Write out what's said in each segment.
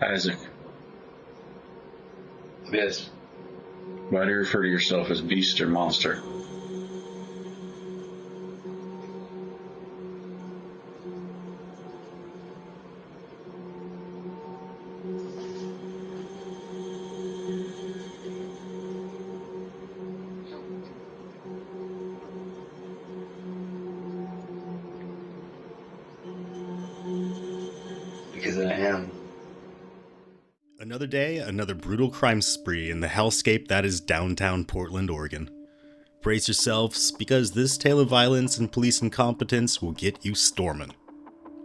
Isaac, Yes. why do you refer to yourself as beast or monster? Because I am. Another day, another brutal crime spree in the hellscape that is downtown Portland, Oregon. Brace yourselves, because this tale of violence and police incompetence will get you storming.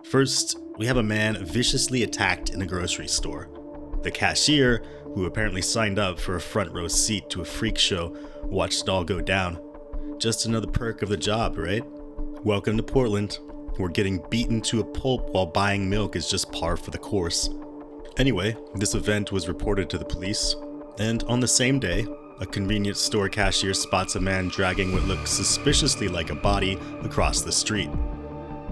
First, we have a man viciously attacked in a grocery store. The cashier, who apparently signed up for a front row seat to a freak show, watched it all go down. Just another perk of the job, right? Welcome to Portland, where getting beaten to a pulp while buying milk is just par for the course. Anyway, this event was reported to the police, and on the same day, a convenience store cashier spots a man dragging what looks suspiciously like a body across the street.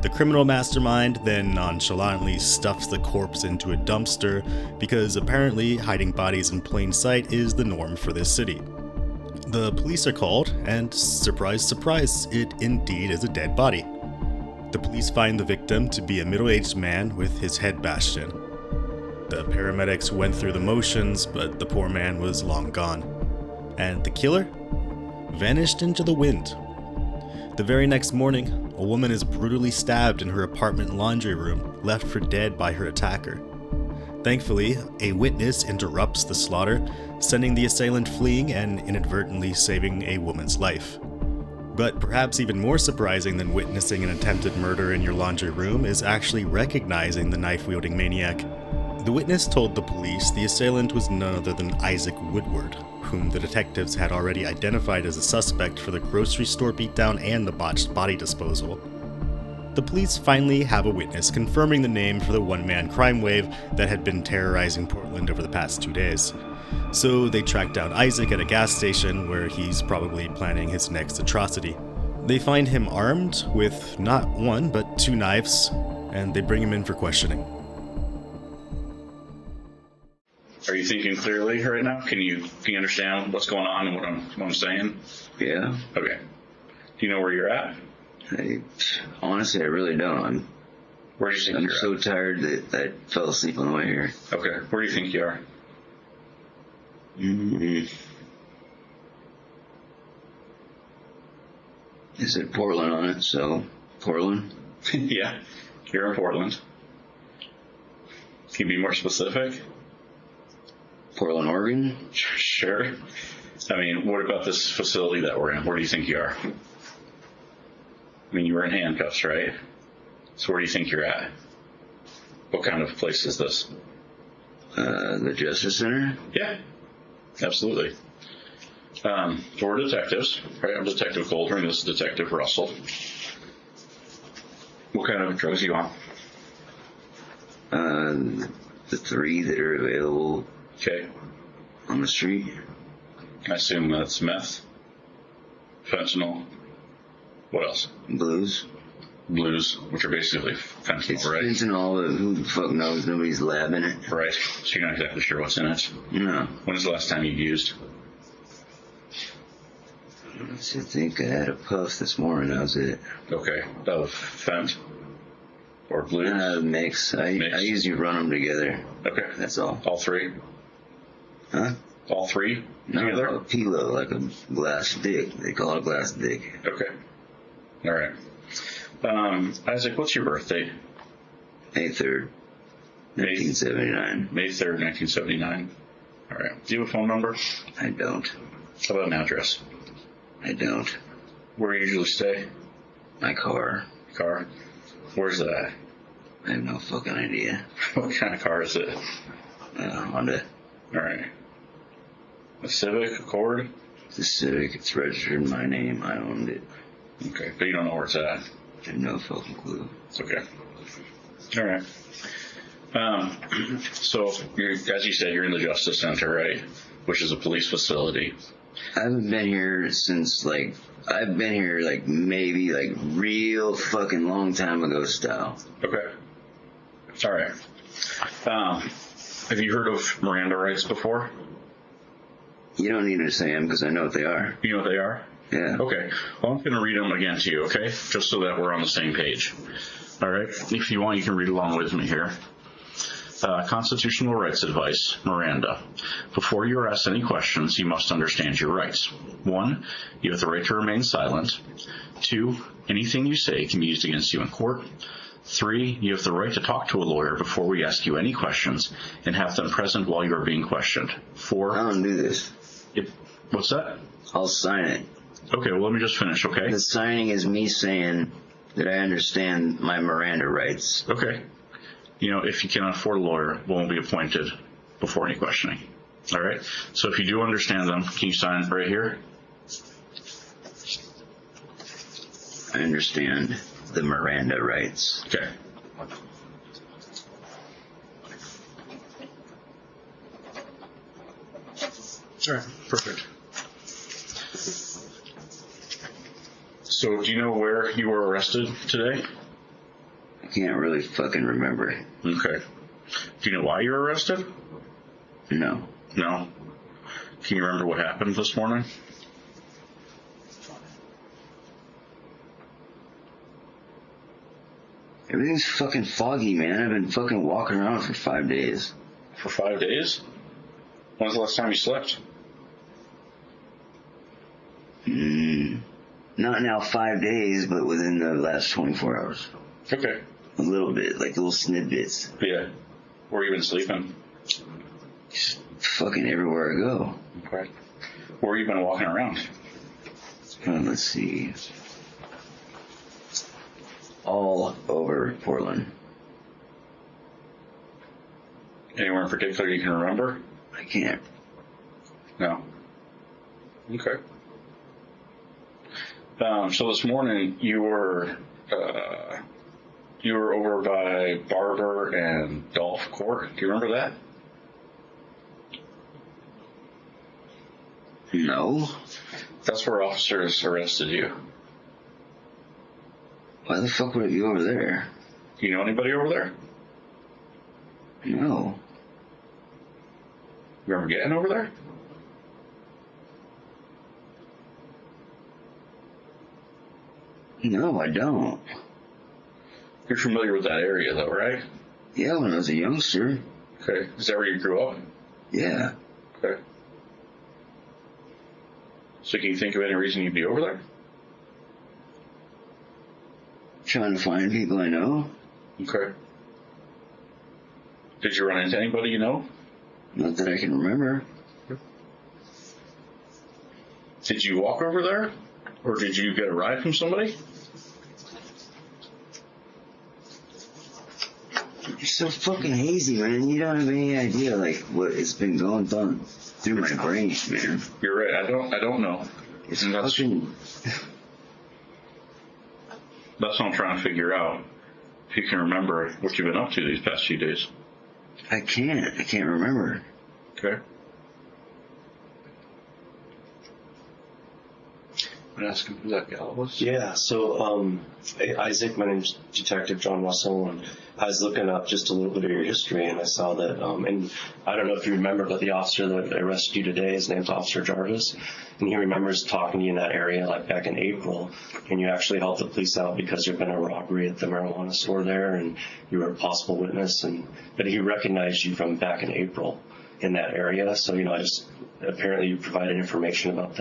The criminal mastermind then nonchalantly stuffs the corpse into a dumpster because apparently hiding bodies in plain sight is the norm for this city. The police are called, and surprise, surprise, it indeed is a dead body. The police find the victim to be a middle-aged man with his head bashed in. The paramedics went through the motions, but the poor man was long gone. And the killer? Vanished into the wind. The very next morning, a woman is brutally stabbed in her apartment laundry room, left for dead by her attacker. Thankfully, a witness interrupts the slaughter, sending the assailant fleeing and inadvertently saving a woman's life. But perhaps even more surprising than witnessing an attempted murder in your laundry room is actually recognizing the knife-wielding maniac. The witness told the police the assailant was none other than Isaac Woodward, whom the detectives had already identified as a suspect for the grocery store beatdown and the botched body disposal. The police finally have a witness confirming the name for the one-man crime wave that had been terrorizing Portland over the past 2 days. So they track down Isaac at a gas station where he's probably planning his next atrocity. They find him armed with not one but 2 knives, and they bring him in for questioning. Are you thinking clearly right now? Can you understand what's going on and what I'm saying? Yeah. Okay. Do you know where you're at? Honestly, I really don't. Where do you think I'm you're so tired that I fell asleep on the way here. at? Okay. Where do you think you are? Mm-hmm. It said Portland on it, so Portland. Yeah. You're in Portland. Can you be more specific? Portland, Oregon. Sure. I mean, what about this facility that we're in? Where do you think you are? I mean, you were in handcuffs, right? So where do you think you're at? What kind of place is this? The Justice Center. Yeah, absolutely. We're detectives, right? I'm Detective Goldring. This is Detective Russell. What kind of drugs are you on? The 3 that are available Okay. on the street. I assume that's meth, fentanyl. What else? Blues. Blues, which are basically It's fentanyl, right? fentanyl, but who the fuck knows? Nobody's labbing it. Right. So you're not exactly sure what's in it. No. When was the last time you used? I think I had a puff this morning. That was it. Okay. Of fent or blues? Mix. I usually run them together. Okay. That's all. All 3? Huh? All 3 No, together? a kilo, like a glass dick. They call it a glass dick. Okay. All right. Isaac, what's your birthday? May 3rd, 1979. May 3rd, 1979. All right. Do you have a phone number? I don't. How about an address? I don't. Where you usually stay? My car. Car? Where's that at? I have no fucking idea. What kind of car is it? Honda. All right. A Civic, Accord? It's a Civic. It's registered in my name. I owned it. Okay, but you don't know where it's at. I have no fucking clue. It's okay. All right. So, as you said, you're in the Justice Center, right? Which is a police facility. I haven't been here since, I've been here, maybe, real fucking long time ago style. Okay. All right. Have you heard of Miranda rights before? You don't need to say them because I know what they are. You know what they are? Yeah. Okay. Well, I'm going to read them again to you, okay? Just so that we're on the same page. All right? If you want, you can read along with me here. Constitutional rights advice, Miranda. Before you are asked any questions, you must understand your rights. 1, you have the right to remain silent. 2, anything you say can be used against you in court. 3, you have the right to talk to a lawyer before we ask you any questions and have them present while you are being questioned. 4, I don't do this. What's that? I'll sign it. Okay, well, let me just finish, okay? The signing is me saying that I understand my Miranda rights. Okay. You know, if you cannot afford a lawyer, one will be appointed before any questioning. All right? So if you do understand them, can you sign it right here? I understand the Miranda rights. Okay. All right, perfect. So do you know where you were arrested today? I can't really fucking remember. Okay. Do you know why you were arrested? No. No. Can you remember what happened this morning? Everything's fucking foggy, man. I've been fucking walking around for 5 days. For 5 days? When's the last time you slept? Not now 5 days, but within the last 24 hours. Okay. A little bit, like little snippets. Yeah. Where you been sleeping? Just fucking everywhere I go. Okay. Where you been walking around? Let's see. All over Portland. Anywhere in particular you can remember? I can't. No. Okay. So this morning you were over by Barber and Dolph Court. Do you remember that? No. That's where officers arrested you. Why the fuck would it be over there? Do you know anybody over there? No. You remember getting over there? No, I don't. You're familiar with that area though, right? Yeah, when I was a youngster. Okay. Is that where you grew up? Yeah. Okay. So can you think of any reason you'd be over there? Trying to find people I know. Okay. Did you run into anybody you know? Not that I can remember. Did you walk over there? Or did you get a ride from somebody? You're so fucking hazy, man. You don't have any idea, like, what has been going on through my brain, man. You're right. I don't know. It's And that's fucking... what I'm trying to figure out. If you can remember what you've been up to these past few days. I can't remember. Okay. I'm gonna ask him who that gal was. Yeah, so Isaac, my name's Detective John Russell, and I was looking up just a little bit of your history, and I saw that, and I don't know if you remember, but the officer that arrested you today, his name's Officer Jarvis, and he remembers talking to you in that area like back in April, and you actually helped the police out because there'd been a robbery at the marijuana store there, and you were a possible witness, but he recognized you from back in April in that area, so, apparently you provided information about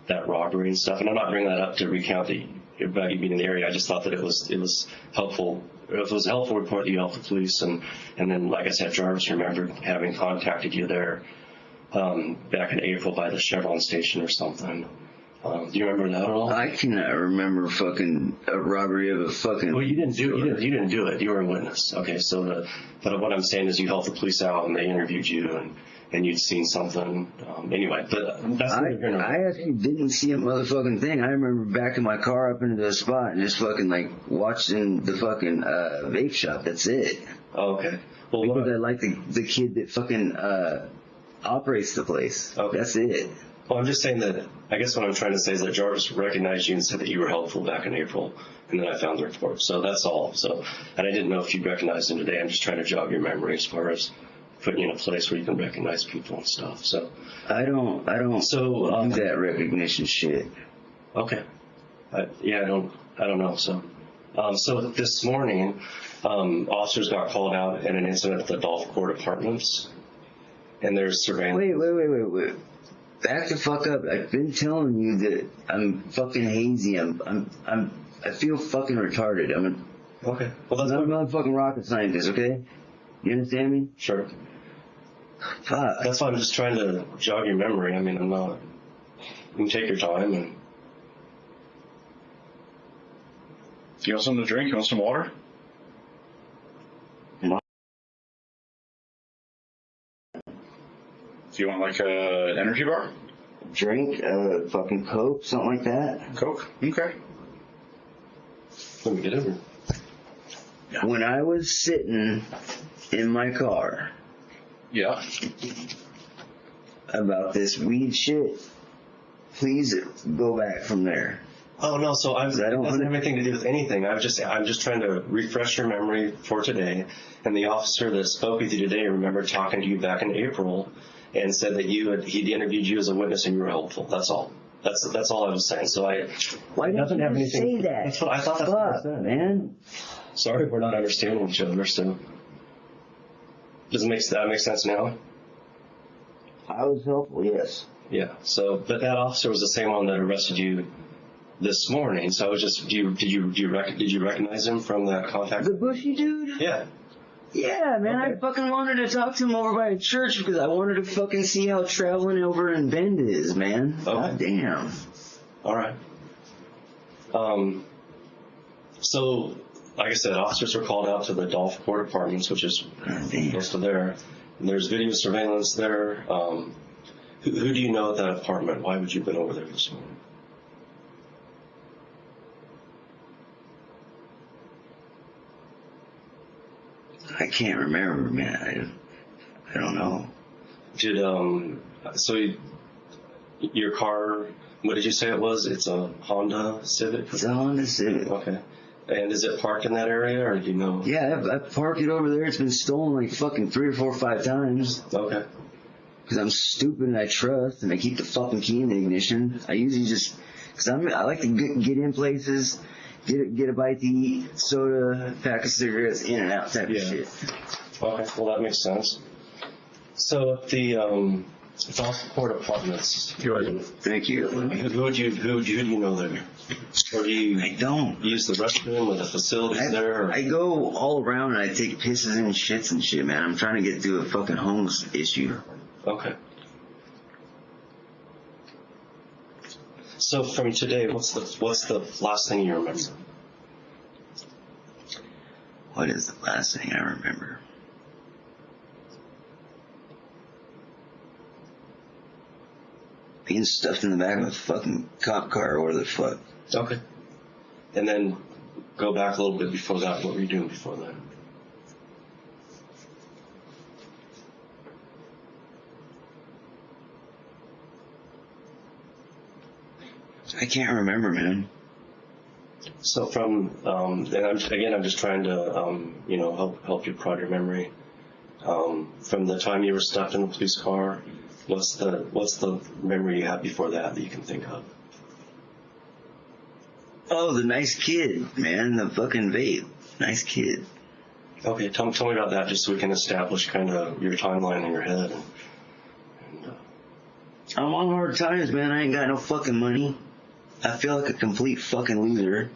that robbery and stuff. And I'm not bringing that up to recount about you being in the area. I just thought that it was helpful. If it was a helpful report that you helped the police, and then, like I said, Jarvis remembered having contacted you there back in April by the Chevron station or something. Do you remember that at all? I cannot remember fucking a robbery of a fucking... Well, you didn't do it. You were a witness. Okay, so but what I'm saying is you helped the police out and they interviewed you and you'd seen something. Anyway, but that's I actually didn't see a motherfucking thing. I remember backing my car up into the spot and just fucking like watching the fucking vape shop. That's it. Oh, okay. Well, Because I like the kid that fucking operates the place. Okay. That's it. Well, I'm just saying that, I guess what I'm trying to say is that Jarvis recognized you and said that you were helpful back in April, and then I found the report. So that's all. And I didn't know if you recognized him today. I'm just trying to jog your memory as far as put you in a place where you can recognize people and stuff. So I don't So, do that recognition shit. okay, I don't know. So this morning, officers got called out in an incident at the Golf Court Apartments, and there's surveillance. Wait. Back the fuck up. I've been telling you that I'm fucking hazy. I feel fucking retarded. Okay, well I'm not a fucking rocket scientist, okay? You understand me? sure. Fuck. That's why I'm just trying to jog your memory. I mean, I'm not. You can take your time and. You want something to drink? You want some water? Do you want like a energy bar? Drink, fucking Coke, something like that. Coke? Okay. Let me get over. When I was sitting in my car Yeah. about this weed shit, please go back from there. Oh no, so it I don't doesn't have anything to do with anything. I'm just trying to refresh your memory for today. And the officer that spoke with you today, remember talking to you back in April, and said that he'd interviewed you as a witness and you were helpful. That's all. That's all I was saying. So Why it didn't doesn't have you anything. say that? That's what I thought. That's what I Fuck, said. man. Sorry if we're not understanding each other. So does that make sense now? I was helpful, yes. Yeah. So, but that officer was the same one that arrested you this morning. So I was just, did you recognize him from that contact? The bushy dude? Yeah. Yeah, man, Okay. I fucking wanted to talk to him over by the church because I wanted to fucking see how traveling over in Bend is, man. Okay. God damn. All right. So, like I said, officers were called out to the Golf Court Apartments, which is God damn. close to there. And there's video surveillance there. Who do you know at that apartment? Why would you have been over there this morning? I can't remember, man. I don't know. Your car, what did you say it was? It's a Honda Civic? It's a Honda Civic. Okay. And is it parked in that area, or do you know? Yeah, I parked it over there. It's been stolen like fucking 3 or 4 or 5 times. Okay. Because I'm stupid and I trust and I keep the fucking key in the ignition. I usually just, because I like to get in places, get a bite to eat, soda, pack of cigarettes, in and out type of shit. Okay, well that makes sense. So at the Golf Court Apartments, Thank you. who do you know there? Or do you I don't. use the restroom or the facilities there? Or? I go all around and I take pisses and shits and shit, man. I'm trying to get through a fucking homeless issue. Okay. So from today, what's the last thing you remember? What is the last thing I remember? Being stuffed in the back of a fucking cop car or the fuck. Okay. And then go back a little bit before that. What were you doing before that? I can't remember, man. So from and I'm just trying to help you prod your memory. From the time you were stuck in the police car, what's the memory you have before that you can think of? Oh, the nice kid, man. The fucking vape. Nice kid. Okay, tell me about that, just so we can establish kind of your timeline in your head. I'm on hard times, man. I ain't got no fucking money. I feel like a complete fucking loser.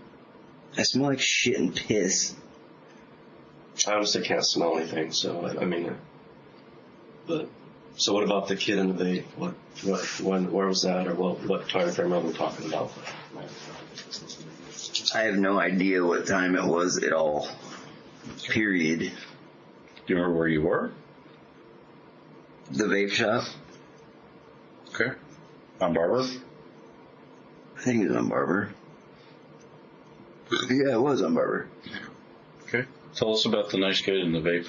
I smell like shit and piss. I honestly can't smell anything, so I mean, but so what about the kid in the vape? Where was that, or what time frame are we talking about? I have no idea what time it was at all. Period. Do you remember where you were? The vape shop? Okay. On Barber? I think it was on Barber. Yeah, it was on Barber. Okay. Tell us about the nice kid in the vape.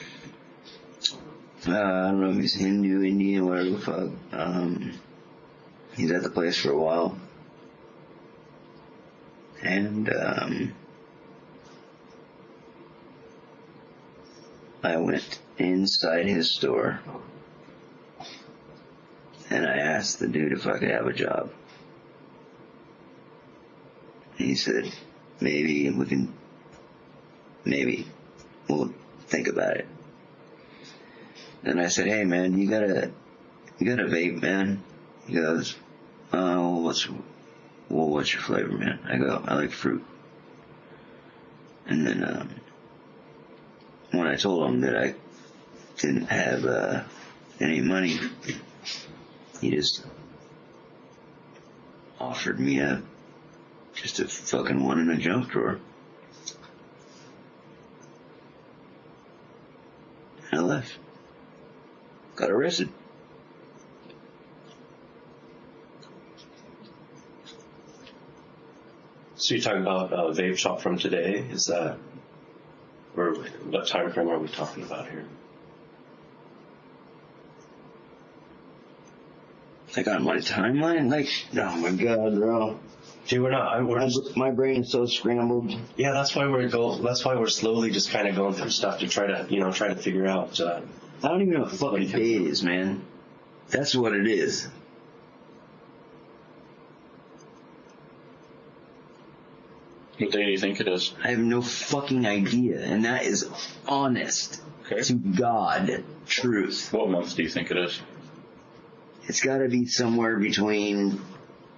I don't know if he's Hindu, Indian, whatever the fuck. He's at the place for a while. And, I went inside his store. And I asked the dude if I could have a job. He said, maybe we'll think about it. And I said, hey man, you got a vape, man? He goes, what's your flavor, man? I go, I like fruit. And then, when I told him that I didn't have, any money, he just offered me just a fucking one in a junk drawer. And I left. Got arrested. So you're talking about a vape shop from today? Is that, or what time frame are we talking about here? Like on my timeline? Like, oh my god, bro. Dude, we're just, My brain is so scrambled. yeah, that's why we're slowly just kind of going through stuff to try to figure out, I don't even know what fucking day it is, man. That's what it is. What day do you think it is? I have no fucking idea, and that is honest Okay. to God truth. What month do you think it is? It's got to be somewhere between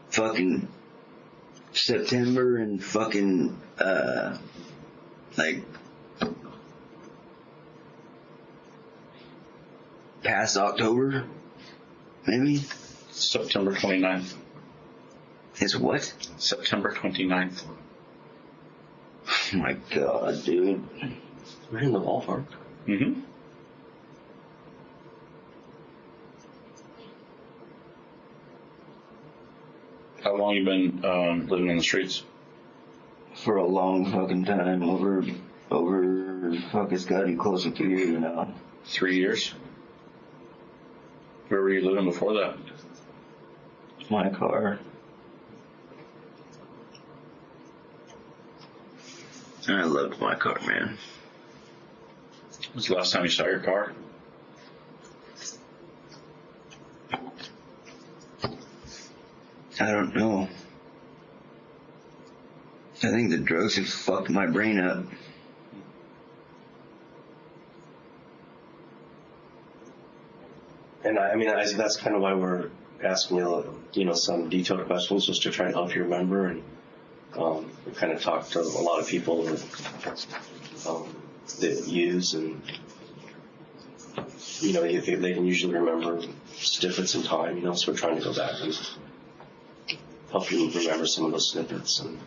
fucking September and fucking like past October, maybe. September 29th. It's what? September 29th. Oh my god, dude. we're in the ballpark. Mm-hmm. How long you been living in the streets? For a long fucking time, over fuck, it's gotta be close to 3 years now. 3 years? Where were you living before that? My car. I loved my car, man. When was the last time you saw your car? I don't know. I think the drugs have fucked my brain up. And I mean, that's kind of why we're asking you, some detailed questions just to try to help you remember. And we kind of talked to a lot of people that use, and they can usually remember snippets in time. So we're trying to go back and help you remember some of those snippets. And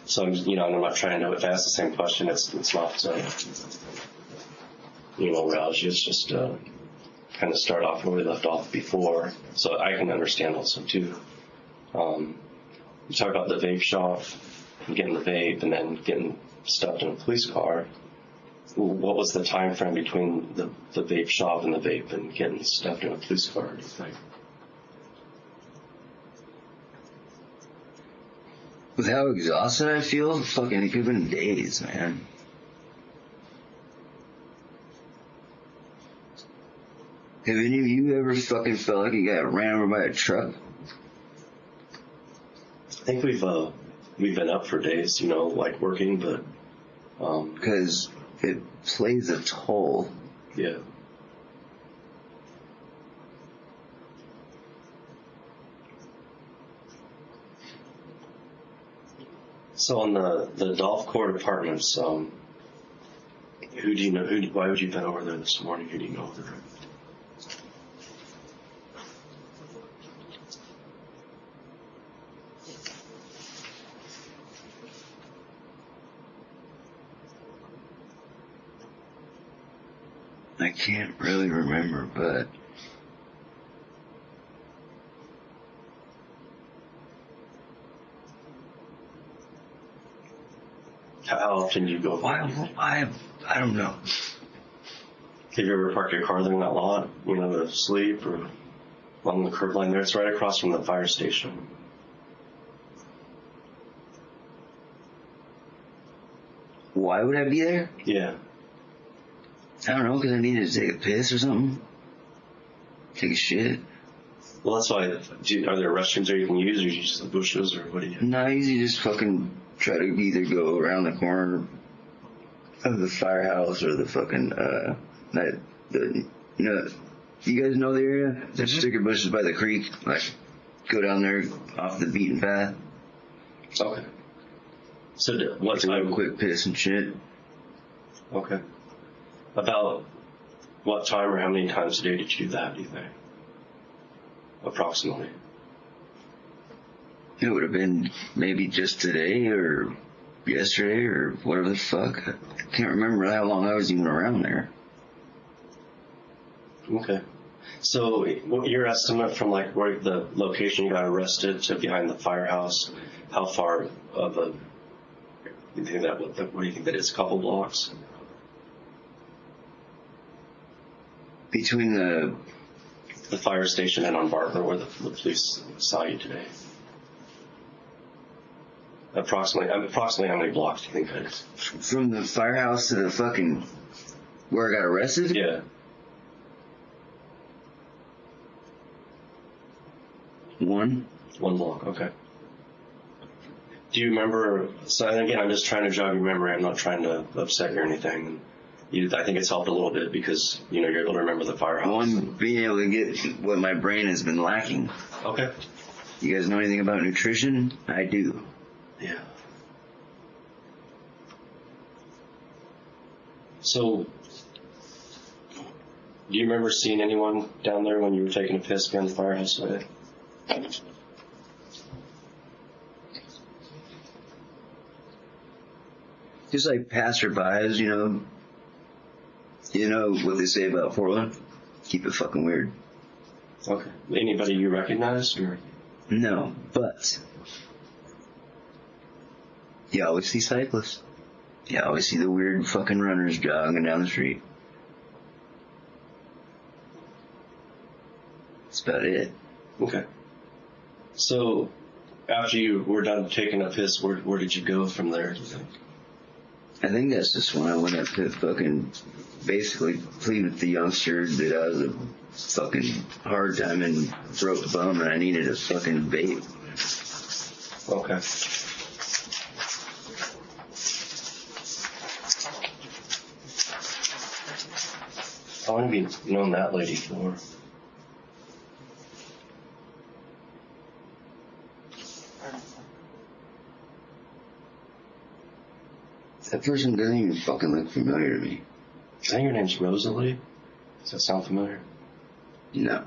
so and I'm not trying to. If I ask the same question, it's not gouge. It's just kind of start off where we left off before, so I can understand also too. You talk about the vape shop and getting the vape, and then getting stuffed in a police car. What was the time frame between the vape shop and the vape and getting stuffed in a police car, do you think? With how exhausted I feel, fucking, it could have been days, man. Have any of you ever fucking felt like you got ran over by a truck? I think we've been up for days, like working, but Because it plays a toll. yeah. So on the golf court apartments, who do you know? Why would you have been over there this morning? Who do you know over there? I can't really remember, but How often do you go? I don't know. Have you ever parked your car there in that lot, to sleep or along the curb line there? It's right across from the fire station. Why would I be there? Yeah. I don't know, because I needed to take a piss or something. Take a shit. Well, that's why. Are there restrooms there you can use, or you just the bushes, or what do you? No, I usually just fucking try to either go around the corner of the firehouse or the fucking, you guys know the area? There's sticker bushes by the creek. Like, go down there off the beaten path. Okay. So what Take a time? quick piss and shit. Okay. About what time or how many times a day did you do that, do you think? Approximately. It would have been maybe just today or yesterday or whatever the fuck. I can't remember how long I was even around there. Okay. So what your estimate from like where the location you got arrested to behind the firehouse, how far of a, you think that, what do you think that is, a couple blocks? Between the The fire station and on Barker where the police saw you today. Approximately how many blocks do you think that is? from the firehouse to the fucking where I got arrested? Yeah. One. 1 block, okay. Do you remember, so and again, I'm just trying to jog your memory, I'm not trying to upset you or anything. I think it's helped a little bit because, you're able to remember the firehouse. One, being able to get what my brain has been lacking. Okay. You guys know anything about nutrition? I do. Yeah. So, do you remember seeing anyone down there when you were taking a piss behind the firehouse today? Just like passerbys, You know what they say about Portland? Keep it fucking weird. Okay. Anybody you recognized or? No, but you always see cyclists. You always see the weird fucking runners jogging down the street. That's about it. Okay. So, after you were done taking a piss, where did you go from there, do you think? I think that's just when I went up to fucking basically plead with the youngster that I was a fucking hard time and broke bum and I needed a fucking vape. Okay. How long have you known that lady for? That person doesn't even fucking look familiar to me. I think her name's Rosalie. Does that sound familiar? No,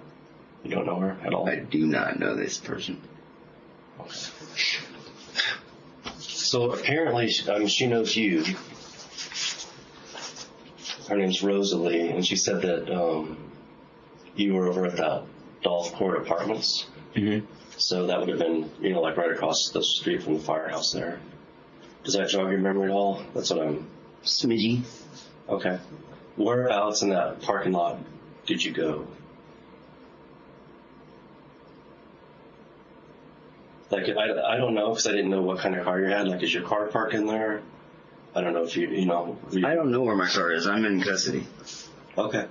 You don't know her at all? I do not know this person. Okay. So apparently, she knows you. Her name's Rosalie, and she said that you were over at that Dolph Court Apartments. Mm-hmm. So that would have been, like right across the street from the firehouse there. Does that jog your memory at all? That's what I'm... Smidgy. Okay. Whereabouts in that parking lot did you go? Like, I don't know, because I didn't know what kind of car you had. Like, is your car parked in there? I don't know if you know. I don't know where my car is. I'm in custody. Okay.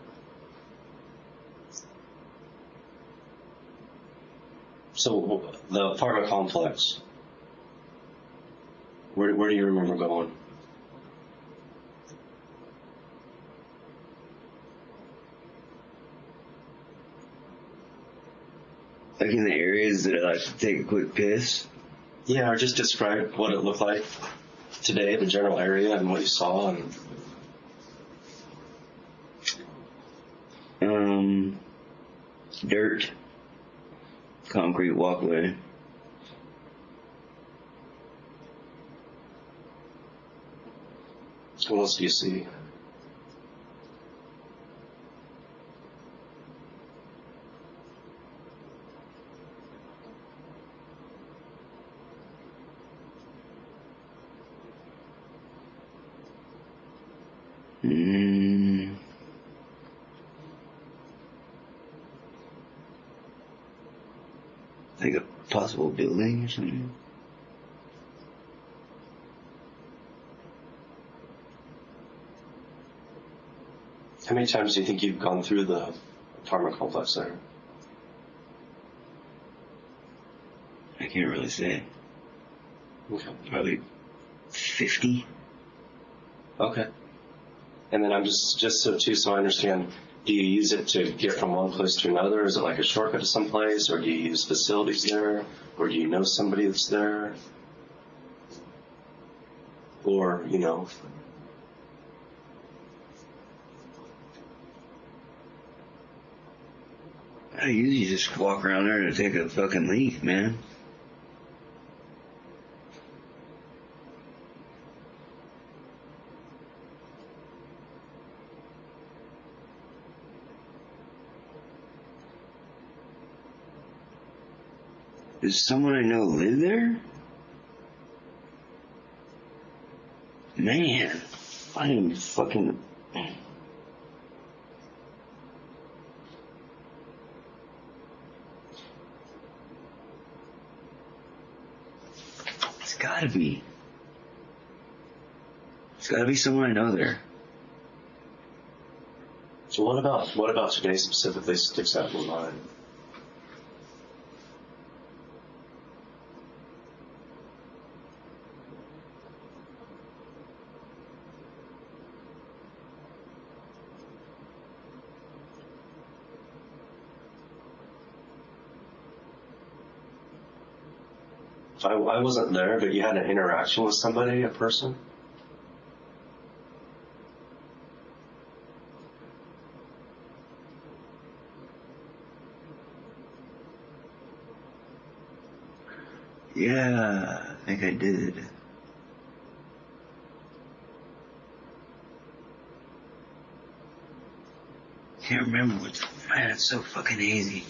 So, the apartment complex, where do you remember going? Like in the areas that I like to take a quick piss. Yeah, or just describe what it looked like today, the general area, and what you saw. And Dirt. Concrete walkway. what else do you see? Like a possible building or something. How many times do you think you've gone through the apartment complex there? I can't really say. Okay. Probably 50. Okay. And then I'm just so I understand, do you use it to get from one place to another? Is it like a shortcut to some place, or do you use facilities there, or do you know somebody that's there? Or, you know, I usually just walk around there to take a fucking leak, man. Does someone I know live there? Man, I am fucking. It's gotta be. It's gotta be someone I know there. so what about today specifically sticks out in your mind? I wasn't there, but you had an interaction with somebody, a person? Yeah, I think I did. Can't remember what. Man, it's so fucking hazy.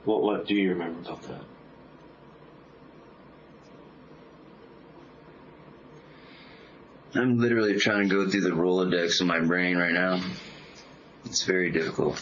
What do you remember about that? I'm literally trying to go through the Rolodex of my brain right now. It's very difficult.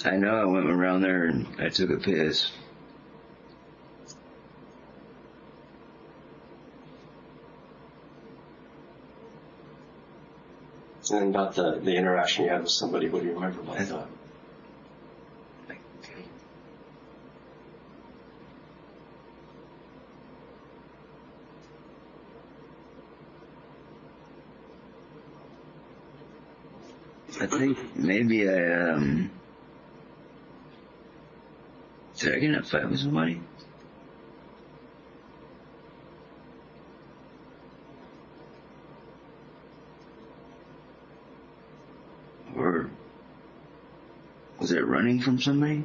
I know I went around there and I took a piss. And about the interaction you had with somebody, what do you remember about that? I think maybe did I get in a fight with somebody? Or was it running from somebody?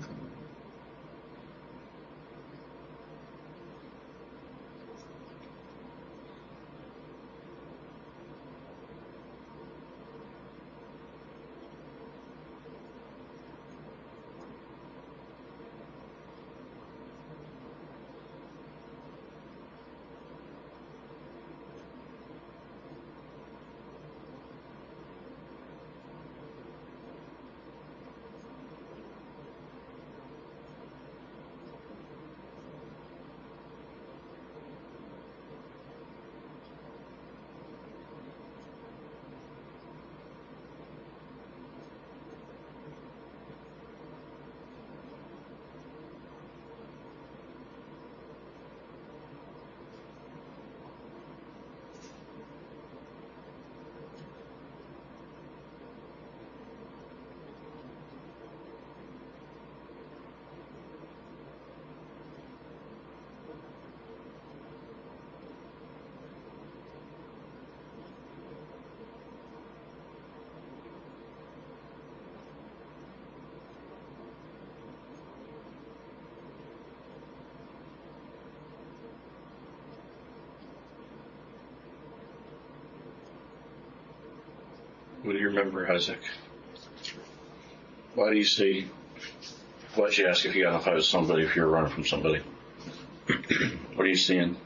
What do you remember, Isaac? Why'd you ask if you got in a fight with somebody if you were running from somebody? What are you seeing?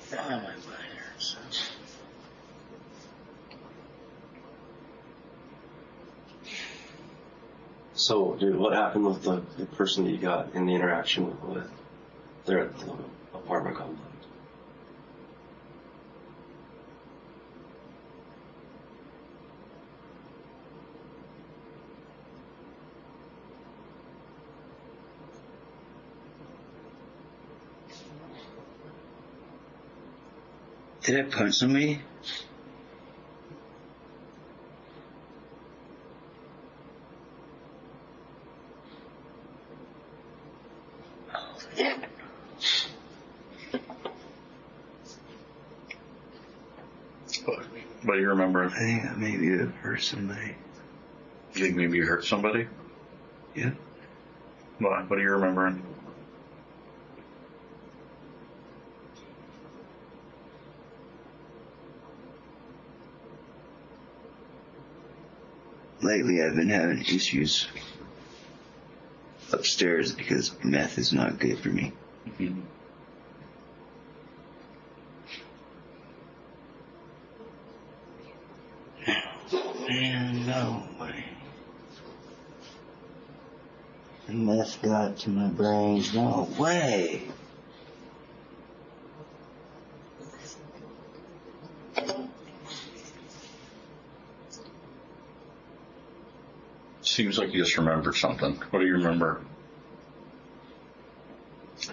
Oh, my body hurts. So, dude, what happened with the person that you got in the interaction with? They're at the apartment complex. Did I punch somebody? What do you remember? I think I maybe have hurt somebody. You think maybe you hurt somebody? Yeah. Why? What are you remembering? Lately I've been having issues upstairs because meth is not good for me. Mm-hmm. Man, no way. The meth got to my brains. No way. Seems like you just remembered something. What do you remember?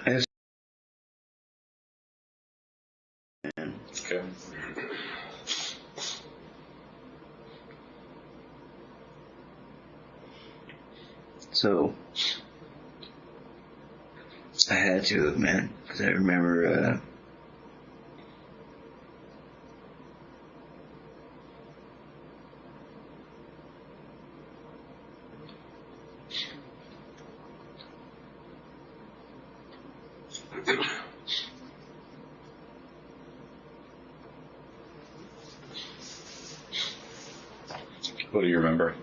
I have Okay. So, I had to have, man, because I remember, What do you remember?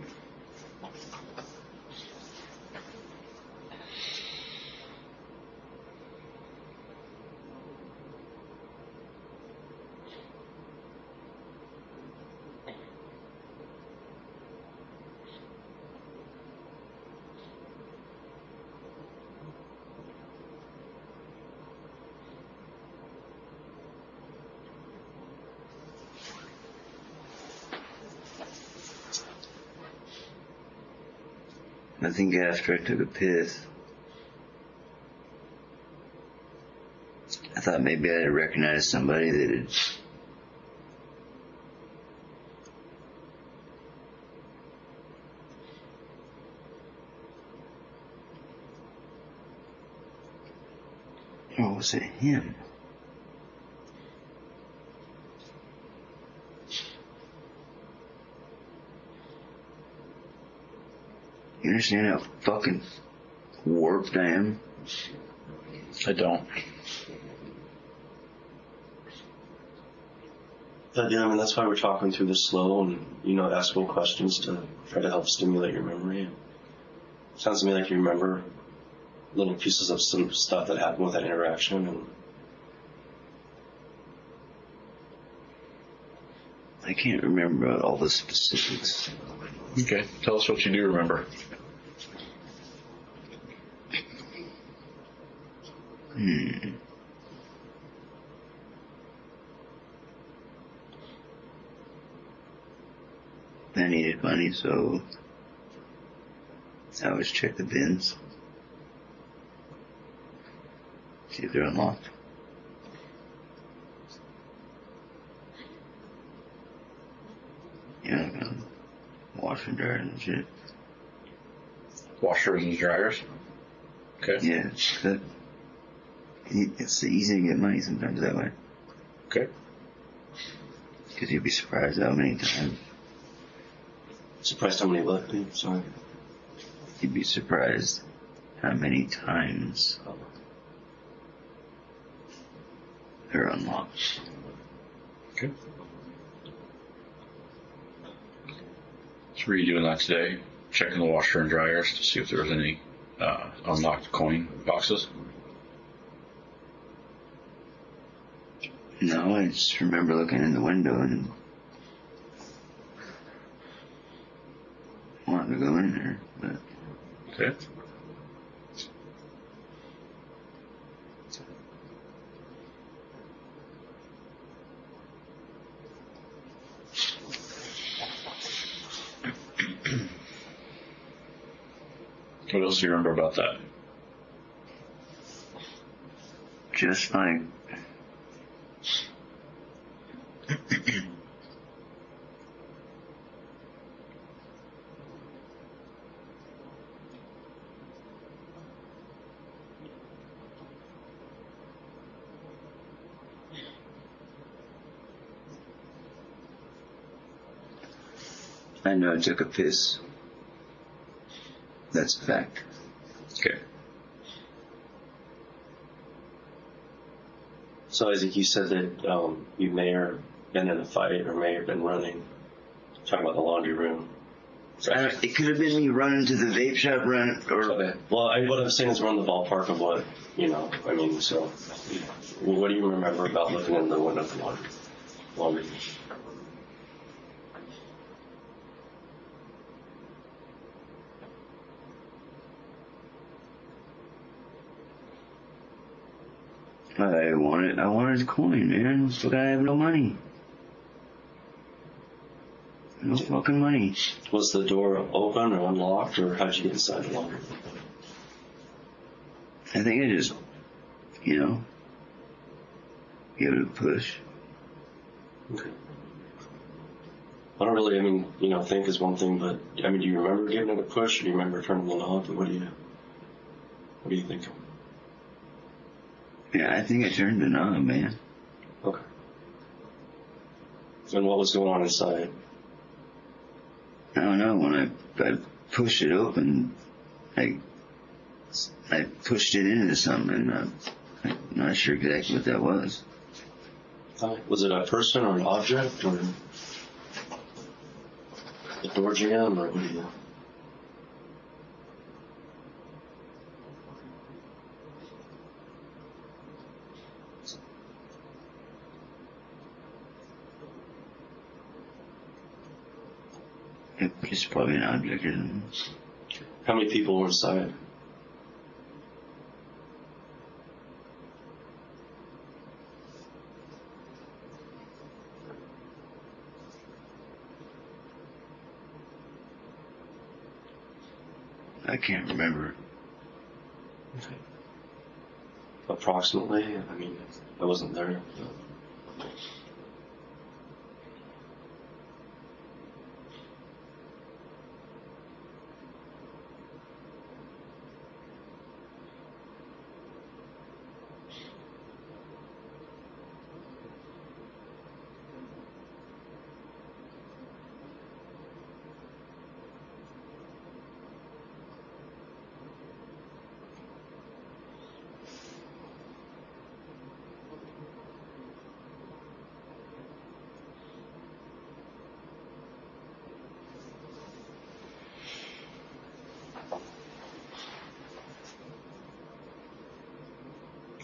I think after I took a piss, I thought maybe I'd recognize somebody that had or was it him? You understand how fucking warped I am? I don't. Yeah, I mean, that's why we're talking through this slow and, asking questions to try to help stimulate your memory. Sounds to me like you remember little pieces of some stuff that happened with that interaction. And I can't remember all the specifics. Okay. Tell us what you do remember. I needed money, so I always check the bins. See if they're unlocked. Yeah, I got washer and dryer and shit. Washers and dryers. Okay. Yeah, it's easy to get money sometimes that way. Okay. Because you'd be surprised how many times. Surprised how many left, dude. Sorry. You'd be surprised how many times they're unlocked. Okay. So were you doing that today? Checking the washer and dryers to see if there was any unlocked coin boxes? No, I just remember looking in the window and wanting to go in there, but Okay. What else do you remember about that? just like I know I took a piss. That's a fact. Okay. So Isaac, you said that you may have been in a fight or may have been running. Talking about the laundry room. It could have been me running to the vape shop, Okay. Well, what I'm saying is we're in the ballpark of what, I mean, so what do you remember about looking in the window of the laundry? I wanted a coin, man. But I have no money. No fucking money. Was the door open or unlocked, or how'd you get inside the laundry? I think I just, give it a push. Okay. I don't really, think is one thing, but, do you remember giving it a push, or do you remember turning the knob, or what do you think? Yeah, I think I turned the knob, man. Okay. And what was going on inside? I don't know. When I pushed it open, I pushed it into something. I'm not sure exactly what that was. Was it a person or an object, or the door jam, or what do you? It's probably an object or something. How many people were inside? I can't remember. Okay. Approximately. I wasn't there. But.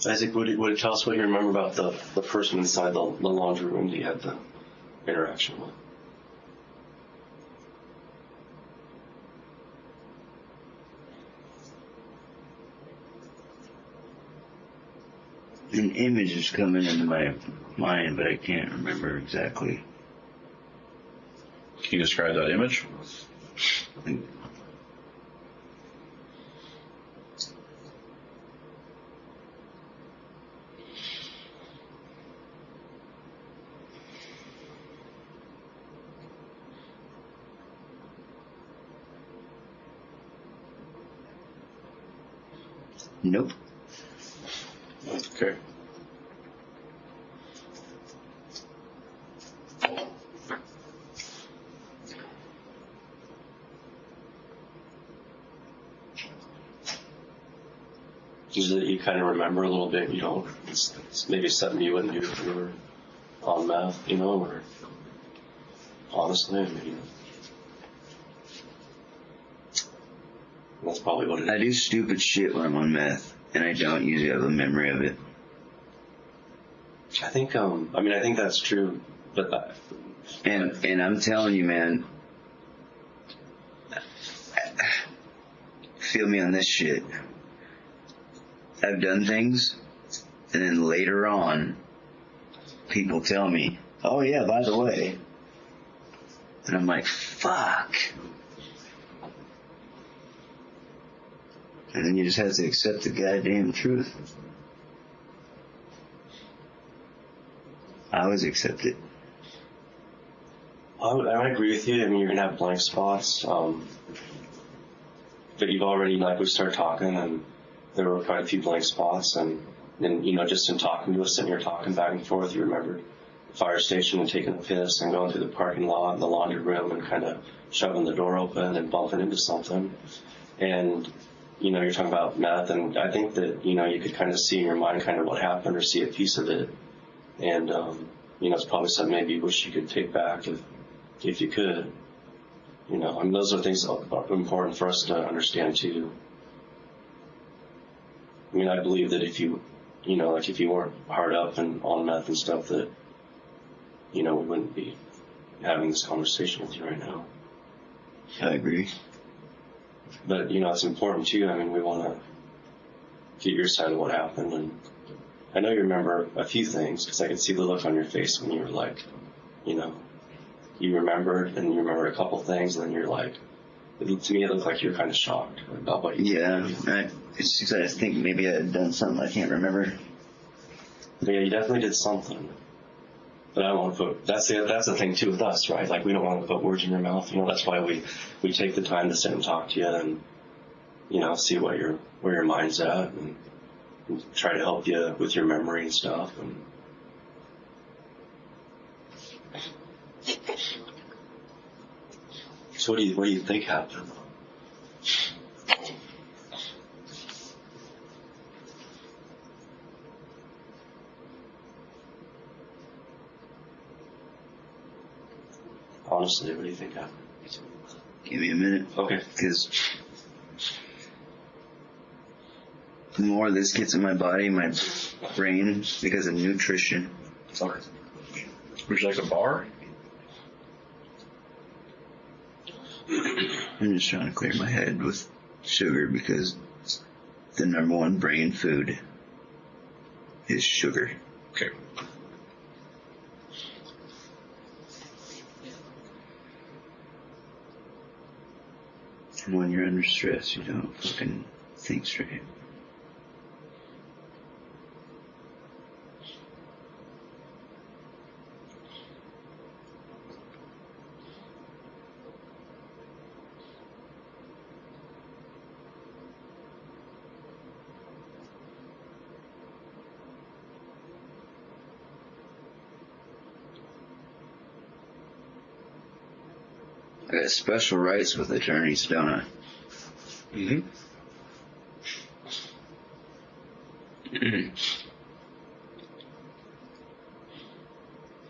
Isaac, would you tell us what you remember about the person inside the laundry room that you had the interaction with? An image is coming into my mind, but I can't remember exactly. Can you describe that image? Nope. Okay. Is it you kind of remember a little bit, it's maybe something you wouldn't do if you were on meth, or honestly, I mean, that's probably what it I is. do stupid shit when I'm on meth, and I don't usually have a memory of it. I think, I think that's true, but And I'm telling you, man, feel me on this shit. I've done things, and then later on, people tell me, oh yeah, by the way. And I'm like, fuck. And then you just have to accept the goddamn truth. I always accept it. I agree with you. I mean, you're gonna have blank spots, but you've already, like, we started talking, and there were quite a few blank spots, and then, just in talking to us, sitting here talking back and forth, you remembered the fire station and taking a piss and going through the parking lot and the laundry room and kind of shoving the door open and bumping into something, and you're talking about meth, and I think that you could kind of see in your mind kind of what happened or see a piece of it, and it's probably something maybe you wish you could take back if you could. I mean, those are things that are important for us to understand too. I mean, I believe that if you weren't hard up and on meth and stuff, that, we wouldn't be having this conversation with you right now. I agree. But, it's important too. I mean, we want to get your side of what happened. And I know you remember a few things, because I could see the look on your face when you were like, you remembered, and you remembered a couple things, and then you're like, to me, it looked like you were kind of shocked about what you Yeah, it's just I think maybe I had done something I can't remember. But yeah, you definitely did something. But I don't want to put, that's the thing too with us, right? Like, we don't want to put words in your mouth. That's why we take the time to sit and talk to you and, see where your mind's at, and try to help you with your memory and stuff. And so what do you think happened? Honestly, what do you think happened? Give me a minute. Okay. Because the more this gets in my body, my brain, because of nutrition. Sorry. Would you like a bar? I'm just trying to clear my head with sugar because the number one brain food is sugar. Okay. And when you're under stress, you don't fucking think straight. I got special rights with attorneys, don't I? Mm-hmm.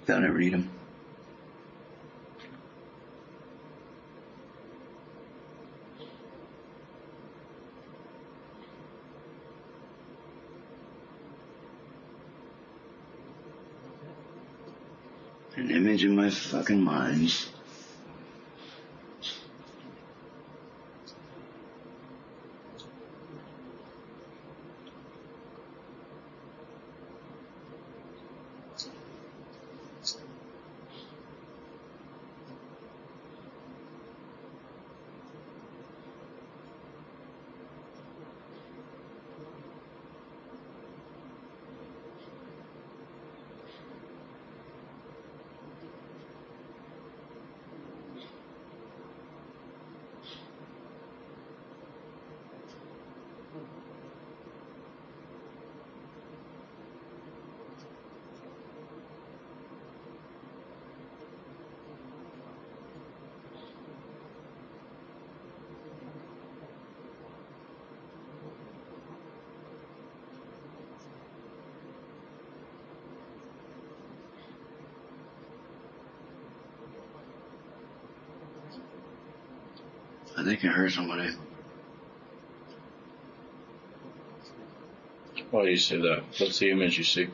Don't ever read them. An image in my fucking mind. they can hurt somebody. Why do you say that? What's the image you see?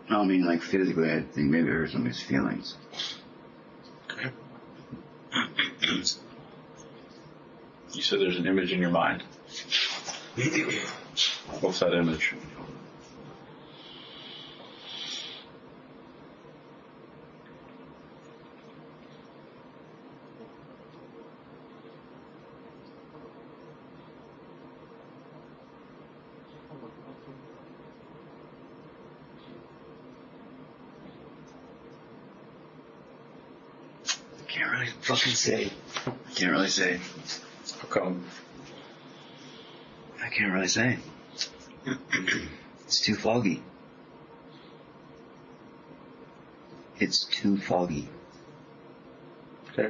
I don't mean like physically, I think maybe it hurt somebody's feelings. Okay. You said there's an image in your mind. What's that image? I can't really fucking say. I can't really say. How come? I can't really say. It's too foggy. It's too foggy. Okay.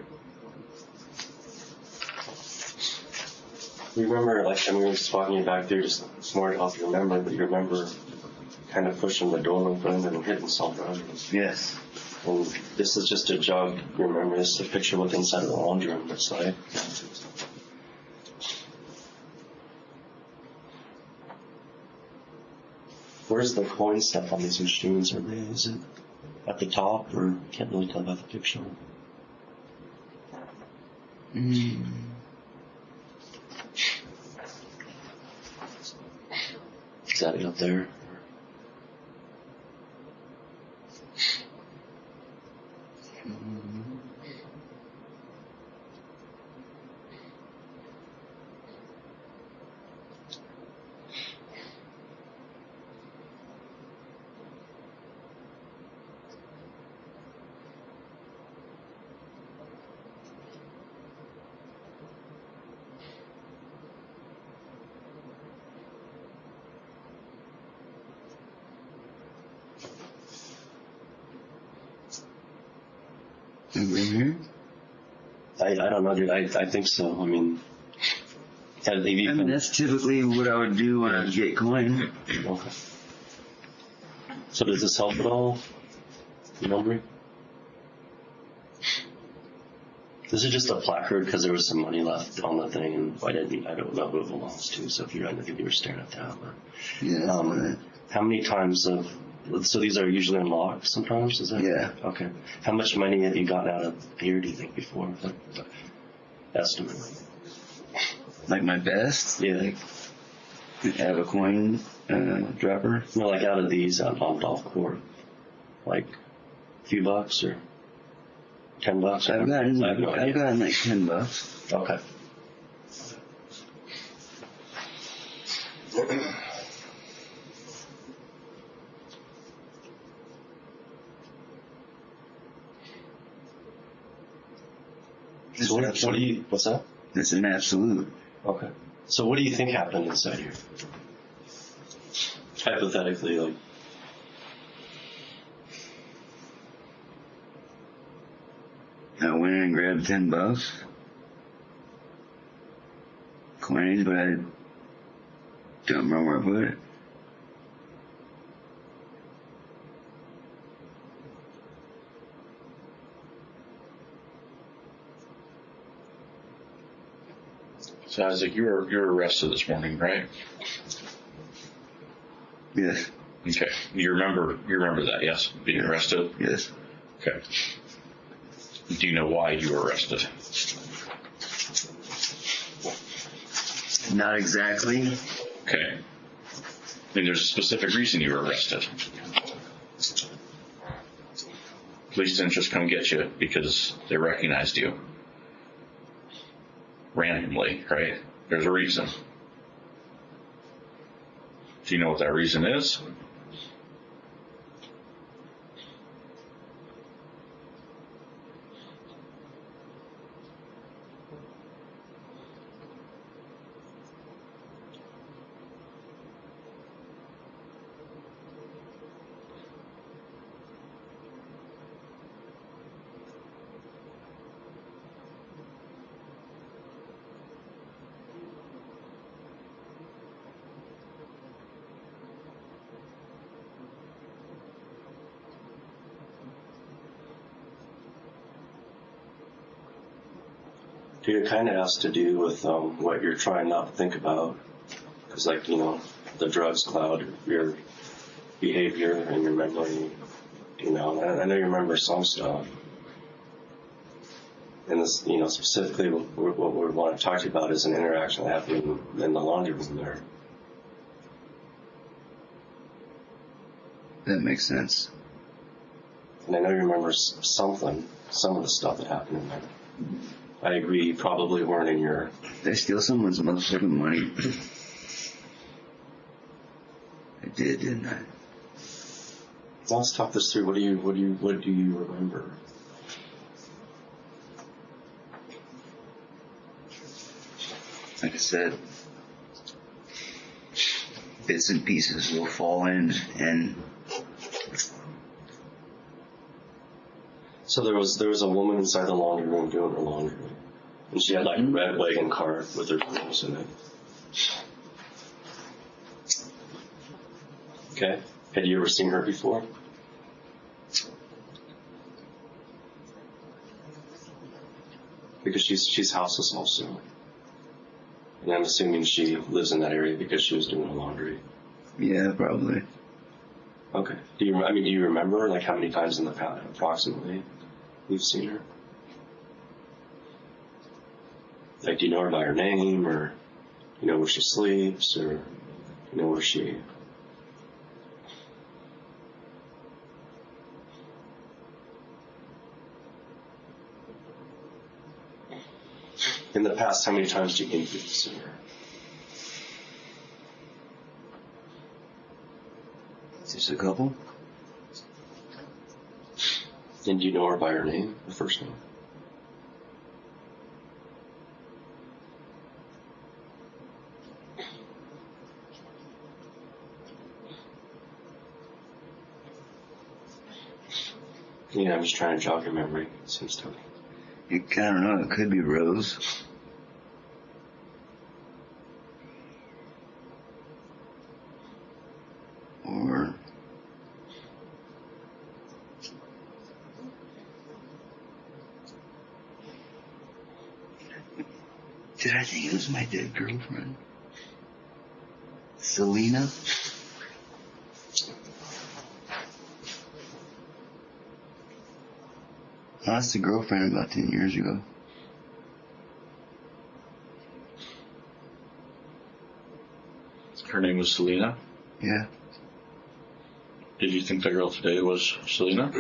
You remember, like, I mean, we were just walking you back there, just smart off you remember, but you remember kind of pushing the door open and hitting something. Yes. And this is just a jog. You remember, this is a picture of what the inside of the laundry room looks like. Where's the coin stuff on these machines? Is it at the top, or can't really tell by the picture? Is that it up there? Mm-hmm. I don't know, dude. I think so. I mean, That's typically what I would do when I get coin. Okay. So does this help at all? Remember? This is just a placard because there was some money left on the thing, and I don't know who it belongs to. So if I think you were staring at that. But, Yeah. how many times so these are usually unlocked sometimes, is that? Yeah. Okay. How much money have you gotten out of here, do you think, before? Like, estimate. Like my best? Yeah. I have a coin dropper. No, like out of these on golf court. Like a few bucks or $10? I've gotten, I have no idea. I've gotten like $10. Okay. So what do you, what's that? It's an absolute. Okay. So what do you think happened inside here? Hypothetically, like. I went in and grabbed $10. Coins, but I don't remember where I put it. So Isaac, you were arrested this morning, right? Yes. Okay. You remember that, yes? Being arrested? Yes. Okay. Do you know why you were arrested? Not exactly. Okay. I mean, there's a specific reason you were arrested. Police didn't just come get you because they recognized you. Randomly, right? There's a reason. Do you know what that reason is? Dude, it kind of has to do with what you're trying not to think about. Because, like, the drugs cloud your behavior and your memory. And I know you remember some stuff. And this, specifically what we want to talk to you about is an interaction that happened in the laundry room there. That makes sense. And I know you remember some of the stuff that happened in there. I agree, you probably weren't in your... Did I steal someone's motherfucking money? I did, didn't I? Now let's talk this through. What do you remember? Like I said, bits and pieces will fall in, and So there was a woman inside the laundry room doing her laundry, and she had like a red wagon cart with her clothes in it. Okay. Had you ever seen her before? Because she's houseless also, and I'm assuming she lives in that area because she was doing her laundry. yeah, probably. Okay. Do you remember like how many times in the past approximately you've seen her? Like, do you know her by her name, or you know where she sleeps, or you know where she? In the past, how many times do you think you've seen her? Just a couple? And do you know her by her name, the first name? Yeah, I'm just trying to jog your memory, it seems to me. I don't know, it could be Rose. Or... Did I think it was my dead girlfriend? Selena? I lost a girlfriend about 10 years ago. Her name was Selena. Yeah. Did you think the girl today was Selena?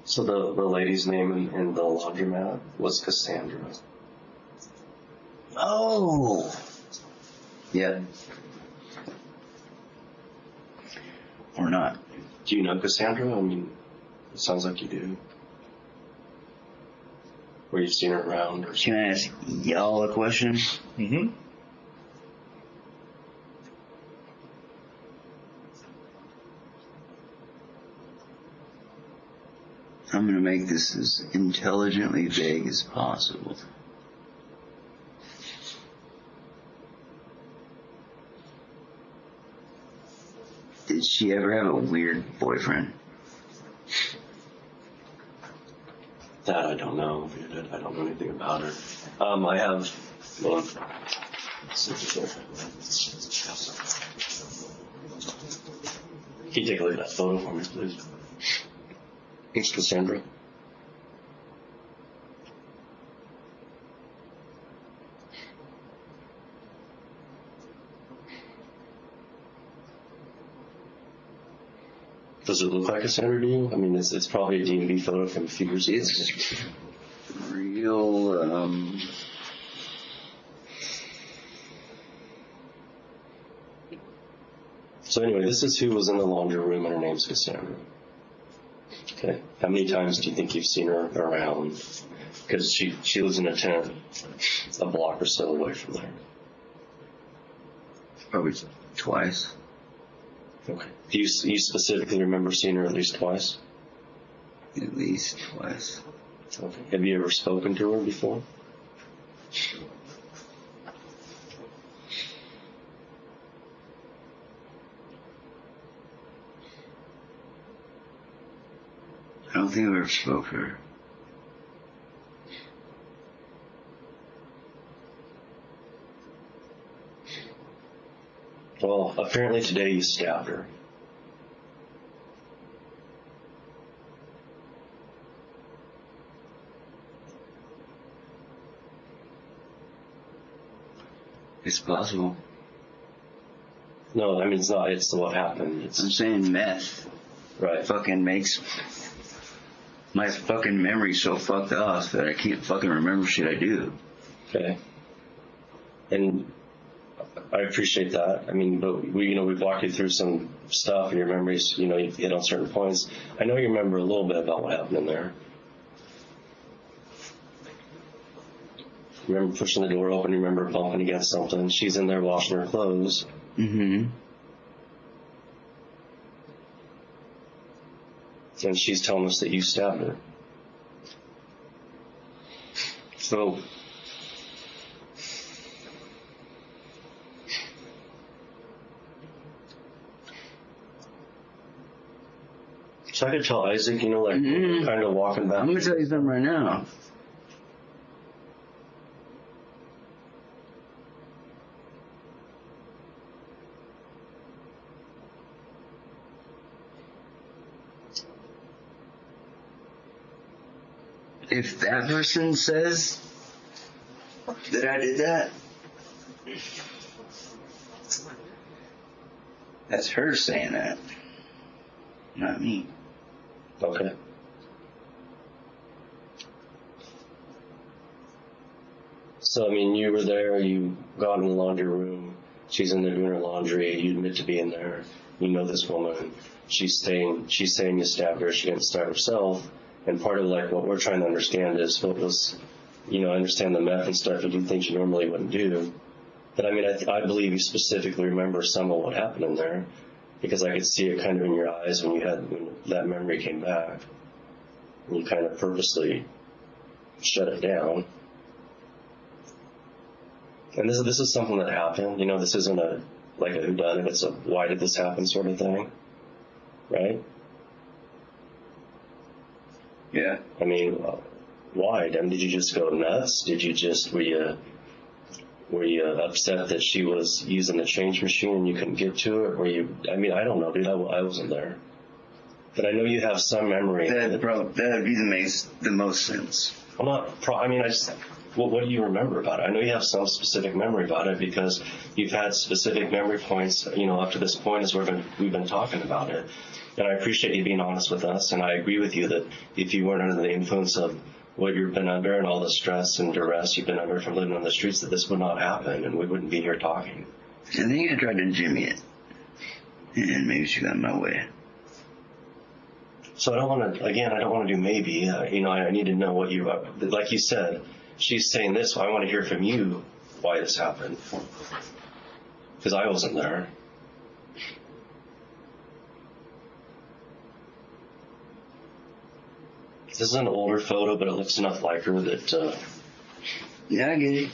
So the lady's name in the laundromat was Cassandra. Oh! Yeah. Or not. Do you know Cassandra? I mean, it sounds like you do. Or you've seen her around or Can I ask y'all a question? Mm-hmm. I'm gonna make this as intelligently vague as possible. Did she ever have a weird boyfriend? that I don't know. I don't know anything about her. I have. Well, can you take a look at that photo for me, please? Thanks, Cassandra. Does it look like Cassandra to you? I mean, it's probably a D&B photo from a few years ago. It's real. You'll, So anyway, this is who was in the laundry room, and her name's Cassandra. Okay. How many times do you think you've seen her around? Because she lives in a tent a block or so away from there. probably twice. Okay. Do you specifically remember seeing her at least twice? At least twice. Okay. Have you ever spoken to her before? I don't think I ever spoke to her. Well, apparently today you stabbed her. It's possible. No, I mean, it's not. It's what happened. I'm It's saying meth right. fucking makes my fucking memory so fucked off that I can't fucking remember shit I do. Okay. And I appreciate that. I mean, but we've walked you through some stuff and your memories, you hit on certain points. I know you remember a little bit about what happened in there. You remember pushing the door open, you remember bumping against something. She's in there washing her clothes. Mm-hmm. And she's telling us that you stabbed her. So I could tell Isaac, kind of walking back. I'm gonna tell you something right now. If that person says that I did that, that's her saying that, not me. Okay. So, I mean, you were there, you got in the laundry room, she's in there doing her laundry, you admit to being there, you know this woman, she's saying you stabbed her, she didn't stab herself, and part of what we're trying to understand is what was, I understand the meth and stuff, you do things you normally wouldn't do, but I mean, I believe you specifically remember some of what happened in there, because I could see it kind of in your eyes when that memory came back, and you kind of purposely shut it down. And this is something that happened. This isn't a whodunit. It's a why did this happen sort of thing, right? Yeah. I mean, why? I mean, did you just go nuts? Were you upset that she was using the change machine and you couldn't get to it? I mean, I don't know, dude. I wasn't there, but I know you have some memory. That'd be the most sense. I'm not. I mean, what do you remember about it? I know you have some specific memory about it because you've had specific memory points, up to this point as we've been talking about it. And I appreciate you being honest with us. And I agree with you that if you weren't under the influence of what you've been under and all the stress and duress you've been under from living on the streets, that this would not happen and we wouldn't be here talking. I think I tried to jimmy it, and maybe she got in my way. So I don't want to do maybe. I need to know what like you said, she's saying this, so I want to hear from you why this happened. Because I wasn't there. This is an older photo, but it looks enough like her that... Yeah, I get it.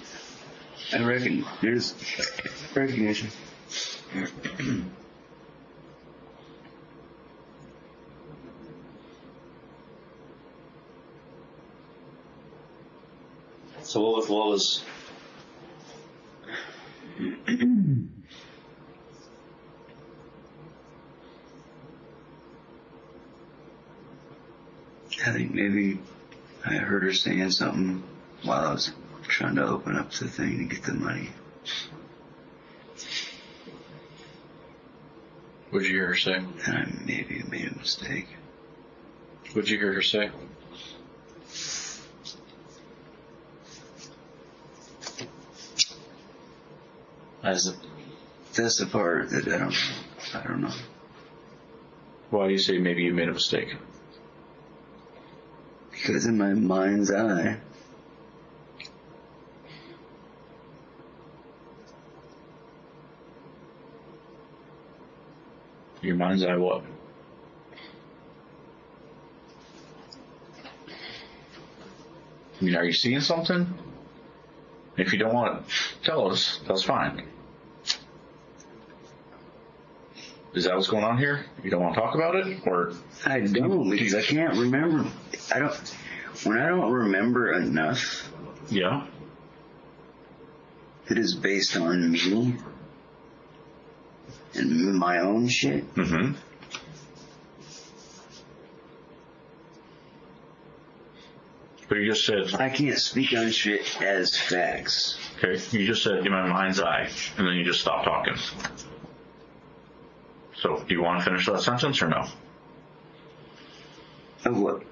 I reckon there's recognition. So what was I think maybe I heard her saying something while I was trying to open up the thing to get the money. What'd you hear her say? And I maybe made a mistake. What'd you hear her say? That's the part that I don't know. Why do you say maybe you made a mistake? Because in my mind's eye, Your mind's eye what? I mean, are you seeing something? If you don't want to tell us, that's fine. Is that what's going on here? You don't want to talk about it? Or I don't, because I can't remember. When I don't remember enough, yeah? it is based on me and my own shit. Mm-hmm. But you just said, I can't speak on shit as facts. okay, you just said in my mind's eye, and then you just stopped talking. So, do you want to finish that sentence or no? Of what?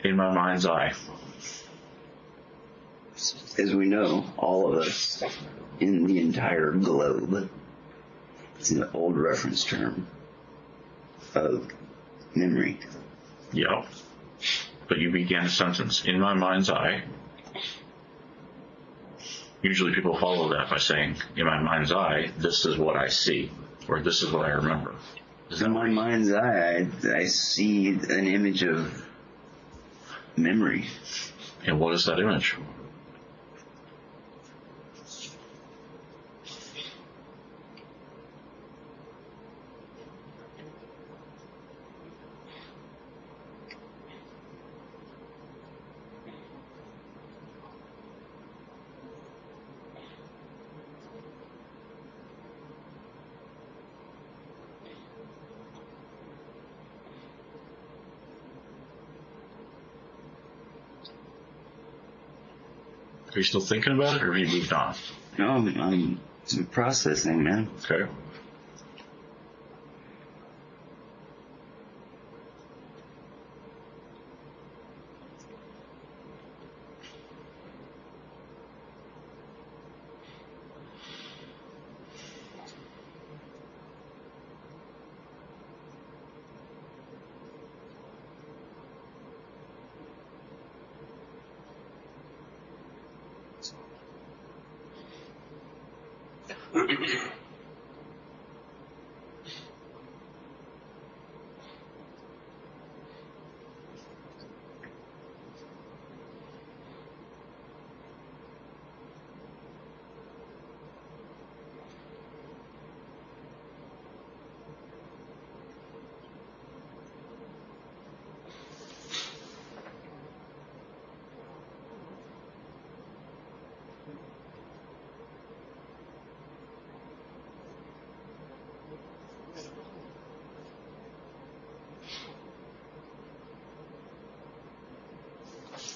In my mind's eye. As we know, all of us in the entire globe, it's an old reference term of memory. Yep. But you began a sentence, in my mind's eye. Usually people follow that by saying, in my mind's eye, this is what I see, or this is what I remember. In my mind's eye, I see an image of memory. And what is that image? Are you still thinking about it, or have you moved on? No, I'm processing, man. Okay.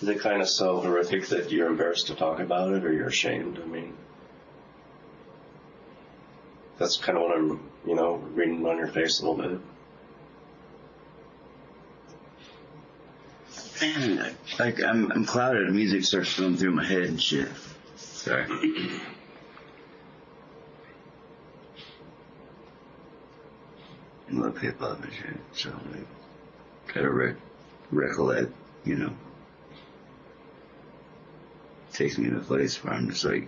Is it kind of so horrific that you're embarrassed to talk about it, or you're ashamed? I mean, that's kind of what I'm, reading on your face a little bit. Man, like I'm clouded. Music starts going through my head and shit. Sorry. I love hip hop and shit, so like, gotta recollect, Takes me to a place where I'm just like,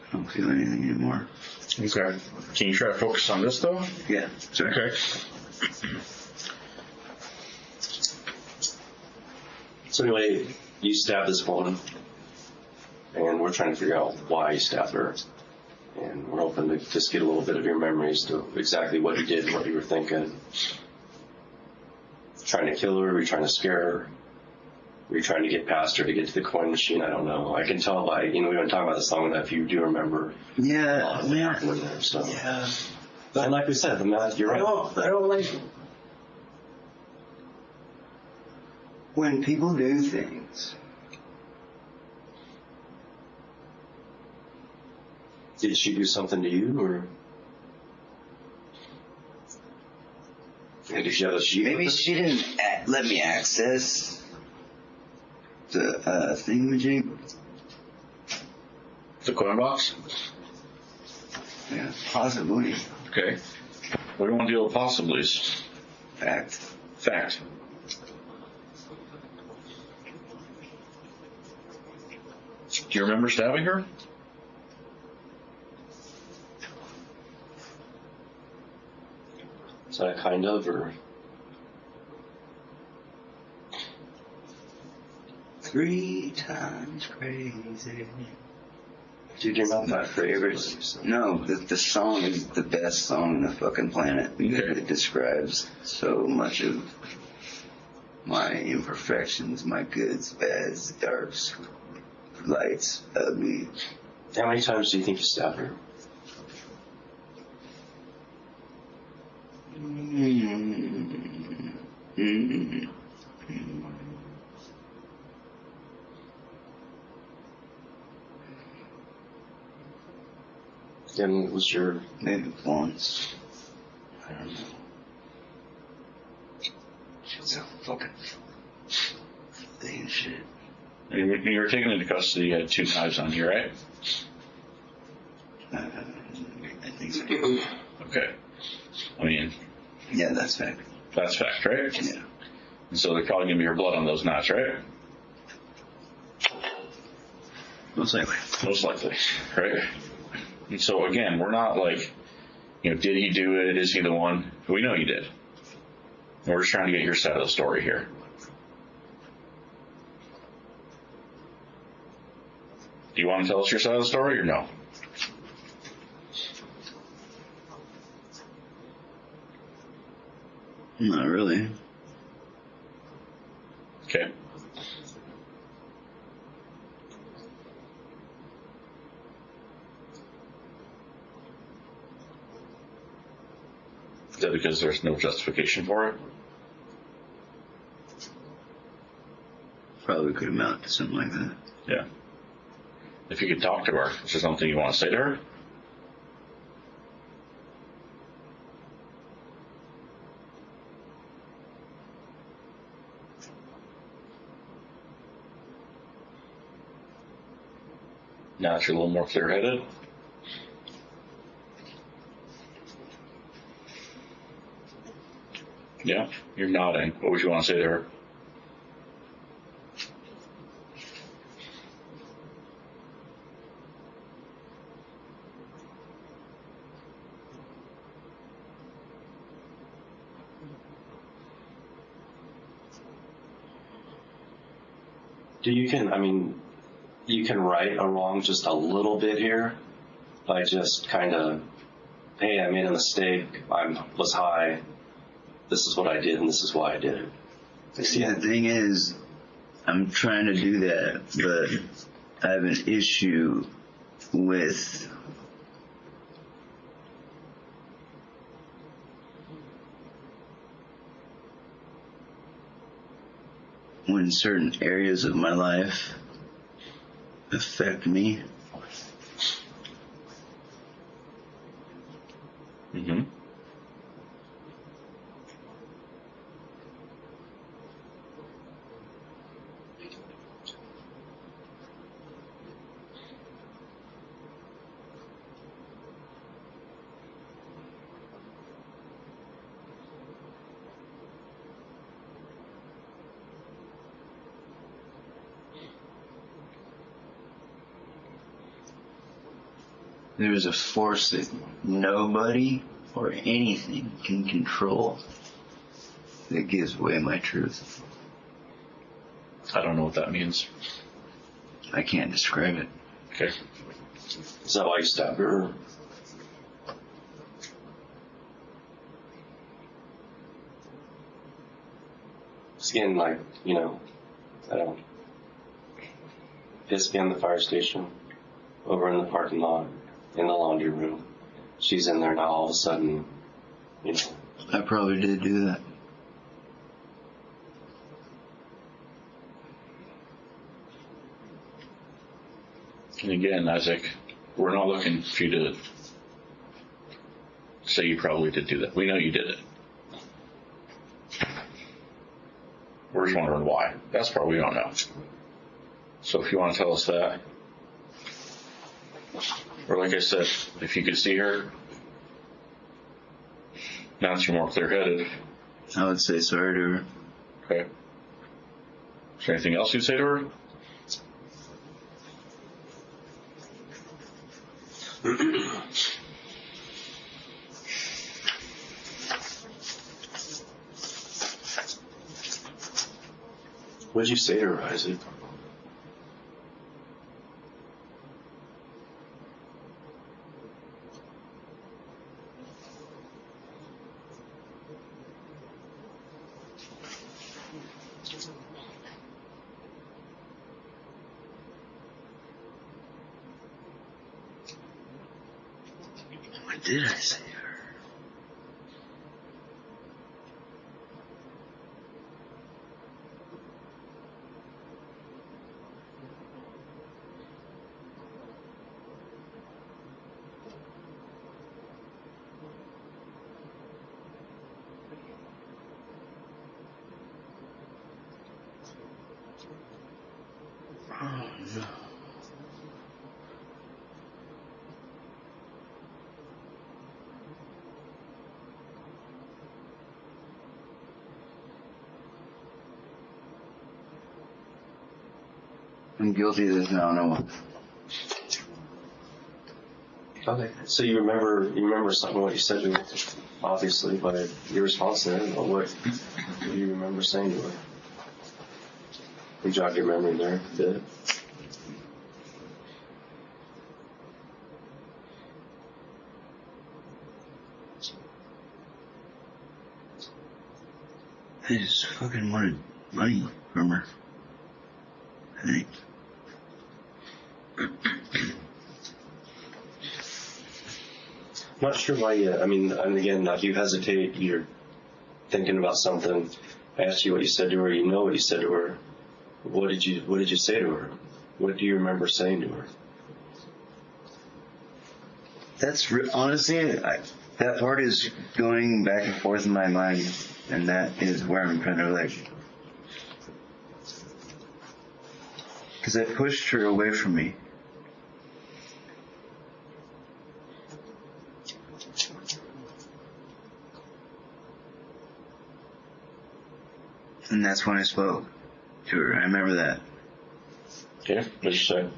I don't feel anything anymore. Okay. Can you try to focus on this, though? Yeah, sorry. Okay. So anyway, you stabbed this woman, and we're trying to figure out why you stabbed her. And we're hoping to just get a little bit of your memories to exactly what you did, what you were thinking. Trying to kill her? Were you trying to scare her? Were you trying to get past her to get to the coin machine? I don't know. I can tell by, we've been talking about this long enough, you do remember. Yeah, man. There, so. Yeah. And like we said, the math, you're I right. don't like when people do things. Did she do something to you, or? Did she have a sheet? Maybe she didn't let me access the thingamajig. The the coin box? Yeah, possibly. Okay. We don't want to deal with possibilities. Fact. Fact. Do you remember stabbing her? Is that kind of, or 3 times crazy. dude, you're not My favorites. No, the song is the best song on the fucking planet. Okay. It describes so much of my imperfections, my goods, bads, darks, lights, ugly. How many times do you think you stabbed her? And what was your Maybe once. I don't know. It's a fucking thing shit. You were taken into custody. You had 2 knives on you, right? I think so. Okay. I mean, Yeah, that's fact. that's fact, right? Yeah. And so they're probably going to be your blood on those knives, right? Most likely. Most likely, right? And so again, we're not like, did he do it? Is he the one? We know he did. And we're just trying to get your side of the story here. Do you want to tell us your side of the story or no? Not really. Okay. Is that because there's no justification for it? Probably could amount to something like that. Yeah. If you could talk to her, is there something you want to say to her? Now that you're a little more clear-headed? Yeah, you're nodding. What would you want to say to her? You can right a wrong just a little bit here by just kind of, hey, I made a mistake, I was high, this is what I did and this is why I did it. See, the thing is, I'm trying to do that, but I have an issue with when certain areas of my life affect me. Mm-hmm. There's a force that nobody or anything can control that gives away my truth. I don't know what that means. I can't describe it. Okay. Is that why you stabbed her? Again, I don't piss behind the fire station, over in the parking lot, in the laundry room. She's in there now all of a sudden, I probably did do that. And again, Isaac, we're not looking for you to say you probably did do that. We know you did it. We're just wondering why. That's part we don't know. So if you want to tell us that. Or like I said, if you could see her, now that you're more clear-headed. I would say sorry to her. Okay. Is there anything else you'd say to her? What'd you say to her, Isaac? What did I say to her? Oh, no. I'm guilty of this now, no. Okay. So you remember something what you said to her, obviously, but your response to it, what do you remember saying to her? You jog your memory there a bit. I just fucking wanted money from her. I think. I'm not sure why you, I mean, and again, like you hesitate, you're thinking about something. I asked you what you said to her, you know what you said to her. What did you say to her? What do you remember saying to her? That's honestly, that part is going back and forth in my mind, and that is where I'm kind of like, because I pushed her away from me. And that's when I spoke to her. I remember that. Okay, what did you say?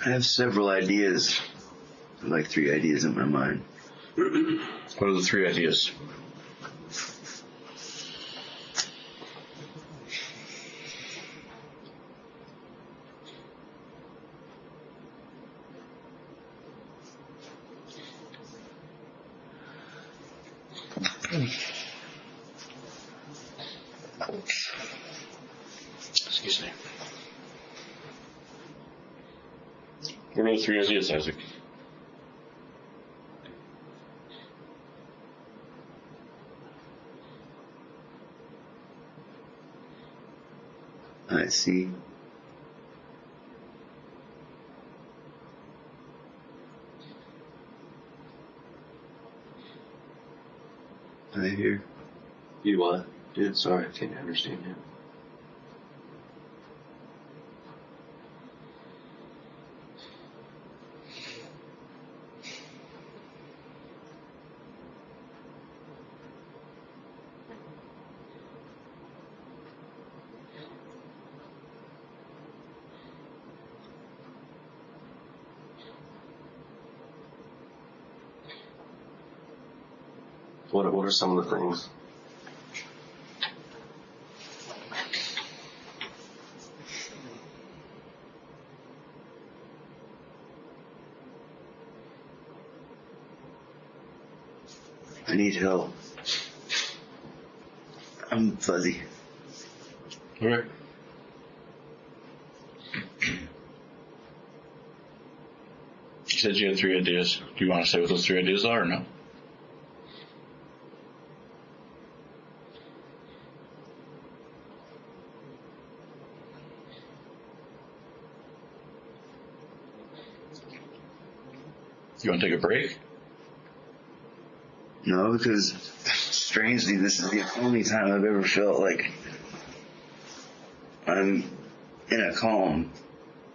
I have several ideas, like 3 ideas in my mind. What are the 3 ideas? Excuse me. What are the 3 ideas, Isaac? I see. I hear. You what? Dude, sorry, I can't understand you. What are some of the things? I need help. I'm fuzzy. Okay. You said you had 3 ideas. Do you want to say what those 3 ideas are or no? You want to take a break? No, because strangely, this is the only time I've ever felt like I'm in a calm.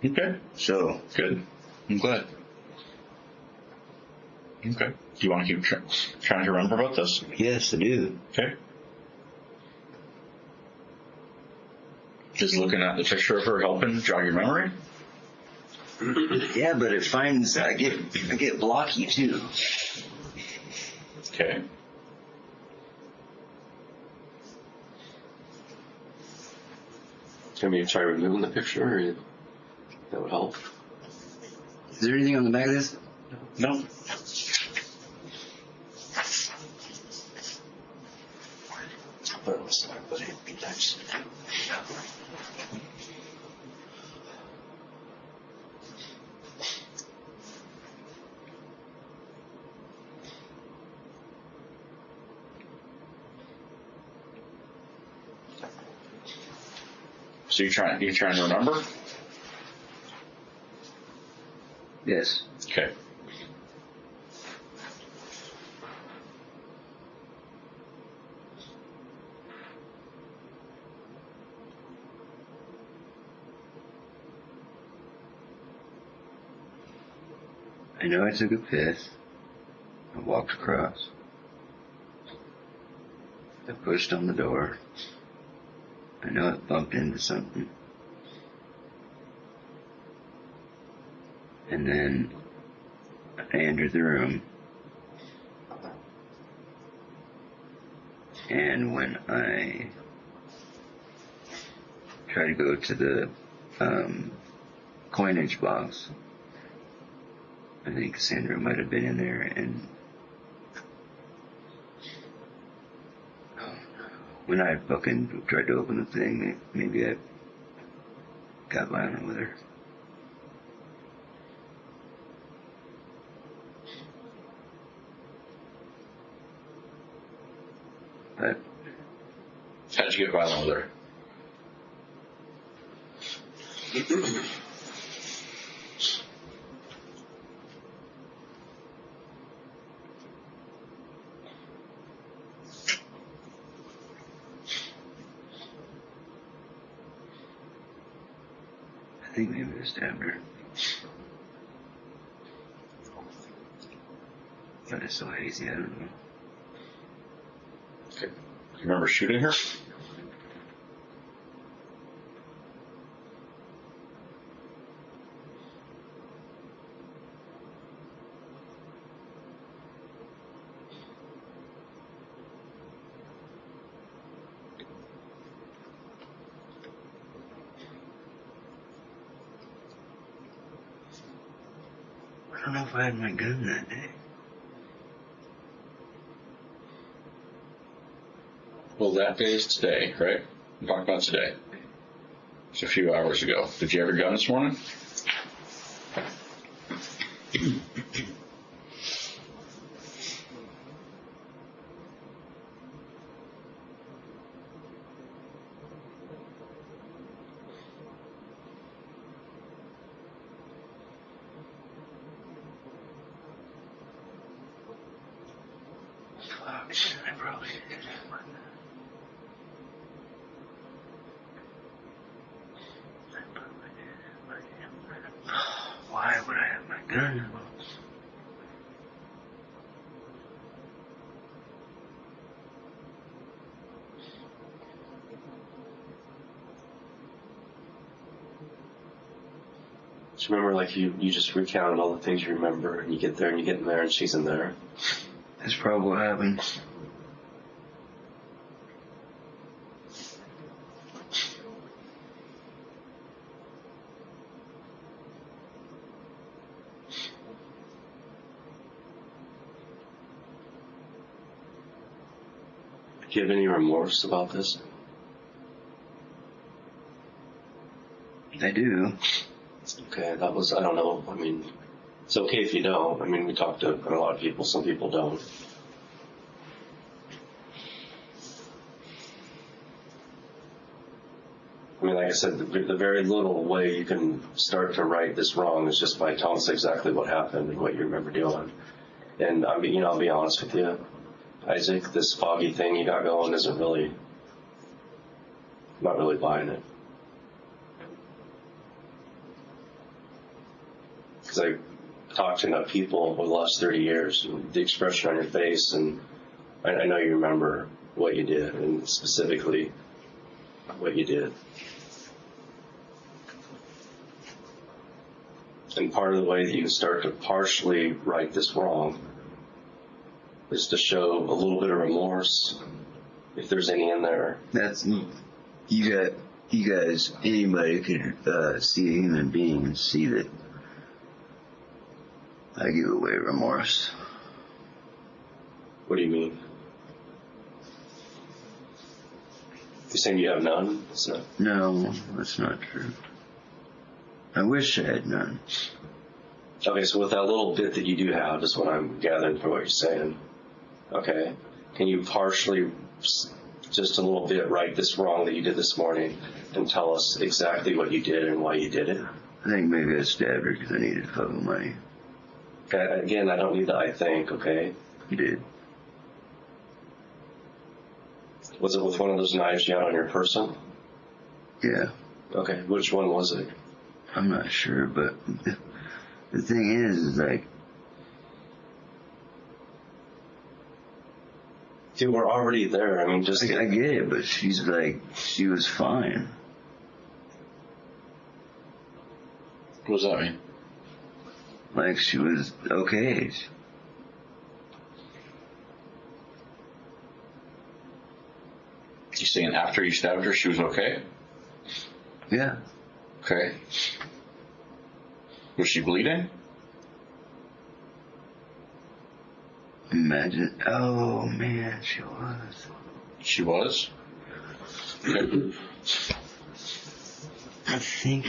Okay. So, Good. I'm glad. Okay. Do you want to keep trying to remember about this? yes, I do. Okay. Just looking at the picture of her helping jog your memory? Yeah, but it finds I get blocky too. Okay. Can we try removing the picture? Or that would help. Is there anything on the back of this? No. Put it on the side, buddy. Thanks. So you trying to remember? Yes. Okay. I know I took a piss. I walked across. I pushed on the door. I know it bumped into something. And then I entered the room. And when I tried to go to the coinage box, I think Cassandra might have been in there, and when I fucking tried to open the thing, maybe I got violent with her. But How'd you get violent with her? I think maybe I stabbed her. But it's so hazy, I don't know. Okay. You remember shooting her? I don't know if I had my gun that day. Well, that day is today, right? I'm talking about today. It's a few hours ago. Did you have your gun this morning? I probably did. Why would I have my gun? Do you remember, like, you just recounted all the things you remember, and you get there, and you get in there, and she's in there? That's probably what happened. Do you have any remorse about this? I do. Okay, that was, I don't know, I mean, it's okay if you don't. I mean, we talked to a lot of people, some people don't. I mean, like I said, the very little way you can start to right this wrong is just by telling us exactly what happened and what you remember doing. And I mean, I'll be honest with you, Isaac, this foggy thing you got going isn't really, I'm not really buying it. Because I talked to enough people over the last 30 years, and the expression on your face, and I know you remember what you did, and specifically what you did. And part of the way that you can start to partially right this wrong is to show a little bit of remorse, if there's any in there. That's you guys. Anybody could see a human being and see that I give away remorse. What do you mean? You're saying you have none? So. No, that's not true. I wish I had none. Okay, so with that little bit that you do have, is what I'm gathering from what you're saying. Okay, can you partially, just a little bit, right this wrong that you did this morning, and tell us exactly what you did and why you did it? I think maybe I stabbed her because I needed fucking money. Okay, again, I don't need the I think, okay? You did. Was it with one of those knives you had on your person? Yeah. Okay, which one was it? I'm not sure, but the thing is like, Dude, we're already there. I mean, just... I get it, but she's like, she was fine. What does that mean? Like, she was okay. You saying after you stabbed her, she was okay? Yeah. Okay. Was she bleeding? Imagine. Oh, man, she was. She was? Okay. I think.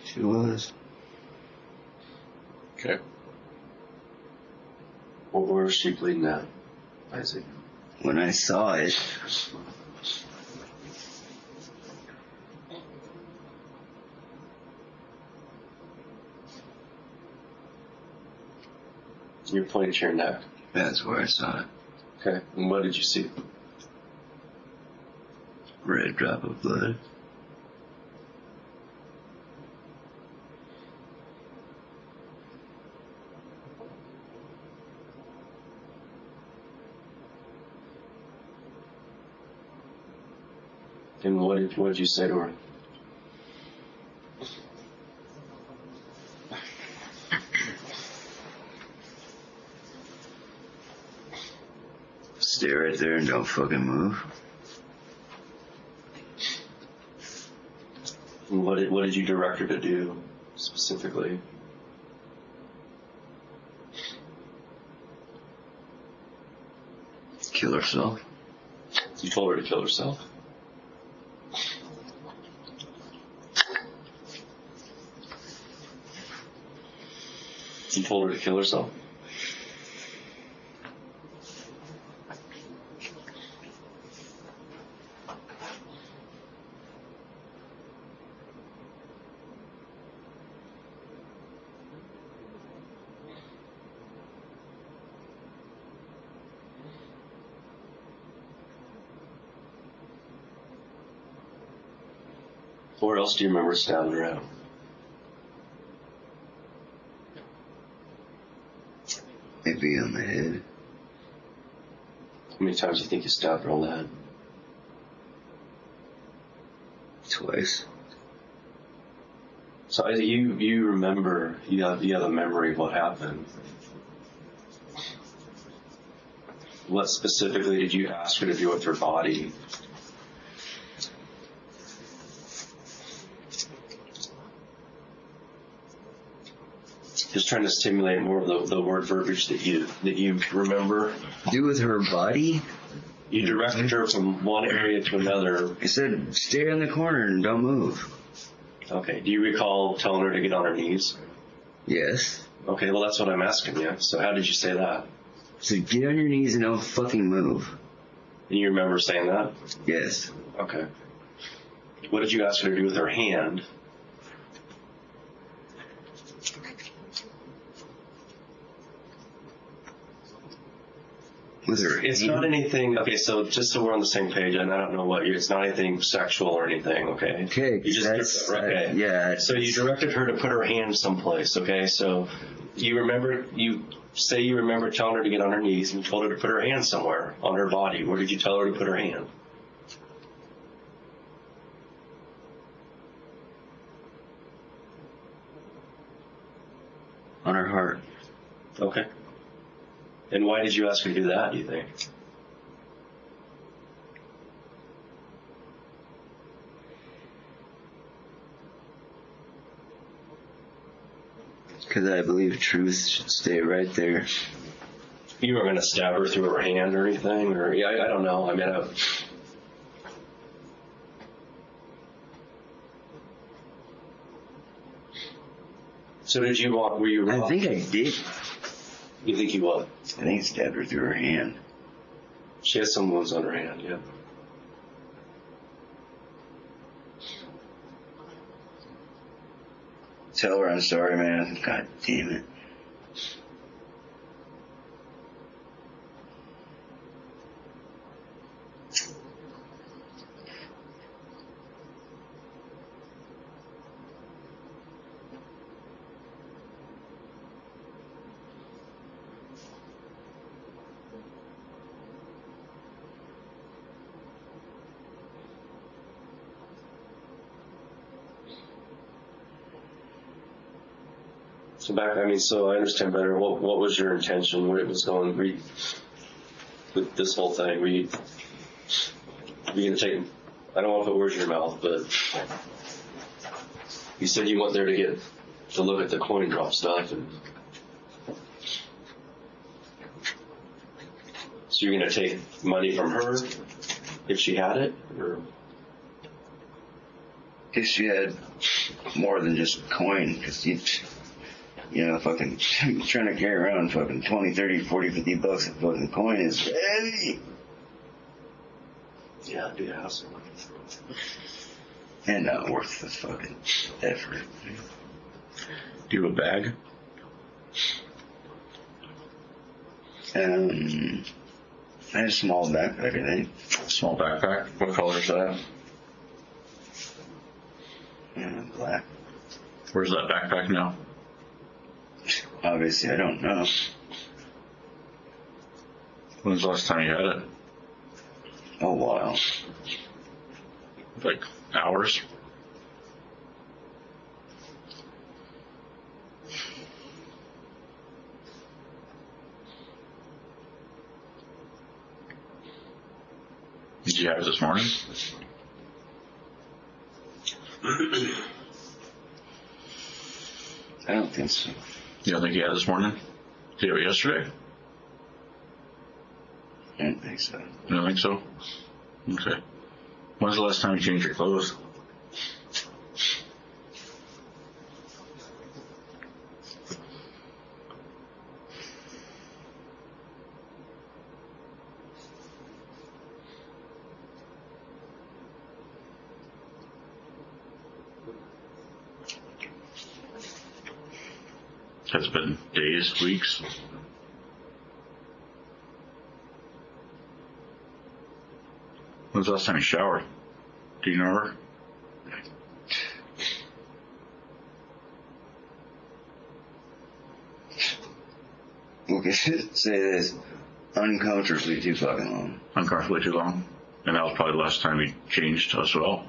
She was. Okay. Well, where was she bleeding at, Isaac? When I saw it, You're pointing to your neck. that's where I saw it. Okay, and what did you see? Red drop of blood. And what did you say to her? Stay right there and don't fucking move. And what did you direct her to do specifically? Kill herself. You told her to kill herself? You told her to kill herself? Where else do you remember stabbing her at? Maybe on the head. How many times do you think you stabbed her on the head? Twice. So you remember, you have a memory of what happened. What specifically did you ask her to do with her body? Just trying to stimulate more of the word verbiage that you remember. Do with her body? You directed her from one area to another. I said, stay in the corner and don't move. Okay. Do you recall telling her to get on her knees? Yes. Okay, well that's what I'm asking you. So how did you say that? So get on your knees and don't fucking move. And you remember saying that? Yes. Okay. What did you ask her to do with her hand? With her It's hand? not anything. Okay, so just so we're on the same page, and I don't know what it's not anything sexual or anything. Okay. Okay, You just okay. yeah. So you directed her to put her hand someplace. Okay. So you remember telling her to get on her knees, and you told her to put her hand somewhere on her body. Where did you tell her to put her hand? On her heart. Okay. And why did you ask her to do that? Do you think? Because I believe truth should stay right there. You weren't going to stab her through her hand or anything, or yeah, I don't know. I mean, so did you walk? Were you? I think I did. You think you what? I think I stabbed her through her hand. She has some wounds on her hand. Yeah. Tell her I'm sorry, man. God damn it. So so I understand better. What was your intention? Where it was going? With this whole thing, were you gonna take? I don't want to put words in your mouth, but you said you went there to look at the coin drop stuff, and so you're gonna take money from her if she had it, or If she had more than just coin, because you know, fucking trying to carry around fucking 20, 30, 40, 50 bucks of fucking coin is heavy. yeah, do the house. And not worth the fucking effort. Do you have a bag? I had a small backpack, I think. Small backpack. What color is that? Yeah, black. Where's that backpack now? Obviously, I don't know. When's the last time you had it? A while. Like hours? Did you have it this morning? I don't think so. You don't think you had it this morning? Did you have it yesterday? I don't think so. You don't think so? Okay. When's the last time you changed your clothes? Has it been days, weeks? When's the last time you showered? Do you remember? Okay, say this. Uncomfortably too fucking long. Uncomfortably too long. And that was probably the last time he changed as well.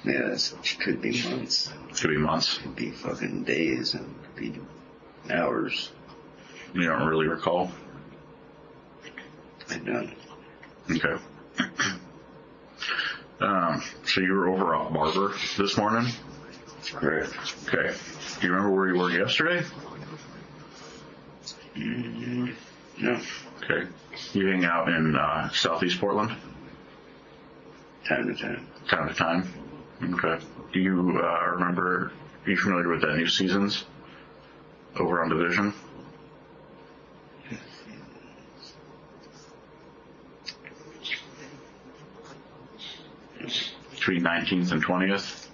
Yeah, it could be months. Could be months. Could be fucking days. It could be hours. You don't really recall? I don't. Okay. So you were over at Barber this morning? Correct. Okay. Do you remember where you were yesterday? No. Okay. You hang out in Southeast Portland? Time to time. Time to time? Okay. Do you remember, are you familiar with that New Seasons over on Division? Between 19th and 20th?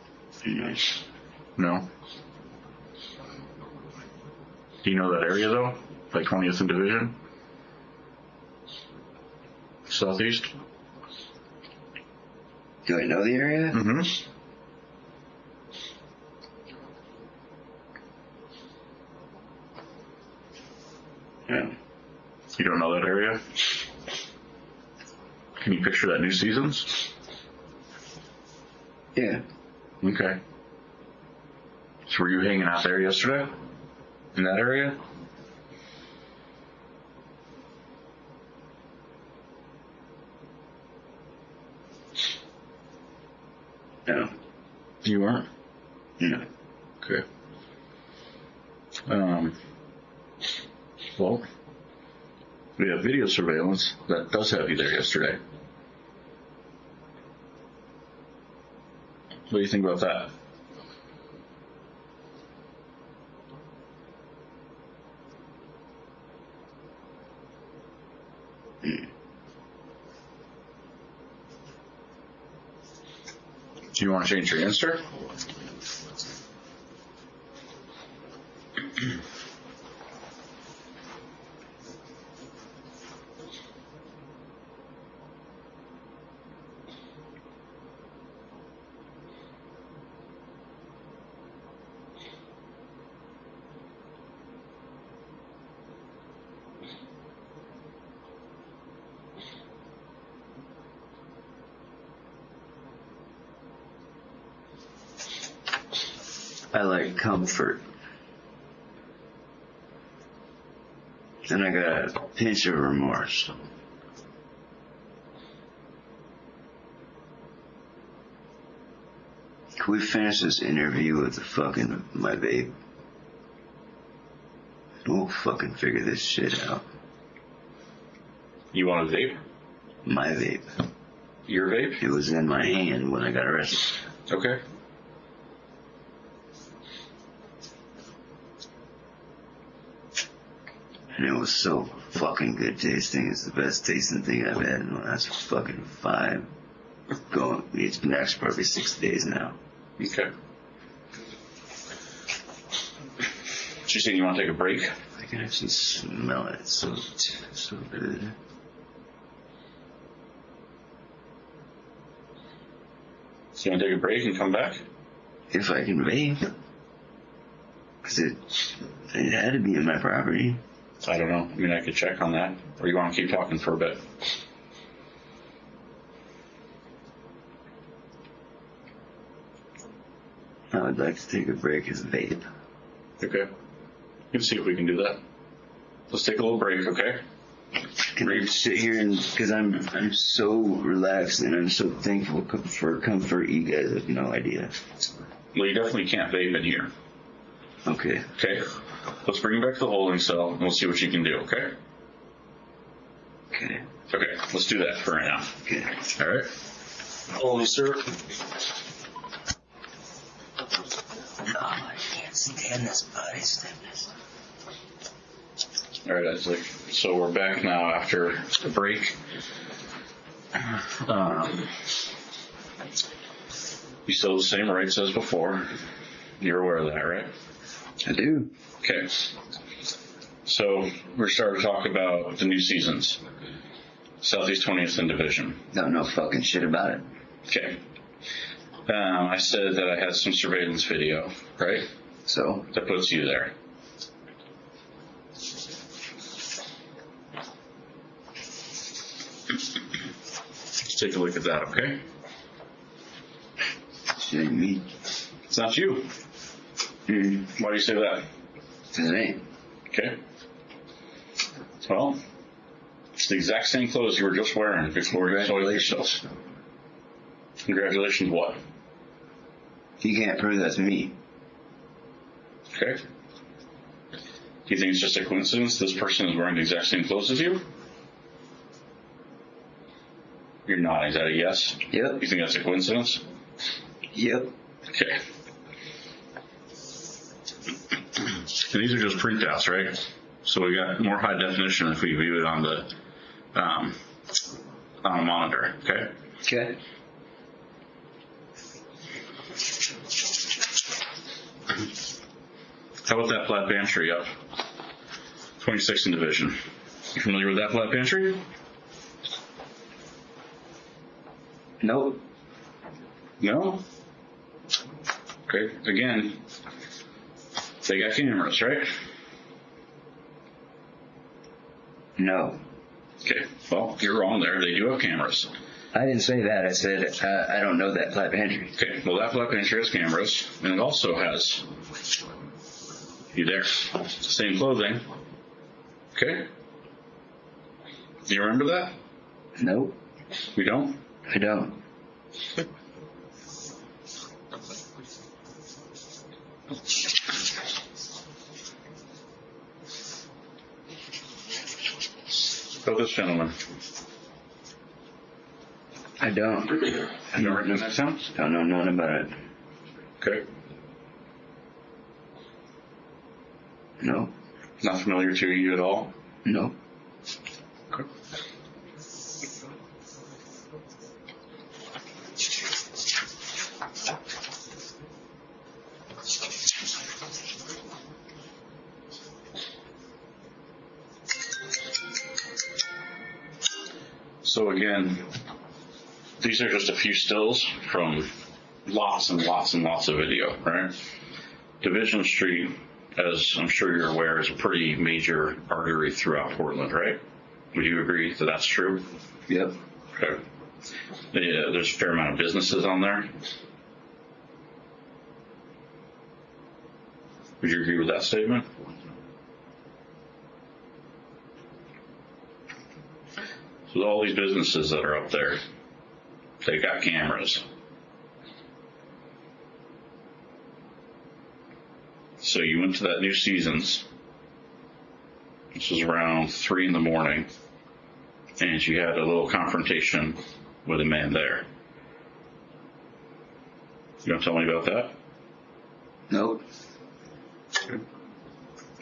No. No? Do you know that area though? Like 20th and Division? Southeast? Do I know the area? Mm-hmm. No. You don't know that area? Can you picture that New Seasons? Yeah. Okay. So were you hanging out there yesterday? In that area? No. You weren't? No. Okay. Well, we have video surveillance that does have you there yesterday. What do you think about that? Do you want to change your answer? I like comfort. Then I got a pinch of remorse. Can we finish this interview with my vape? We'll fucking figure this shit out. You want a vape? My vape. Your vape? It was in my hand when I got arrested. Okay. And it was so fucking good tasting. It's the best tasting thing I've had in the last fucking 5. It's been actually probably 6 days now. Okay. So you saying you want to take a break? I can actually smell it. It's so good. So you want to take a break and come back? If I can vape. Because it had to be in my property. I don't know. I mean, I could check on that. Or you want to keep talking for a bit? I would like to take a break as a vape. Okay. You can see if we can do that. Let's take a little break, okay? Can I sit here and, because I'm so relaxed and I'm so thankful for comfort, you guys have no idea. Well, you definitely can't vape in here. Okay. Okay? Let's bring you back to the holding cell and we'll see what you can do, okay? Okay. Okay, let's do that for right now. Okay. All right? Holy sir. No, I can't stand this body stiffness. All right, Isaac. So we're back now after the break. You still have the same rights as before. You're aware of that, right? I do. Okay. So we're starting to talk about the new seasons. Southeast 20th and Division. Don't know fucking shit about it. Okay. I said that I had some surveillance video, right? So? That puts you there. take a look at that, okay? Shit ain't me. It's not you. Why do you say that? 'Cause it ain't. Okay. Well, it's the exact same clothes you were just wearing before you soiled yourself. Congratulations, what? You can't prove that to me. Okay. Do you think it's just a coincidence this person is wearing the exact same clothes as you? You're nodding. Is that a yes? Yep. You think that's a coincidence? Yep. Okay. And these are just printouts, right? So we got more high definition if we view it on the on a monitor. Okay. Okay. How about that flat pantry up? 26th Division. You familiar with that flat pantry? Nope. No? Okay, again, they got cameras, right? No. Okay, well, you're wrong there. They do have cameras. I didn't say that. I said I don't know that flat pantry. Okay, well, that flat pantry has cameras, and it also has, you there, same clothing. Okay? Do you remember that? Nope. We don't? I don't. Go this gentleman. I don't. Have you ever written in that town? Don't know nothing about it. Okay. No. Not familiar to you at all? No. Okay. So again, these are just a few stills from lots and lots and lots of video, right? Division Street, as I'm sure you're aware, is a pretty major artery throughout Portland, right? Would you agree that that's true? Yep. Okay. Yeah, there's a fair amount of businesses on there. Would you agree with that statement? So all these businesses that are up there, they got cameras. So you went to that New Seasons. This was around 3 a.m, and you had a little confrontation with a man there. You want to tell me about that? Nope. Do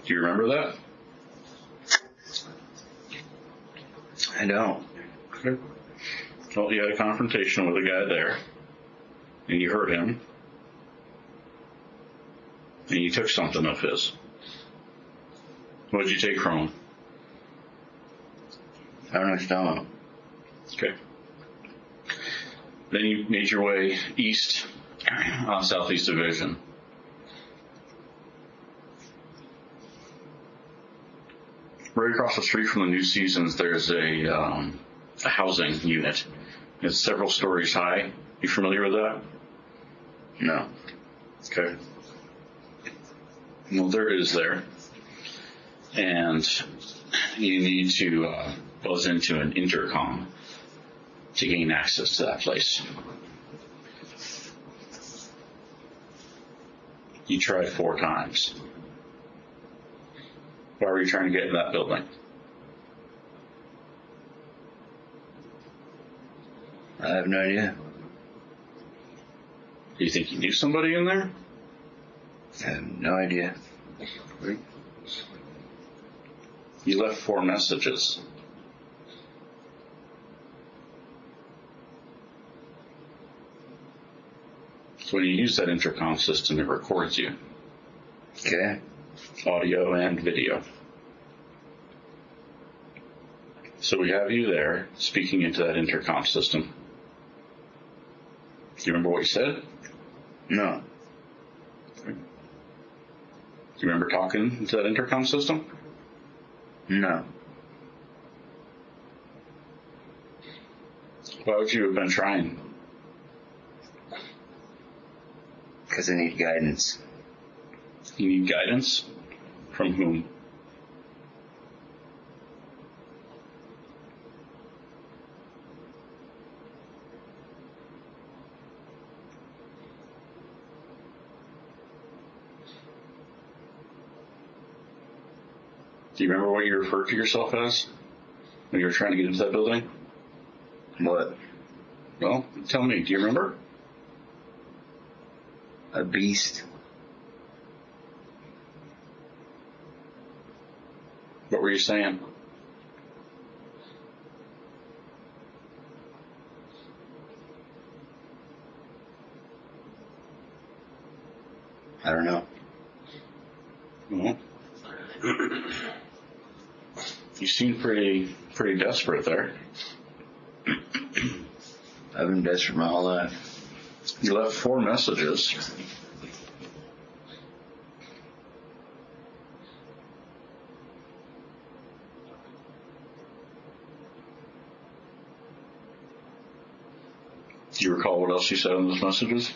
you remember that? I don't. Okay. Well, you had a confrontation with a guy there, and you hurt him, and you took something of his. What did you take from him? I don't know what you're talking about. Okay. Then you made your way east on Southeast Division. Right across the street from the New Seasons, there's a housing unit. It's several stories high. You familiar with that? No. Okay. Well, there is there. And you need to buzz into an intercom to gain access to that place. You tried 4 times. Why were you trying to get in that building? I have no idea. Do you think you knew somebody in there? I have no idea. You left 4 messages. So when you use that intercom system, it records you, Okay. audio and video. So we have you there speaking into that intercom system. Do you remember what you said? No. Do you remember talking into that intercom system? No. Why would you have been trying? Because I need guidance. You need guidance? From whom? Do you remember what you referred to yourself as when you were trying to get into that building? What? Well, tell me, do you remember? A beast. What were you saying? I don't know. Well, you seem pretty desperate there. I've been desperate my whole life. You left 4 messages. Do you recall what else you said in those messages?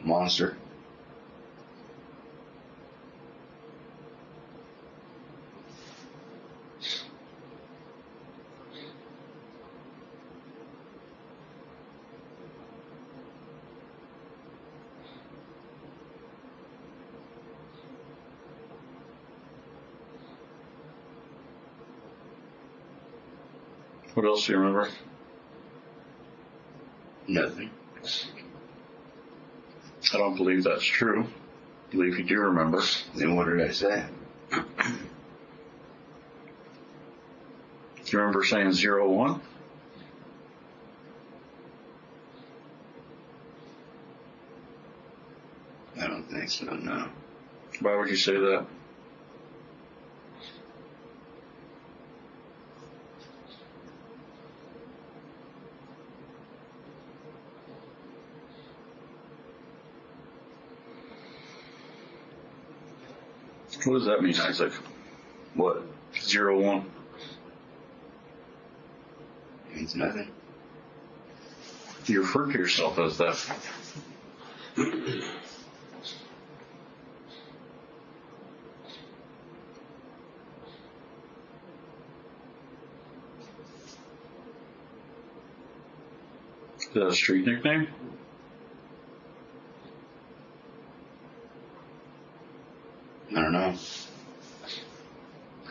Monster. What else do you remember? Nothing. I don't believe that's true. I believe you do remember. Then what did I say? Do you remember saying 01? I don't think so, no. Why would you say that? What does that mean, Isaac? What? 01. Means nothing. You referred to yourself as that. Is that a street nickname? I don't know.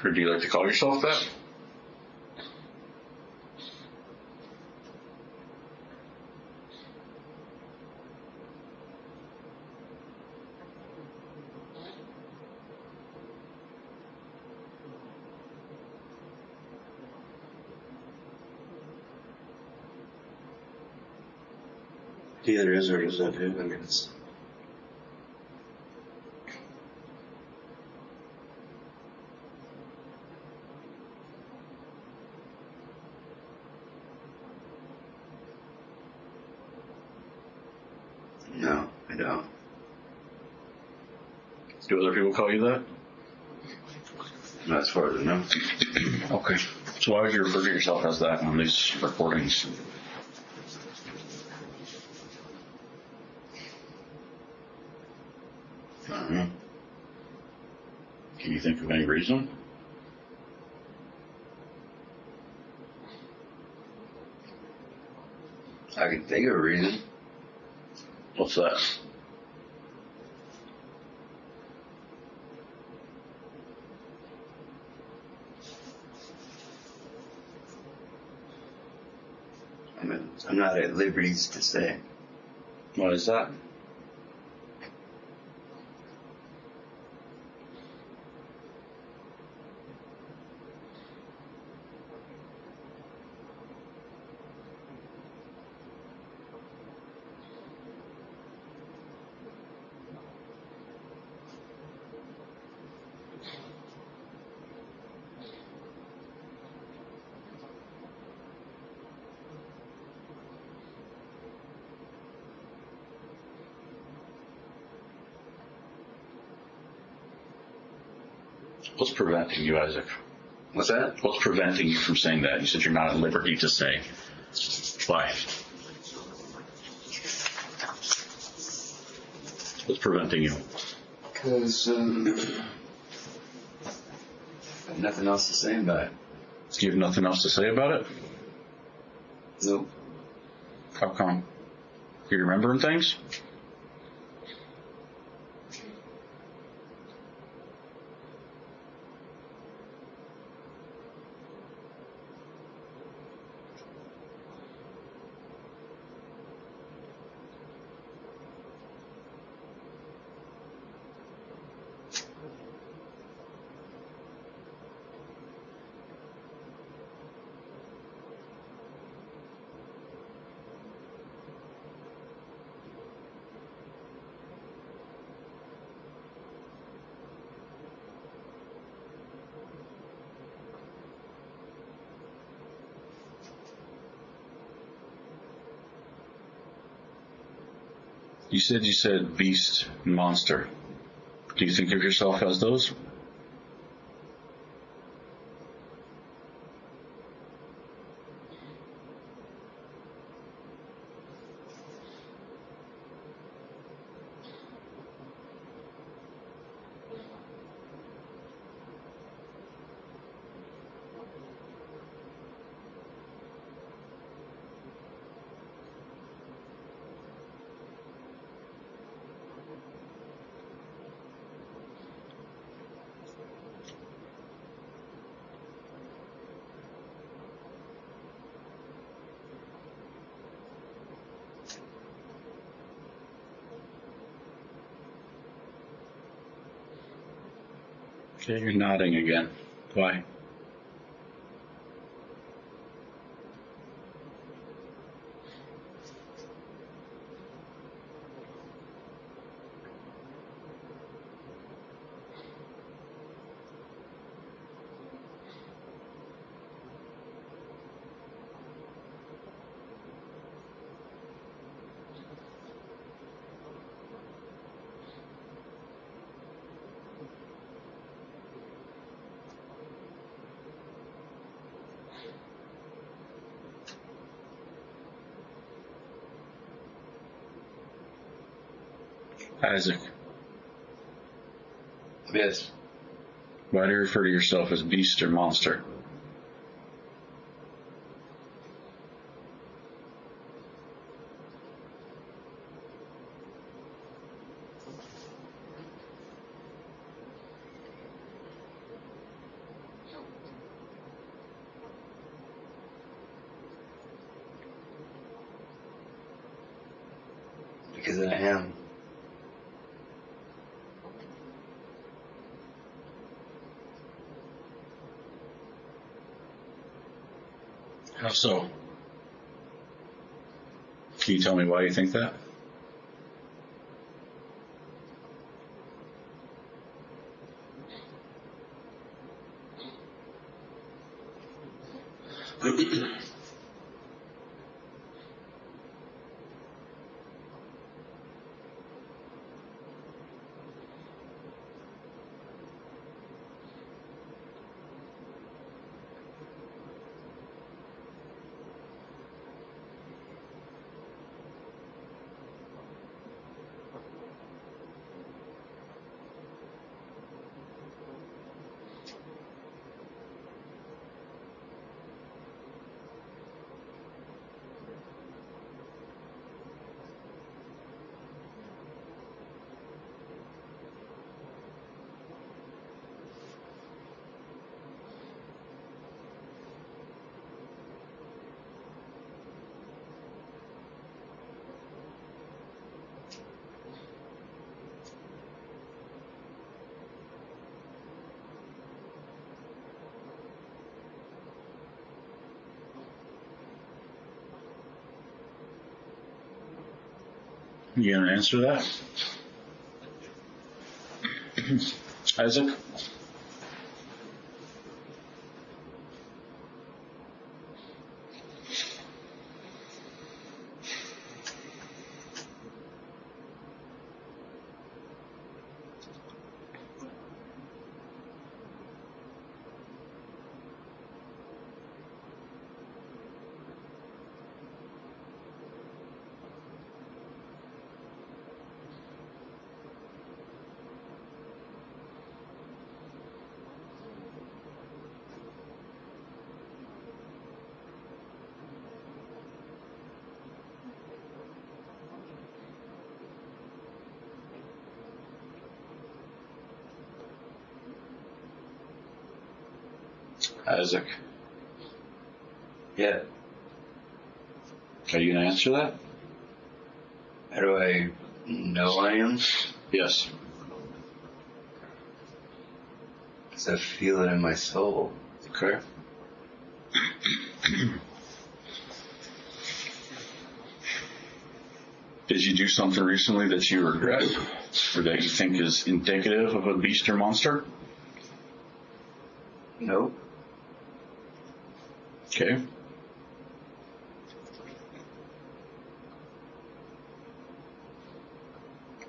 Or do you like to call yourself that? He either is or isn't. I mean, it's. No, I don't. Do other people call you that? Not as far as I know. Okay. So why would you refer to yourself as that on these recordings? I don't know. Can you think of any reason? I can think of a reason. What's that? I'm not at liberties to say. What is that? What's preventing you, Isaac? What's that? What's preventing you from saying that? You said you're not at liberty to say. Why? What's preventing you? Because I have nothing else to say about it. You have nothing else to say about it? Nope. How come? You remembering things? You said beast and monster. Do you think of yourself as those? Okay, you're nodding again. Why? Isaac, Yes. why do you refer to yourself as beast or monster? Because I am. How so? Can you tell me why you think that? You gonna answer that? Isaac? Isaac, Yeah. are you gonna answer that? How do I know I am? Yes. Because I feel it in my soul. Okay. Did you do something recently that you regret or that you think is indicative of a beast or monster? Nope. Okay.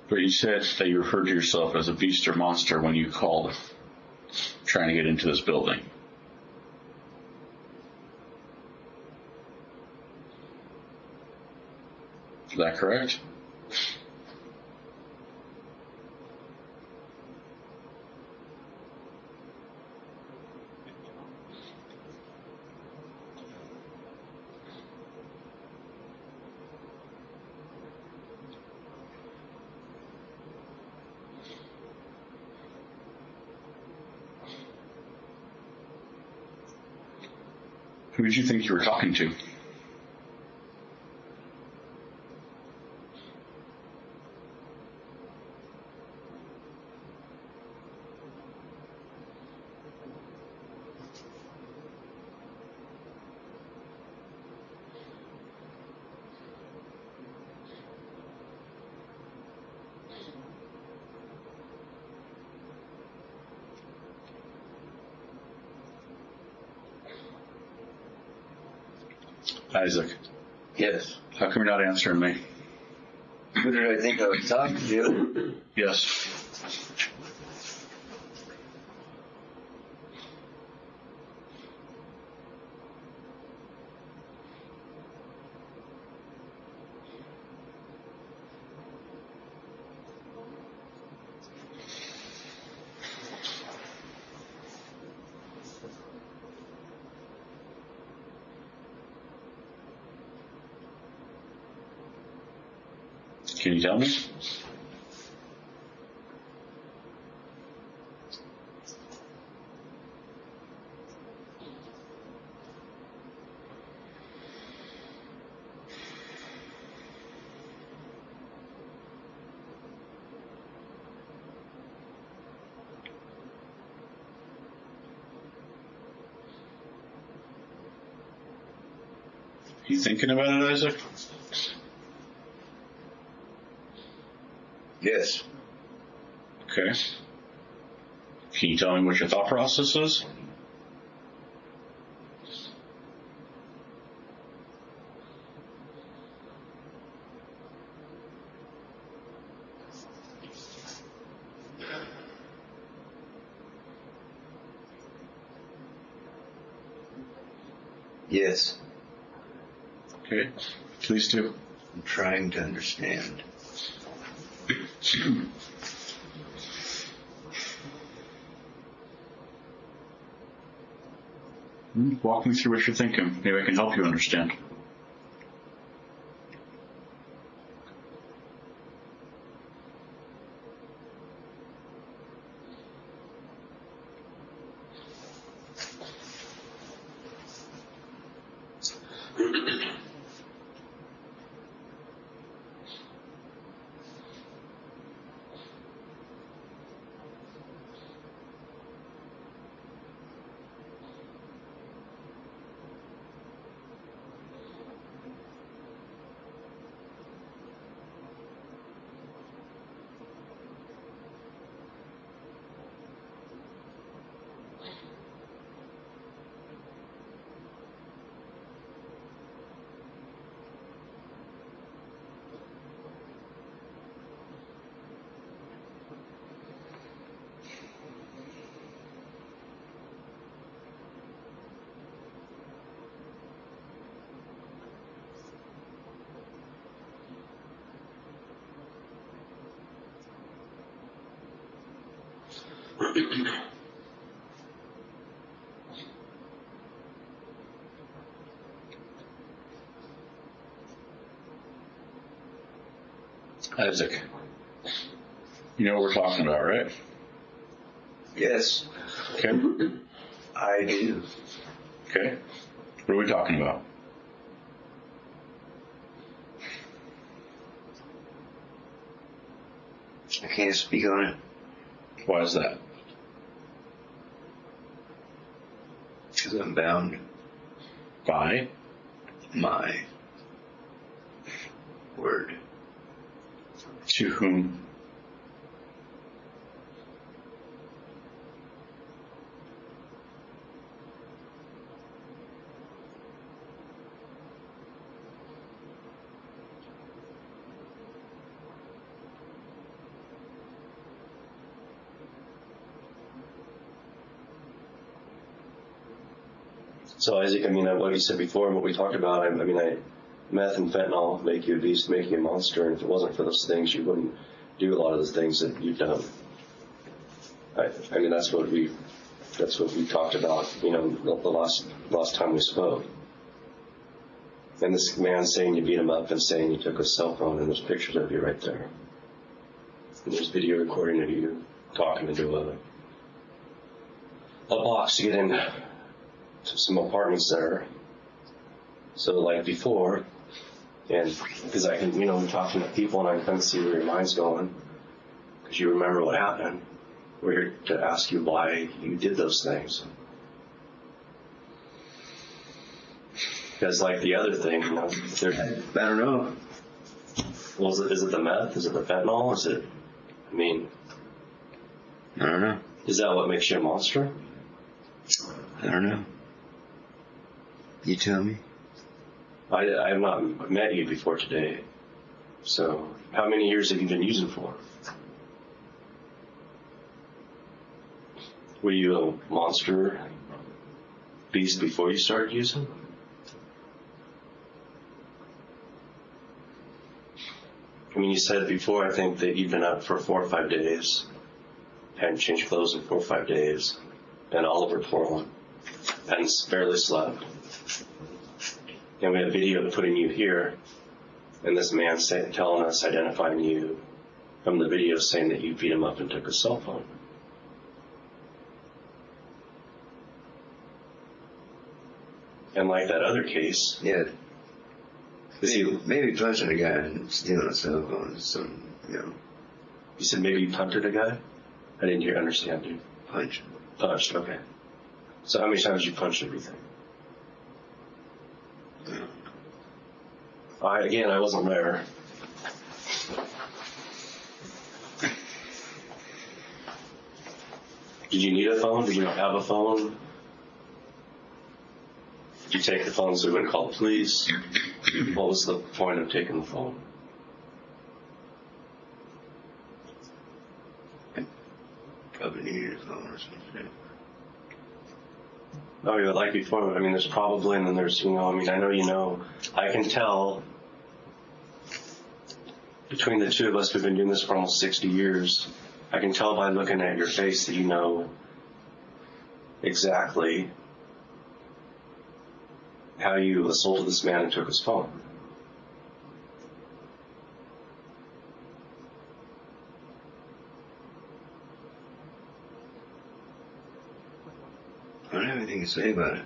But you said that you referred to yourself as a beast or monster when you called trying to get into this building. Is that correct? Who did you think you were talking to? Isaac, Yes. how come you're not answering me? Who did I think I was talking to? Yes. Can you tell me? You thinking about it, Isaac? Yes. Okay. Can you tell me what your thought process is? Yes. Okay. Please do. I'm trying to understand. Walk me through what you're thinking. Maybe I can help you understand. Isaac, you know what we're talking about, right? Yes. Okay. I do. Okay. What are we talking about? I can't speak on it Why is that? because I'm bound By? my word. To whom? So Isaac, I mean, what you said before and what we talked about, meth and fentanyl make you a beast, make you a monster, and if it wasn't for those things, you wouldn't do a lot of the things that you've done. I mean, that's what we talked about, the last time we spoke. And this man saying you beat him up and saying you took his cell phone, and there's pictures of you right there. And there's video recording of you talking into a box to get in to some apartments there. So like before, and because I can, I'm talking to people and I can see where your mind's going, because you remember what happened. We're here to ask you why you did those things. Because like the other thing, I don't know. Well, is it the meth? Is it the fentanyl? I don't know. Is that what makes you a monster? I don't know. You tell me. I have not met you before today. So how many years have you been using for? Were you a monster beast before you started using? I mean, you said before, I think, that you've been up for 4 or 5 days, hadn't changed clothes in 4 or 5 days, and all over Portland, and barely slept. And we have video of putting you here, and this man telling us, identifying you from the video, saying that you beat him up and took his cell phone. And like that other case, Yeah. Maybe punching a guy and stealing a cell phone is some, you said maybe you punted a guy? I didn't understand you. punch. Punched, okay. So how many times did you punch everything? I wasn't there. Did you need a phone? Did you not have a phone? Did you take the phone so we wouldn't call the police? What was the point of taking the phone? Probably needed a phone or something. Oh, yeah, like before, there's probably, and then there's, I can tell between the two of us, we've been doing this for almost 60 years. I can tell by looking at your face that you know exactly how you assaulted this man and took his phone. I don't have anything to say about it.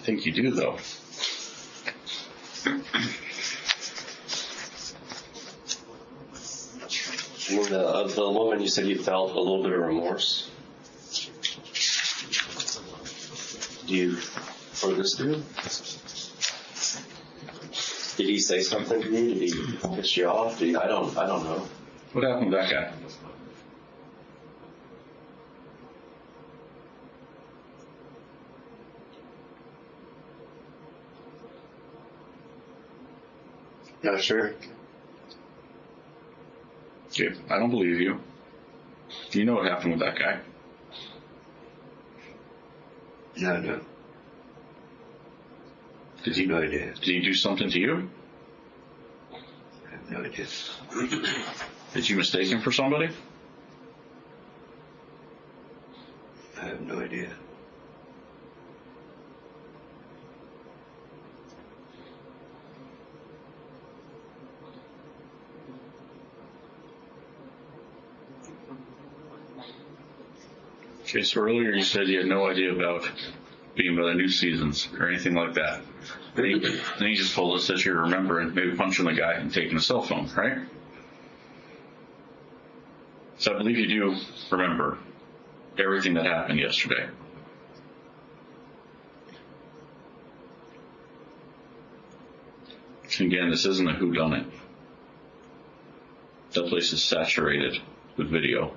I think you do, though. Of the woman, you said you felt a little bit of remorse. For this dude? Did he say something to you? Did he piss you off? I don't know. What happened to that guy? Not sure. Okay, I don't believe you. You know what happened with that guy. No. Did he, No idea. did he do something to you? I have no idea. Did you mistake him for somebody? I have no idea. Okay, so earlier you said you had no idea about being by the new seasons or anything like that. Then you just told us that you remember and maybe punching the guy and taking a cell phone, right? So I believe you do remember everything that happened yesterday. And again, this isn't a whodunit. That place is saturated with video.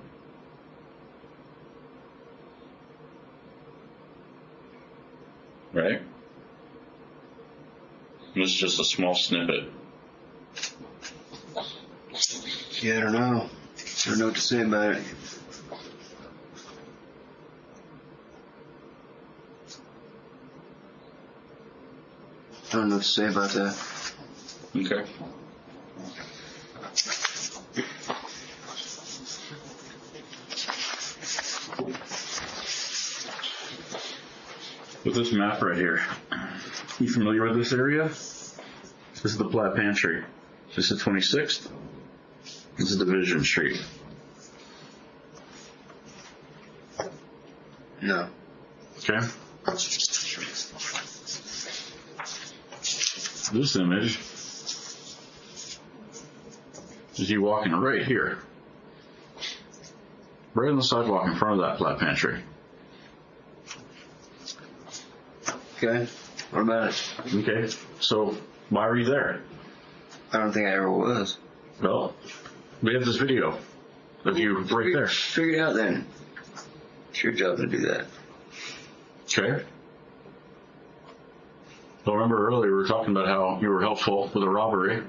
Right? This is just a small snippet. Yeah, I don't know. I don't know what to say about it. I don't know what to say about that. Okay. With this map right here, you familiar with this area? This is the Platt Pantry. This is 26th. This is Division Street. No. Okay. This image is you walking right here. Right on the sidewalk in front of that Platt Pantry. Okay. What about it? Okay. So why were you there? I don't think I ever was. Well, we have this video of you right there. Figure it out then. It's your job to do that. Okay. Well, remember earlier we were talking about how you were helpful with a robbery.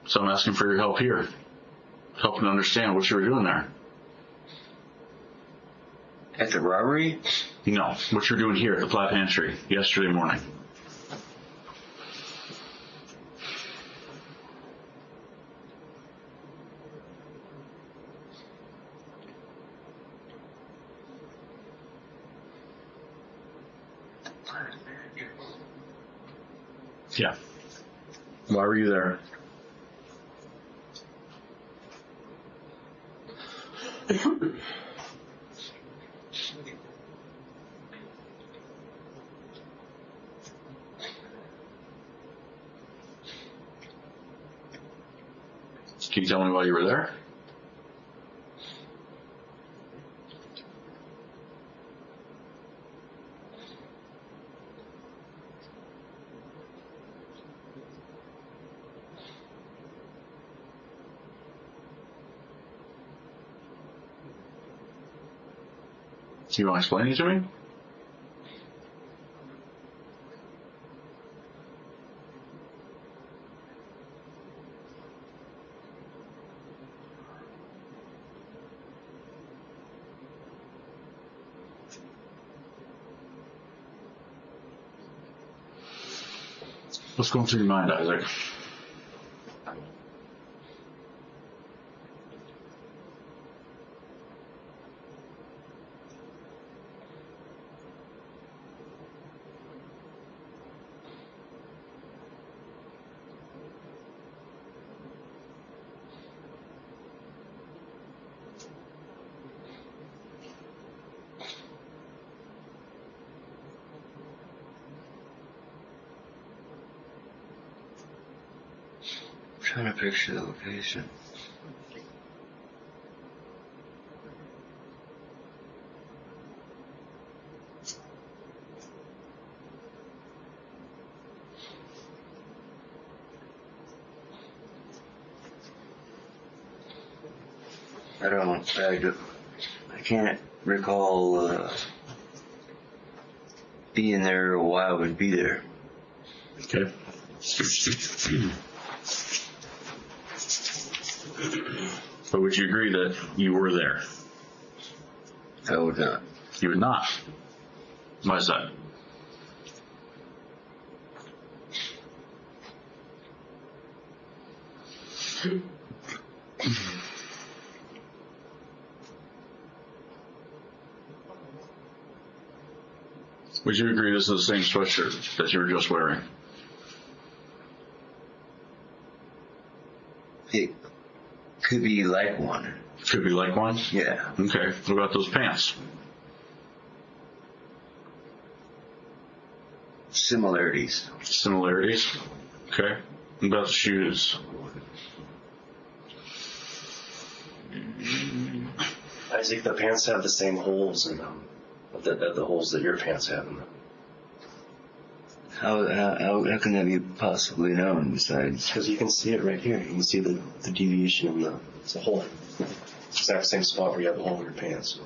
So I'm asking for your help here. Helping to understand what you were doing there. At the robbery? No, what you're doing here at the Platt Pantry yesterday morning. Yeah. Why were you there? Can you tell me why you were there? You want to explain it to me? What's going through your mind, Isaac? I'm trying to picture the location. I can't recall being there or why I would be there. Okay. But would you agree that you were there? I would not. You would not. Why is that? Would you agree this is the same sweatshirt that you were just wearing? Could be like one. Could be like one? Yeah. Okay. What about those pants? Similarities. Similarities? Okay. What about the shoes? Isaac, the pants have the same holes in them. The holes that your pants have in them. How can that be possibly known besides? Because you can see it right here. You can see the deviation in it's a hole. Exact same spot where you have a hole in your pants.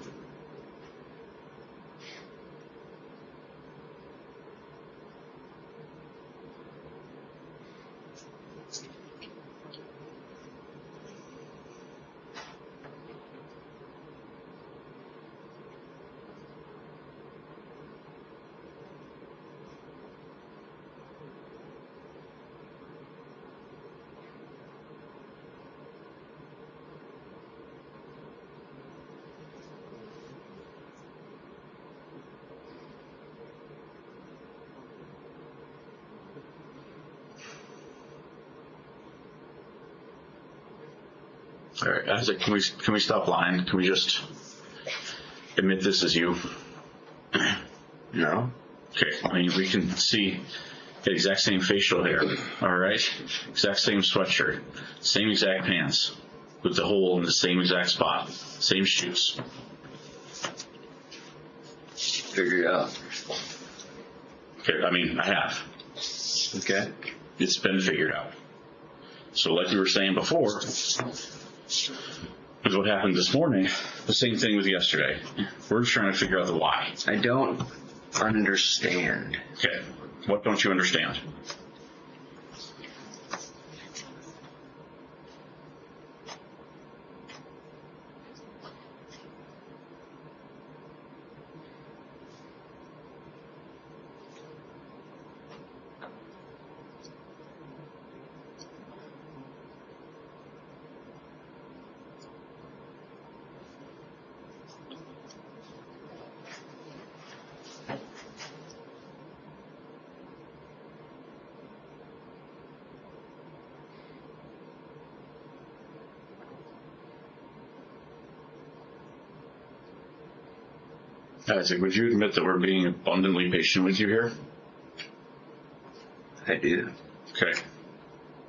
All right, Isaac, can we stop lying? Can we just admit this is you? No. Okay, I mean, we can see the exact same facial hair, all right? Exact same sweatshirt, same exact pants, with the hole in the same exact spot, same shoes. Figure it out. Okay, I mean, I have. Okay. It's been figured out. So like we were saying before, with what happened this morning, the same thing with yesterday. We're just trying to figure out the why. I don't understand. Okay, what don't you understand? Isaac, would you admit that we're being abundantly patient with you here? I do. Okay.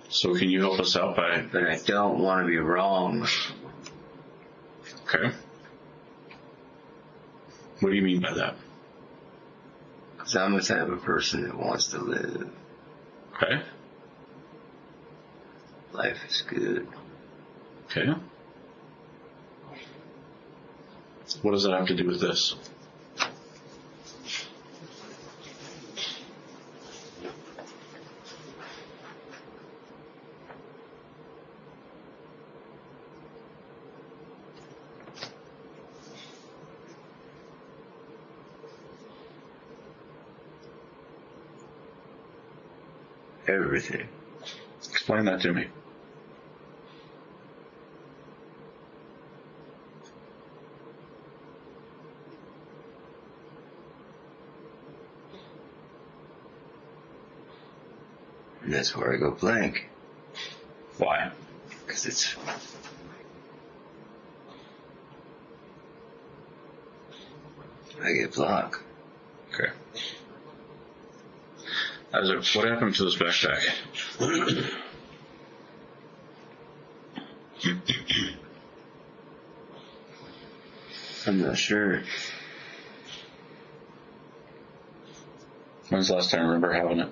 So can you help us out by... But I don't want to be wrong. Okay. What do you mean by that? Because I'm the type of person that wants to live. Okay. Life is good. Okay. What does that have to do with this? Everything. Explain that to me. And that's where I go blank. Why? Because it's... I get blocked. Okay. Isaac, what happened to this backpack? I'm not sure. When's the last time you remember having it?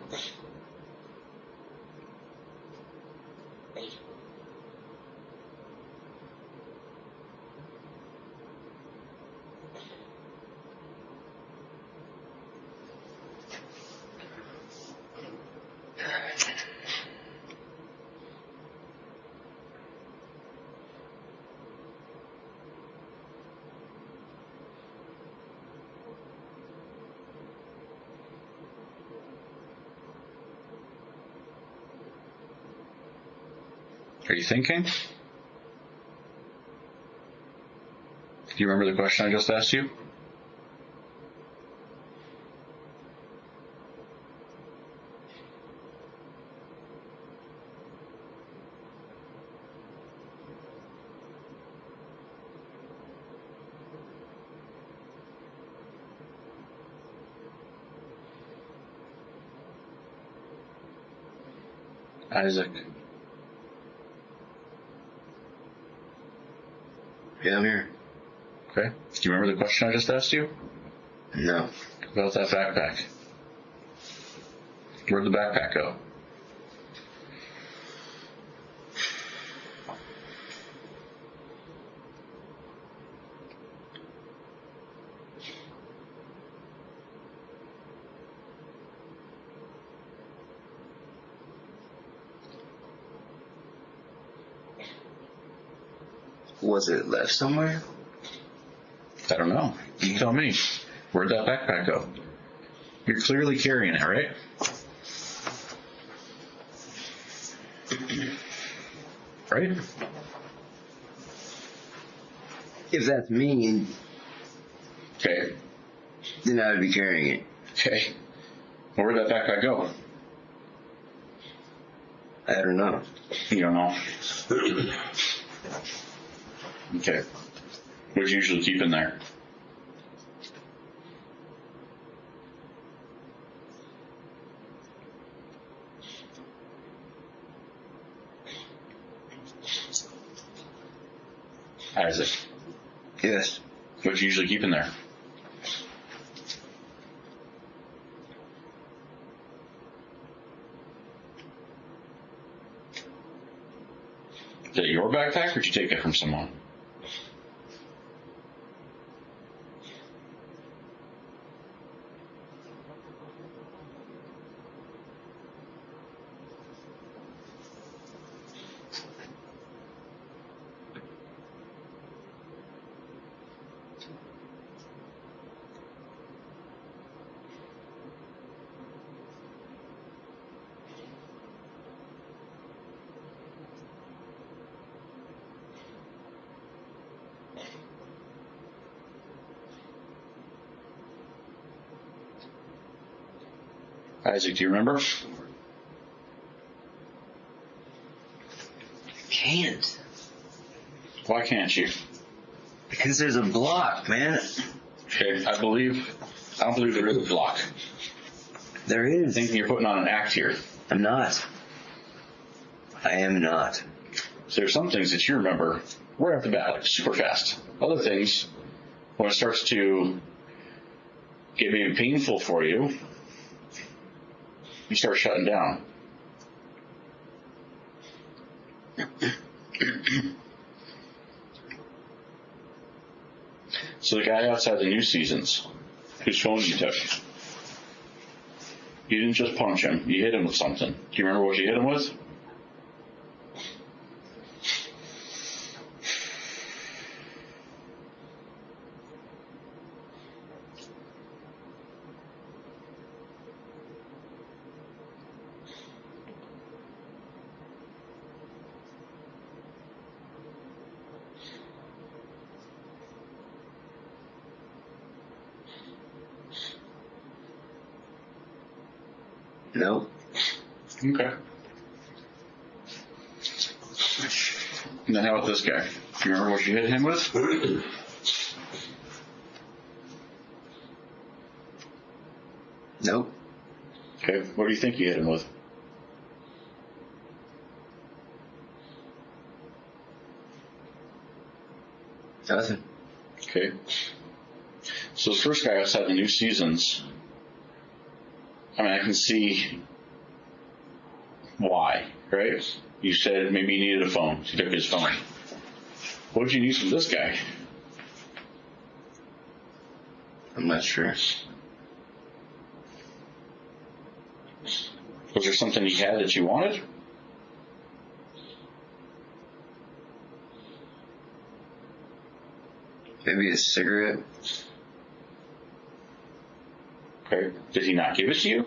Are you thinking? Do you remember the question I just asked you? Isaac. Yeah, I'm here. Okay. Do you remember the question I just asked you? No. About that backpack. Where'd the backpack go? Was it left somewhere? I don't know. You tell me. Where'd that backpack go? You're clearly carrying it, right? Right? If that's me, Okay. then I would be carrying it. Okay. Where'd that backpack go? I don't know. You don't know. Okay. What do you usually keep in there? Isaac. Yes. What do you usually keep in there? Is it your backpack or did you take it from someone? Isaac, do you remember? Can't. Why can't you? Because there's a block, man. Okay, I don't believe there is a block. There I is. think you're putting on an act here. I'm not. I am not. So there's some things that you remember right off the bat, like super fast. Other things, when it starts to get maybe painful for you, you start shutting down. So the guy outside the New Seasons, whose phone you took, you didn't just punch him, you hit him with something. Do you remember what you hit him with? Nope. Okay. And then how about this guy? Do you remember what you hit him with? Nope. Okay, what do you think you hit him with? Nothing. Okay. So the first guy outside the New Seasons, I mean, I can see why, right? You said maybe you needed a phone. So you took his phone. What did you need from this guy? I'm not sure. Was there something he had that you wanted? Maybe a cigarette. Okay. Did he not give it to you?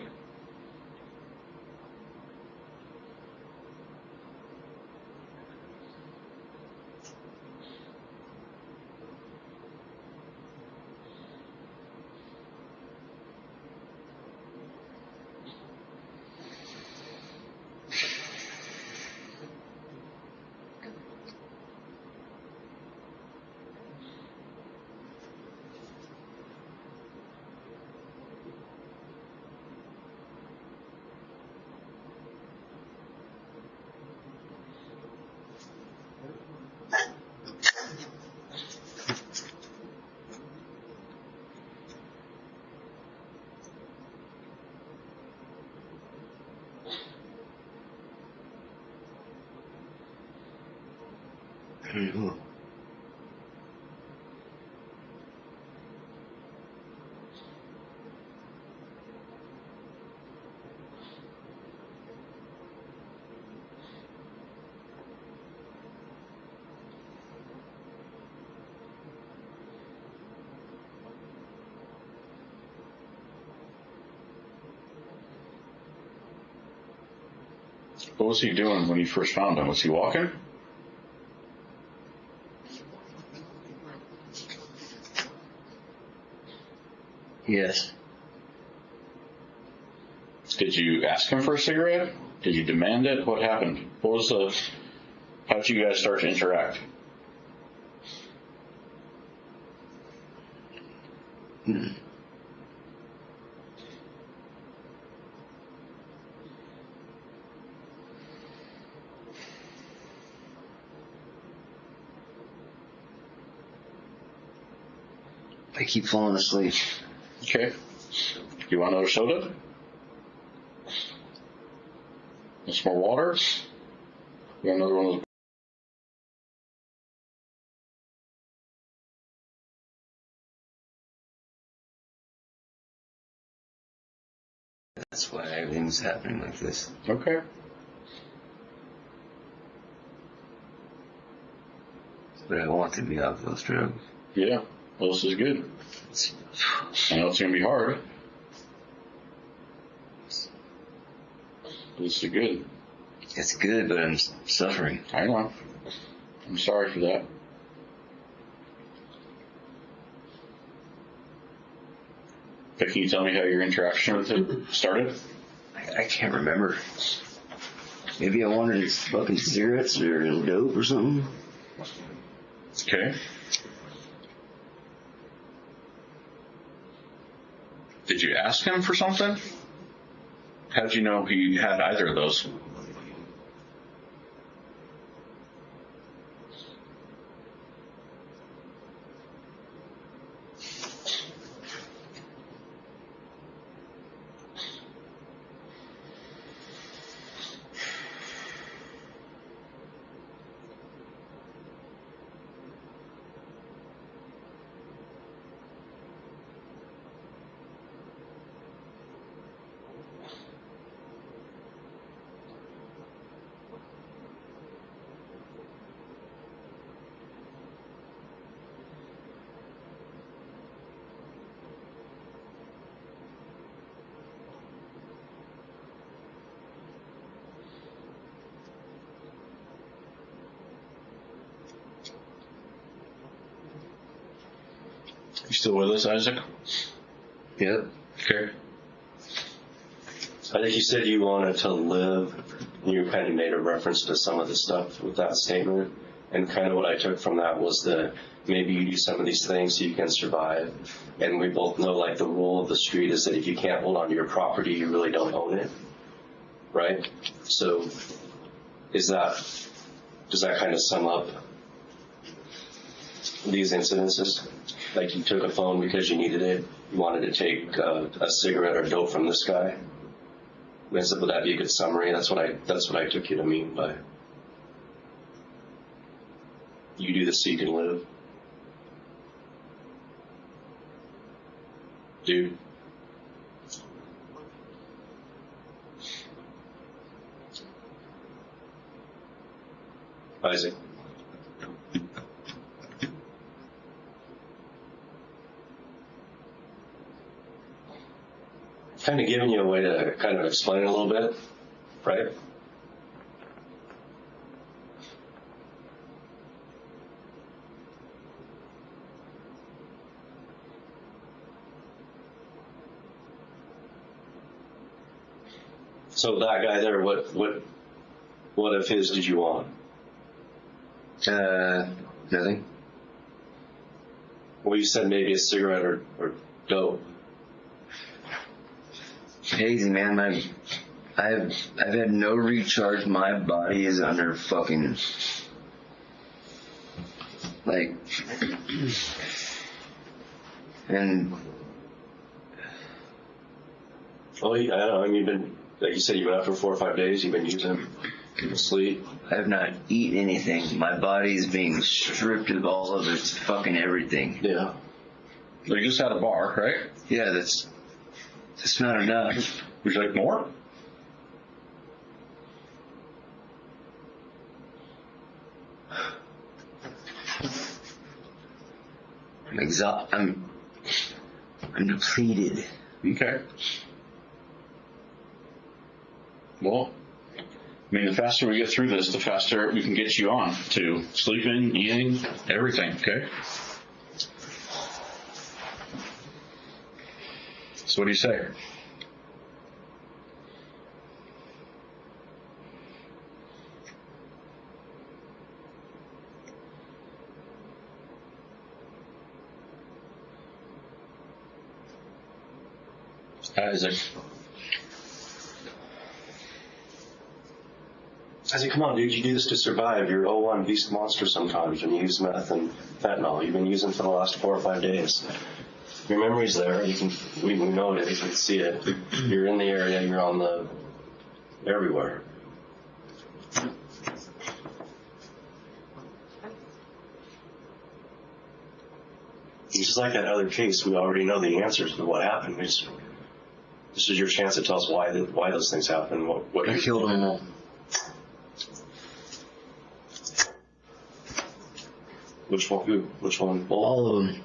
What was he doing when you first found him? Was he walking? Yes. Did you ask him for a cigarette? Did you demand it? What happened? How did you guys start to interact? I keep falling asleep. Okay. You want another soda? Want some more water? You want another one of those? That's why everything's happening like this. Okay. But I want to be off those drugs. Yeah. Well, this is good. I know it's going to be hard. This is good. It's good, but I'm suffering. I know. I'm sorry for that. But can you tell me how your interaction with him started? I can't remember. Maybe I wanted his fucking cigarettes or dope or something. Okay. Did you ask him for something? How did you know he had either of those? You still with us, Isaac? Yep. Okay. I think you said you wanted to live. You kind of made a reference to some of the stuff with that statement. And kind of what I took from that was that maybe you do some of these things so you can survive. And we both know, like, the rule of the street is that if you can't hold on to your property, you really don't own it. Right? So does that kind of sum up these incidences? Like, you took a phone because you needed it. You wanted to take a cigarette or dope from this guy. Would that be a good summary? That's what I took you to mean by you do this so you can live. Dude. Isaac. Kind of giving you a way to kind of explain it a little bit, right? So that guy there, what of his did you want? Nothing. Well, you said maybe a cigarette or dope. Easy, man. I've had no recharge. My body is under fucking like, and Oh, I don't know. I mean, you've been, like you said, you've been out for 4 or 5 days. You've been using. Sleep. I have not eaten anything. My body is being stripped of all of its fucking everything. Yeah. You just had a bar, right? Yeah, that's not enough. Would you like more? I'm depleted. Okay. Well, I mean, the faster we get through this, the faster we can get you on to sleeping, eating, everything, okay? So what do you say? Isaac. I said, come on, dude, you do this to survive. You're O1 beast monster sometimes when you use meth and fentanyl. You've been using for the last 4 or 5 days. Your memory's there. We know it. We can see it. You're in the area. You're on the everywhere. Just like that other case, we already know the answers to what happened. This is your chance to tell us why those things happened. What I killed them all. Which one? Who? Which one? All of them.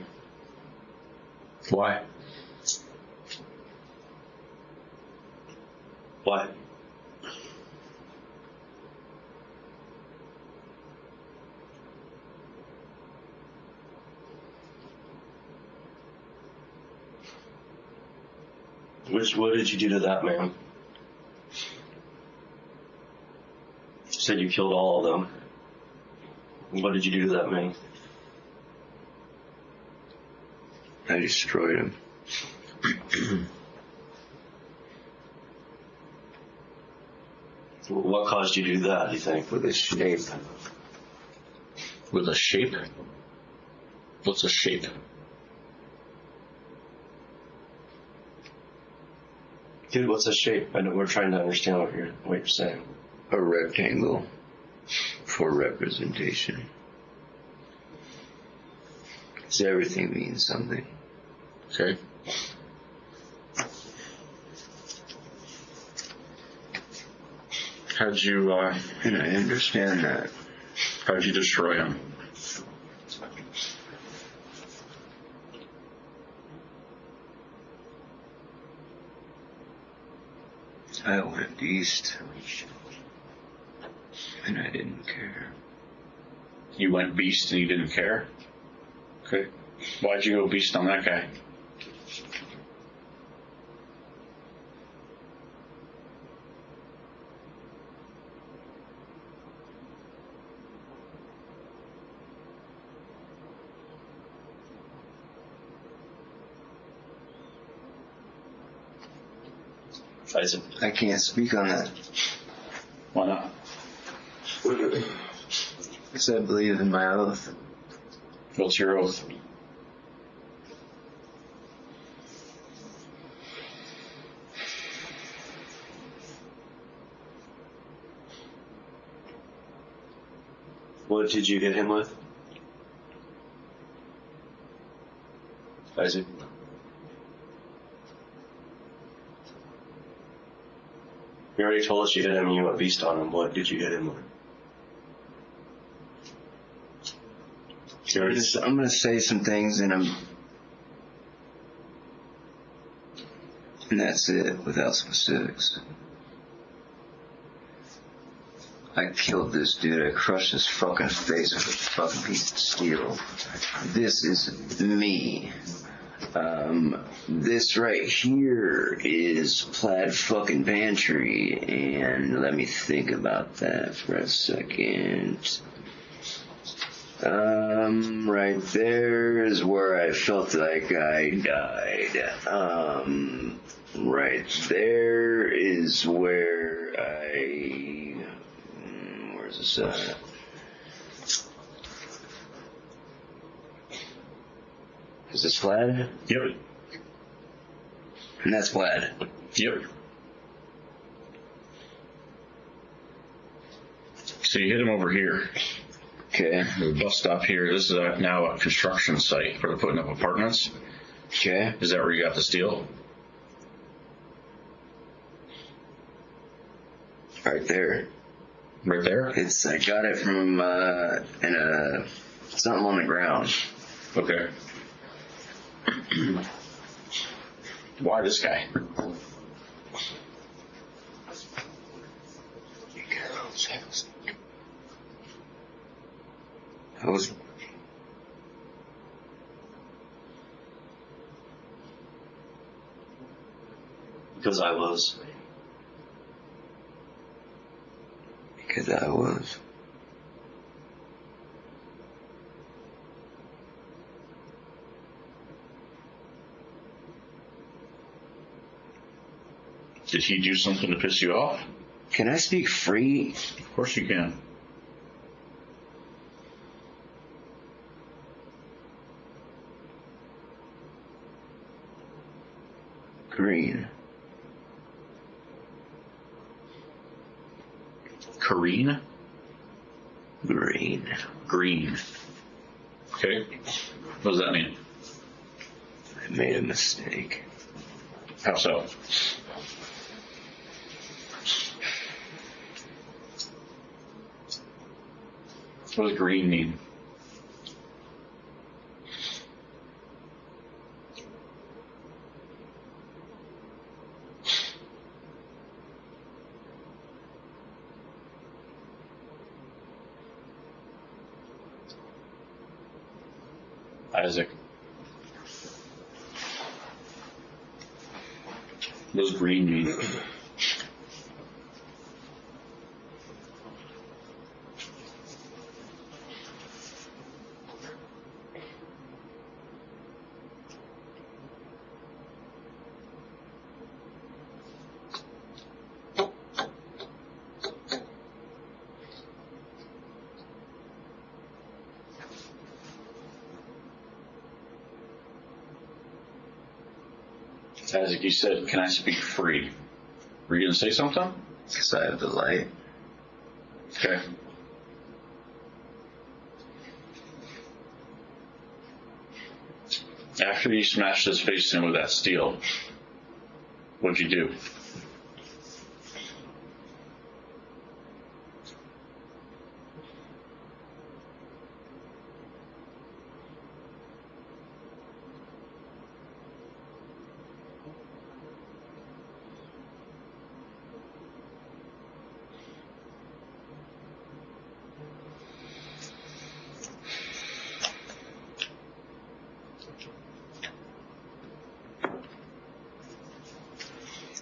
Why? Why? What did you do to that man? You said you killed all of them. What did you do to that man? I destroyed him. What caused you to do that, do you think? With a shape. With a shape? What's a shape? Dude, what's a shape? I know we're trying to understand what you're saying. A rectangle for representation. So everything means something. Okay. How'd you, And I understand that. how'd you destroy him? I went east. And I didn't care. You went beast and you didn't care? Okay. Why'd you go beast on that guy? Isaac. I can't speak on that. Why not? Because I believe in my oath. What's your oath? What did you hit him with? Isaac. You already told us you hit him and you went beast on him. What did you hit him with? You already I'm gonna say some things and that's it, without specifics. I killed this dude. I crushed his fucking face with a fucking piece of steel. This is me. This right here is plaid fucking pantry, and let me think about that for a second. Right there is where I felt like I died. Right there is where where's this at? Is this plaid? Yep. And that's plaid. Yep. So you hit him over here. Okay. The bus stop here. This is now a construction site where they're putting up apartments. Okay. Is that where you got the steel? Right there. Right there? I got it from something on the ground. Okay. Why this guy? I was Because I was. because I was. Did he do something to piss you off? Can I speak free? Of course you can. Green. Kareen? Green. Green. Okay. What does that mean? I made a mistake. How so? What does green mean? Isaac. What does green mean? Isaac, you said, can I speak free? Were you going to say something? Because I have the light. Okay. After you smashed his face in with that steel, what'd you do?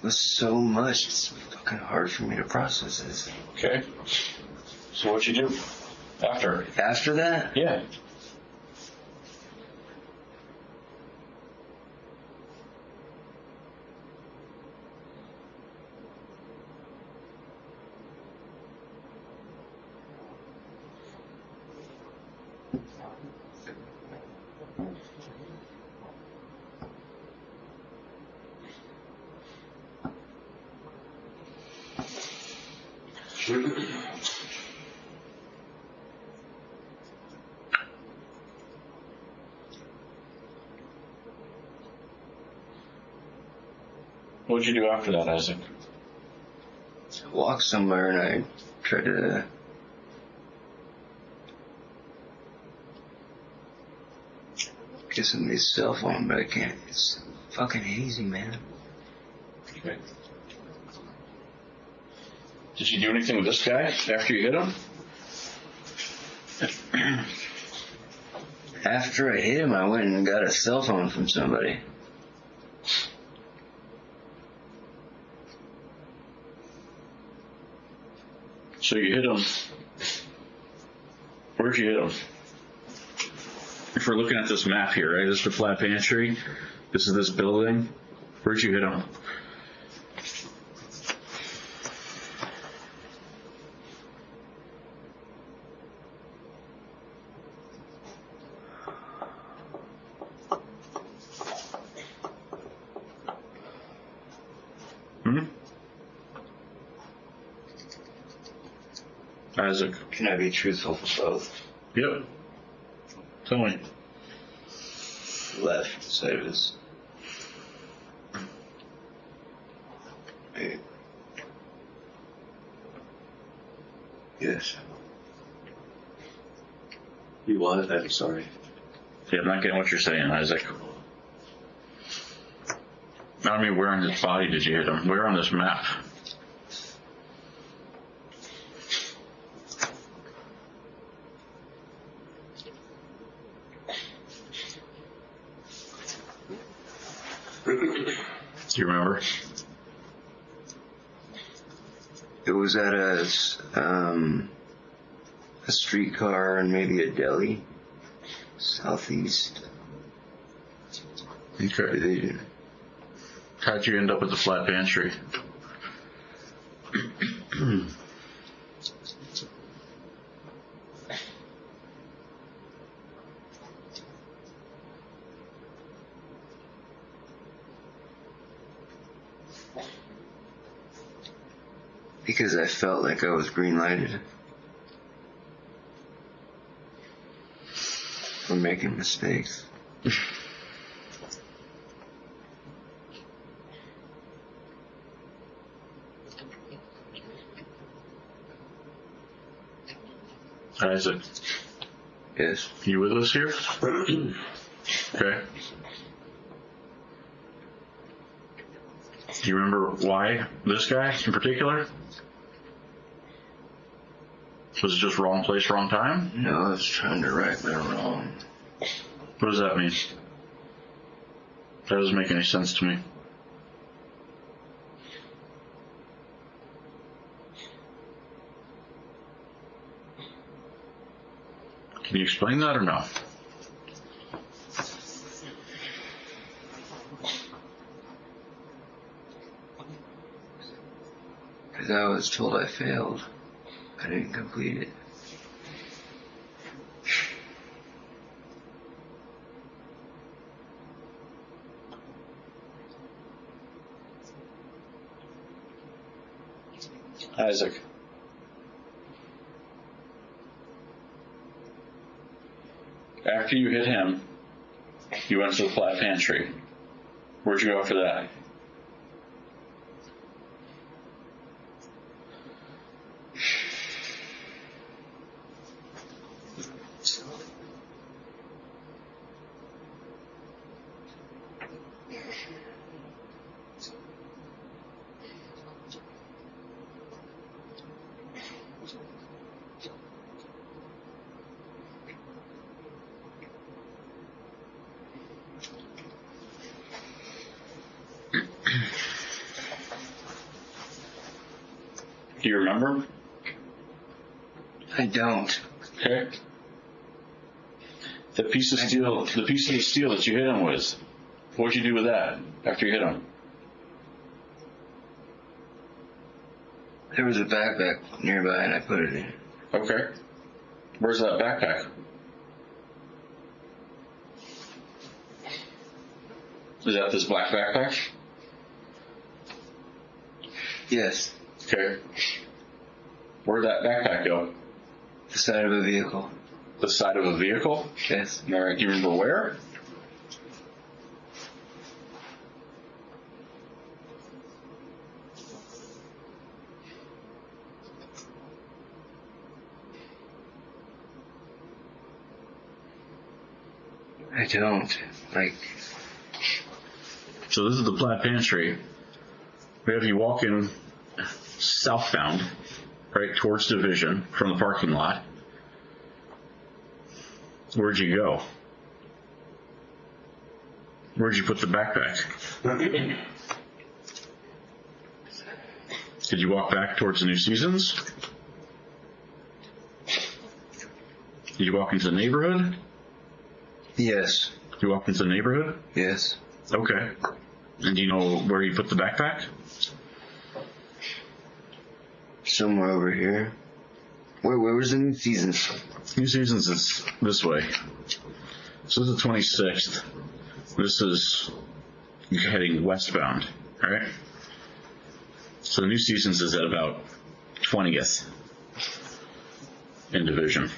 It was so much. It's fucking hard for me to process this. Okay. So what'd you do? After? After that, Yeah. What'd you do after that, Isaac? I walked somewhere and I tried to get somebody's cell phone, but I can't. It's fucking hazy, man. Okay. Did you do anything with this guy after you hit him? After I hit him, I went and got a cell phone from somebody. So you hit him. Where'd you hit him? If we're looking at this map here, right? This is the flat pantry. This is this building. Where'd you hit him? Isaac. Can I be truthful for both? Yep. Tell me. Left side of his. Yes. You what? I'm sorry. Yeah, I'm not getting what you're saying, Isaac. I mean, where on his body did you hit him? Where on this map? Do you remember? It was at a streetcar and maybe a deli, southeast Okay. division. How'd you end up at the flat pantry? Because I felt like I was green lighted for making mistakes. Isaac, Yes. you with us here? Okay. Do you remember why this guy in particular? Was it just wrong place, wrong time? No, I was trying to right my wrong. What does that mean? That doesn't make any sense to me. Can you explain that or no? Because I was told I failed. I didn't complete it. Isaac. After you hit him, you went to the flat pantry. Where'd you go after that? Do you remember? I don't. Okay. The piece of steel that you hit him with, what'd you do with that after you hit him? There was a backpack nearby and I put it in. Okay. Where's that backpack? Is that this black backpack? Yes. Okay. Where'd that backpack go? The side of a vehicle. The side of a vehicle? Yes. All right. Do you remember where? I don't. Like, So this is the flat pantry. We have you walk in southbound, right towards Division from the parking lot. Where'd you go? Where'd you put the backpack? Did you walk back towards the New Seasons? Did you walk into the neighborhood? yes. Did you walk into the neighborhood? Yes. Okay. And do you know where you put the backpack? Somewhere over here. Where was the New Seasons? New Seasons is this way. So this is the 26th. This is heading westbound, right? So the New Seasons is at about 20th. in division?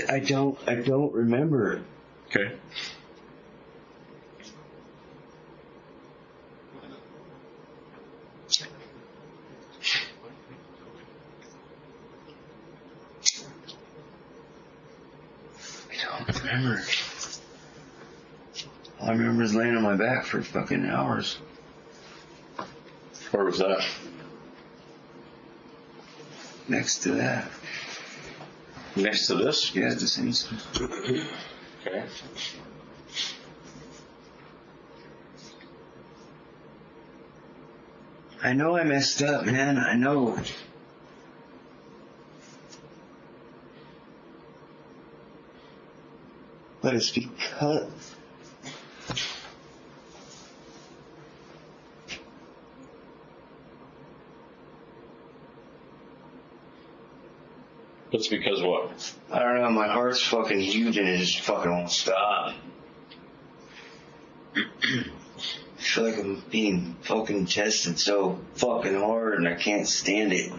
I don't remember. Okay. I don't remember. All I remember is laying on my back for fucking hours. Where was that? Next to that. Next to this? Yeah, the same. Okay. I know I messed up, man. I know. But it's because. That's because what? I don't know, my heart's fucking huge and it just fucking won't stop. I feel like I'm being fucking tested so fucking hard and I can't stand it.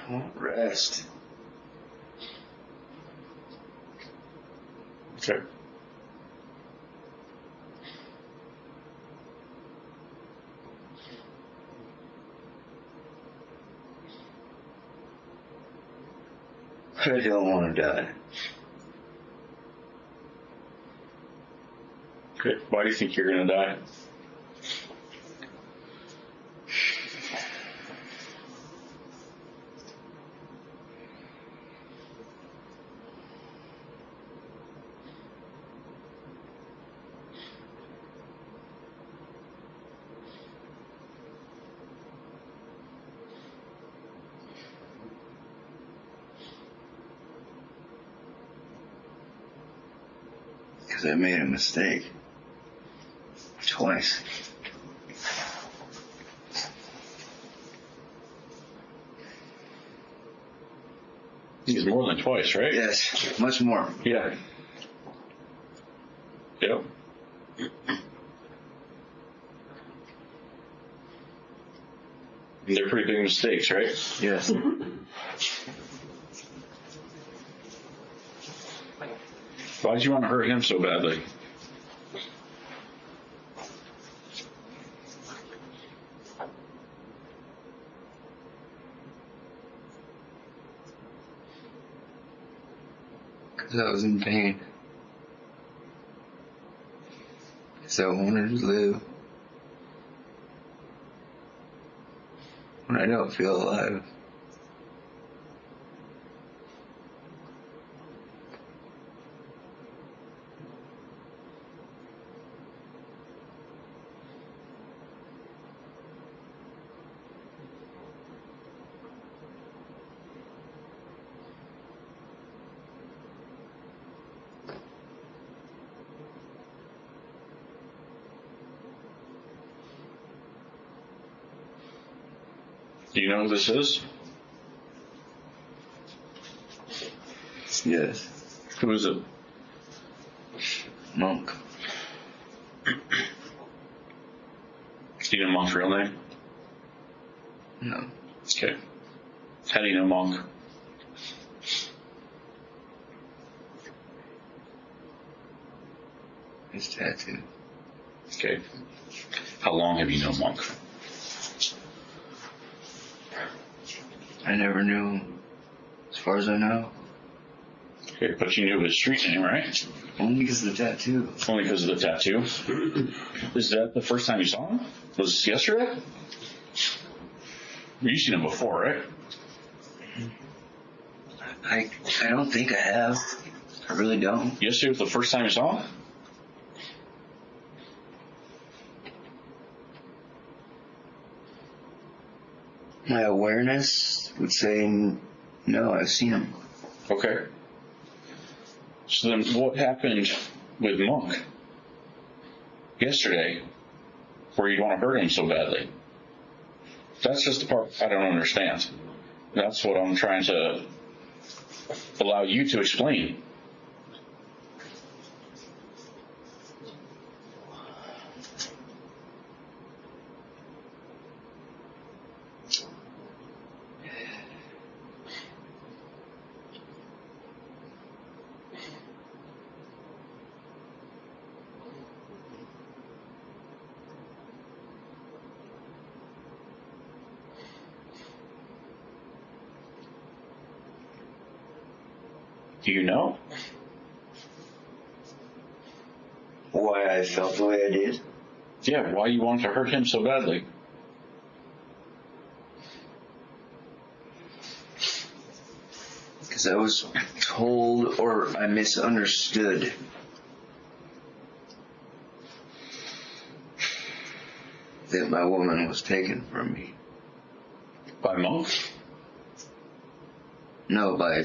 I won't rest. Okay. I don't want to die. Okay. Why do you think you're gonna die? Because I made a mistake. Twice. It's more than twice, right? Yes, much more. Yeah. Yep. They're pretty big mistakes, right? Yes. Why'd you want to hurt him so badly? Because I was in pain. Because I wanted to live. When I don't feel alive. Do you know who this is? Yes. Who is it? Monk. Do you know Monk's real name? No. Okay. How do you know Monk? His tattoo. Okay. How long have you known Monk? I never knew him. As far as I know. Okay, but you knew his street name, right? Only because of the tattoo. Only because of the tattoo. Is that the first time you saw him? Was this yesterday? You've seen him before, right? I don't think I have. I really don't. Yesterday was the first time you saw him? My awareness would say no, I've seen him. Okay. So then what happened with Monk yesterday where you'd want to hurt him so badly? That's just the part I don't understand. That's what I'm trying to allow you to explain. Do you know? Why I felt the way I did? Yeah, why you wanted to hurt him so badly? Because I was told or I misunderstood. That my woman was taken from me. By Monk? No, by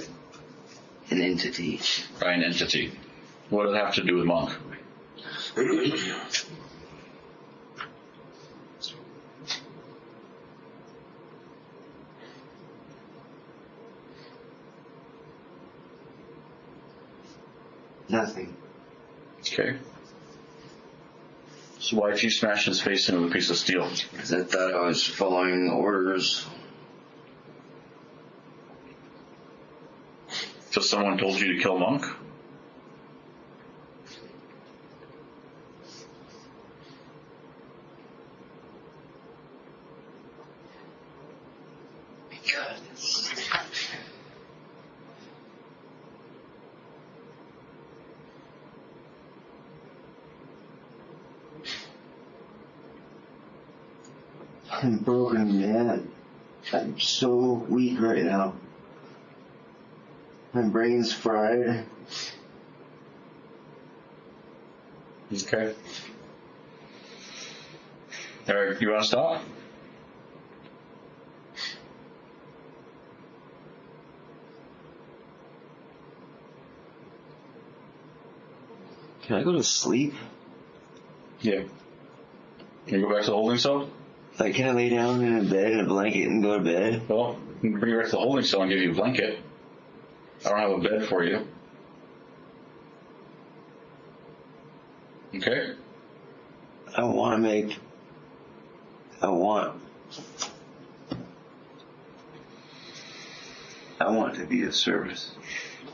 an entity. By an entity. What does it have to do with Monk? Nothing. Okay. So why'd you smash his face into a piece of steel? Because I thought I was following orders. So someone told you to kill Monk? God. I'm broken, man. I'm so weak right now. My brain's fried. Okay. Alright, you wanna stop? Can I go to sleep? Yeah. Can you go back to the holding cell? Like, can I lay down in a bed in a blanket and go to bed? Well, we can bring you back to the holding cell and give you a blanket. I don't have a bed for you. Okay? I want to be of service.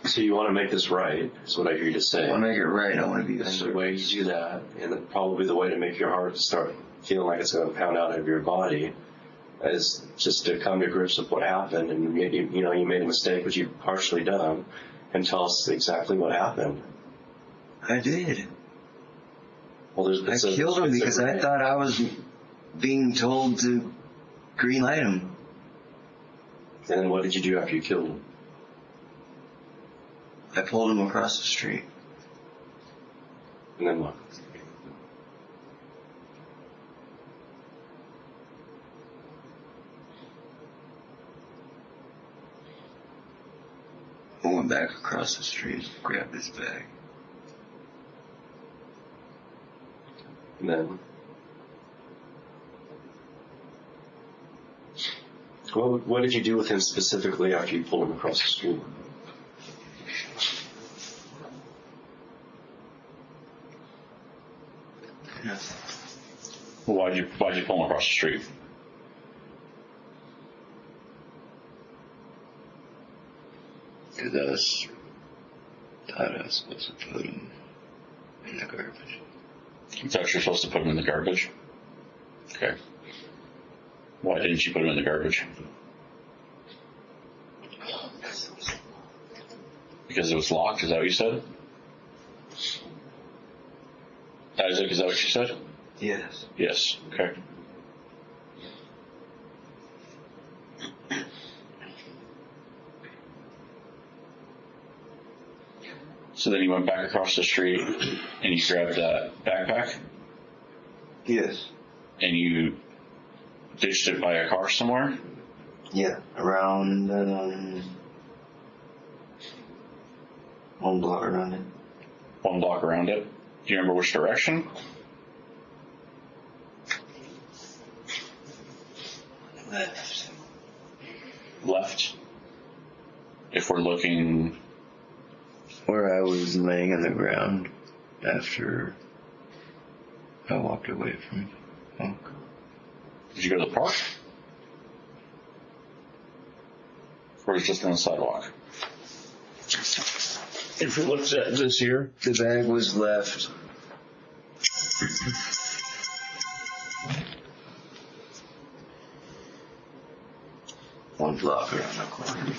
So you want to make this right, is what I hear you say. I want to make it right. I want to be of And the service. way you do that, and then probably the way to make your heart start feeling like it's going to pound out of your body, is just to come to grips with what happened, and maybe you made a mistake, which you've partially done, and tell us exactly what happened. I did. Well, I killed him because I thought I was being told to green light him. And then what did you do after you killed him? I pulled him across the street. And then what? I went back across the street, grabbed his bag. And then what did you do with him specifically after you pulled him across the street? Well, why'd you pull him across the street? Because I thought I was supposed to put him in the garbage. You thought you were supposed to put him in the garbage? Okay. Why didn't you put him in the garbage? Because it was locked, is that what you said? Isaac, is that what you said? Yes. Yes. Okay. So then you went back across the street and you grabbed that backpack Yes. and you ditched it by a car somewhere? Yeah. Around 1 block around it. 1 block around it. Do you remember which direction? Left. left? If we're looking, Where I was laying on the ground after I walked away from Punk. did you go to the park? Or was it just on the sidewalk? If we looked at this here, The bag was left. One block around the corner.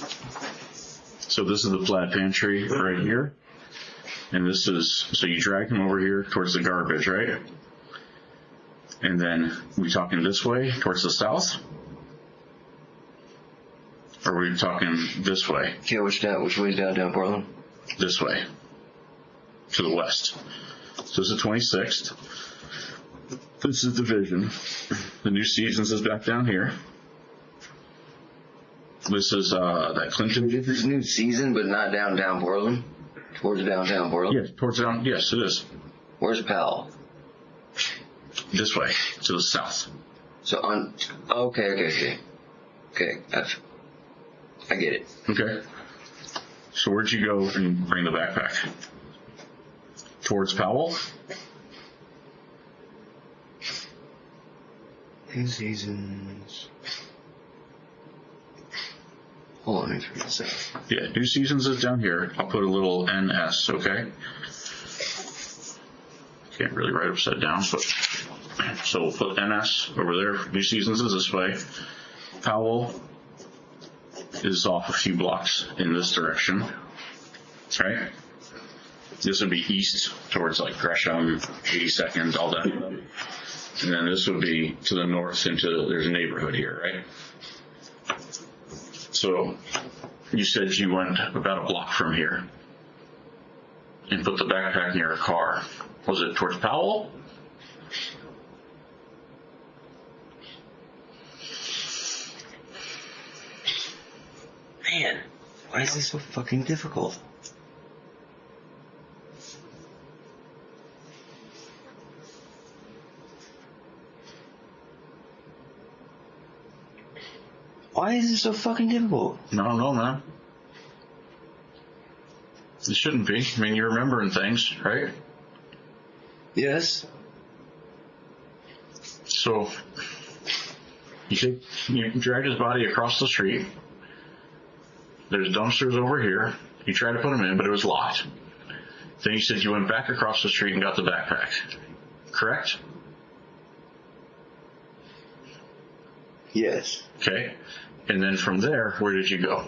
so this is the flat pantry right here. And this is, so you drag him over here towards the garbage, right? And then we talking this way towards the south? Or are we talking this way? Okay, which way's downtown Portland? This way. To the west. So this is 26th. This is Division. The New Seasons is back down here. This is that Clinton. This is New Season, but not downtown Portland. Towards downtown Portland. Yes, towards down. Yes, it is. Where's Powell? This way, to the south. So on. Okay. I get it. Okay. So where'd you go and bring the backpack? Towards Powell? New Seasons. Hold on, let me figure this out. Yeah, New Seasons is down here. I'll put a little NS, okay? Can't really write upside down, but so we'll put NS over there. New Seasons is this way. Powell is off a few blocks in this direction, right? This would be east towards like Gresham, 82nd, all that. And then this would be to the north into, there's a neighborhood here, right? So you said you went about a block from here and put the backpack near a car. Was it towards Powell? Man, why is this so fucking difficult? Why is this so fucking difficult? I don't know, man. It shouldn't be. I mean, you're remembering things, right? Yes. So you dragged his body across the street. There's dumpsters over here. You tried to put him in, but it was locked. Then you said you went back across the street and got the backpack. Correct? Yes. Okay. And then from there, where did you go?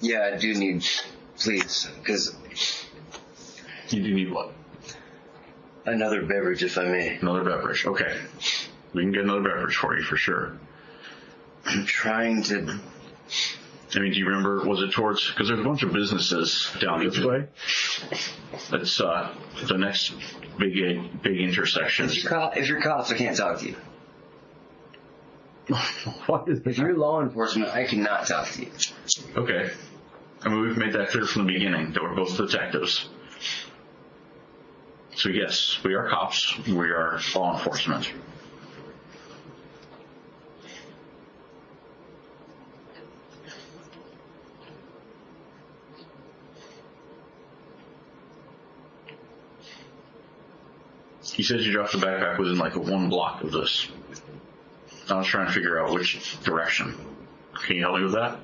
Yeah, I do need, please, because You do need what? another beverage, if I may. Another beverage. Okay. We can get another beverage for you for sure. I'm trying to. I mean, do you remember, was it towards, because there's a bunch of businesses down this way. That's the next big intersection. If you're cops, I can't talk to you. What is If you're law enforcement, I cannot talk to you. Okay. I mean, we've made that clear from the beginning that we're both detectives. So yes, we are cops. We are law enforcement. You said you dropped the backpack within like 1 block of this. I was trying to figure out which direction. Can you help me with that?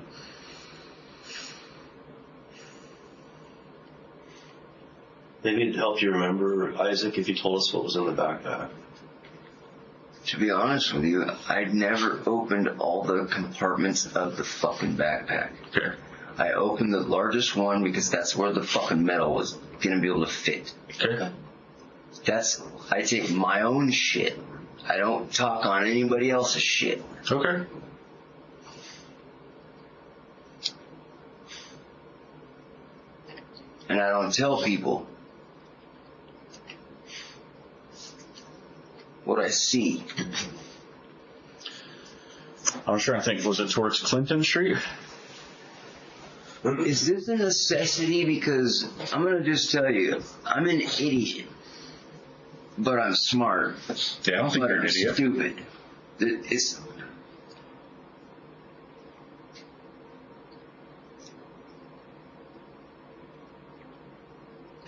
Maybe it'd help you remember, Isaac, if you told us what was in the backpack. To be honest with you, I never opened all the compartments of the fucking backpack. Okay. I opened the largest one because that's where the fucking metal was gonna be able to fit. Okay. I take my own shit. I don't talk on anybody else's shit. Okay. and I don't tell people what I see. I was trying to think, was it towards Clinton Street? Is this a necessity? Because I'm gonna just tell you, I'm an idiot, but I'm smart. Yeah, I don't think But you're an I'm idiot. stupid. It's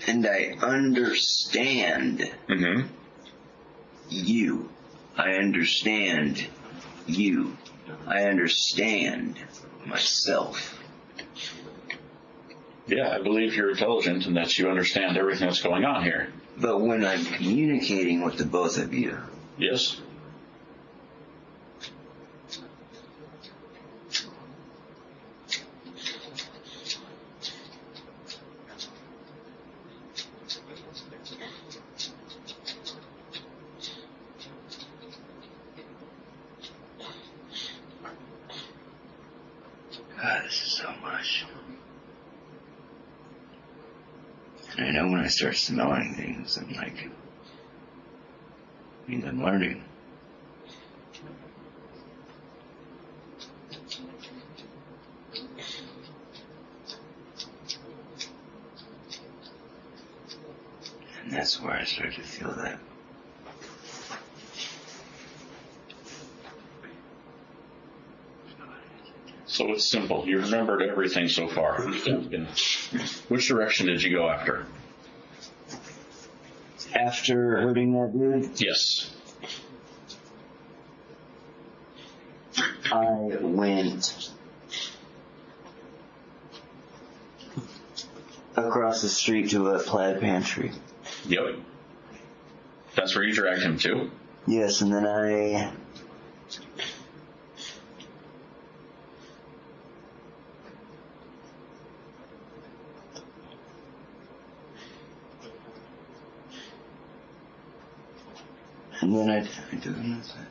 and I understand Mm-hmm. you. I understand you. I understand myself. Yeah, I believe you're intelligent and that you understand everything that's going on here. But when I'm communicating with the both of you, Yes? God, this is so much. And I know when I start smelling things, I'm like, means I'm learning. And that's where I start to feel that. So it's simple. You remembered everything so far. Which direction did you go after? After hurting that dude, Yes. I went across the street to a plaid pantry. Yep. That's where you dragged him to? Yes, and then I took him to the plaid pantry.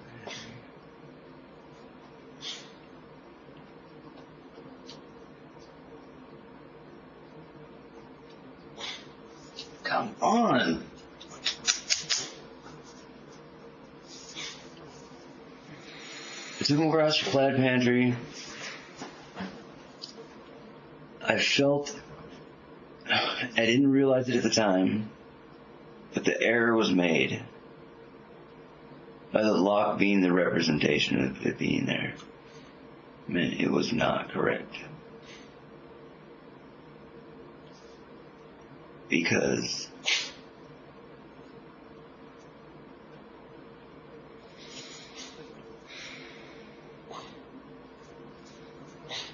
Come on. I took him across the plaid pantry. I felt, I didn't realize it at the time, but the error was made by the lock being the representation of it being there. Meant it was not correct. Because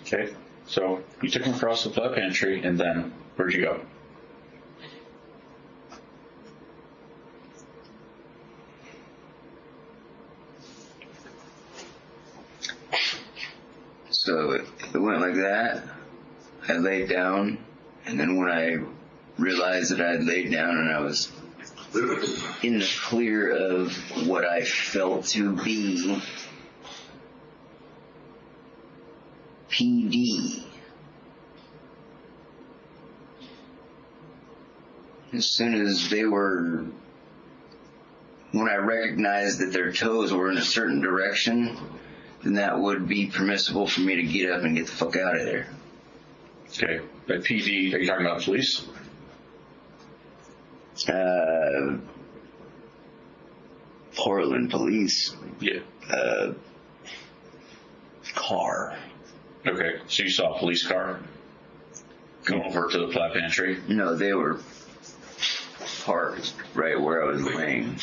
Okay. So you took him across the plaid pantry, and then where'd you go? so it went like that. I laid down, and then when I realized that I had laid down and I was in the clear of what I felt to be PD. As soon as when I recognized that their toes were in a certain direction, then that would be permissible for me to get up and get the fuck out of there. Okay. By PD, are you talking about police? Portland police, Yeah. car. Okay. So you saw a police car come over to the plaid pantry? No, they were parked right where I was laying.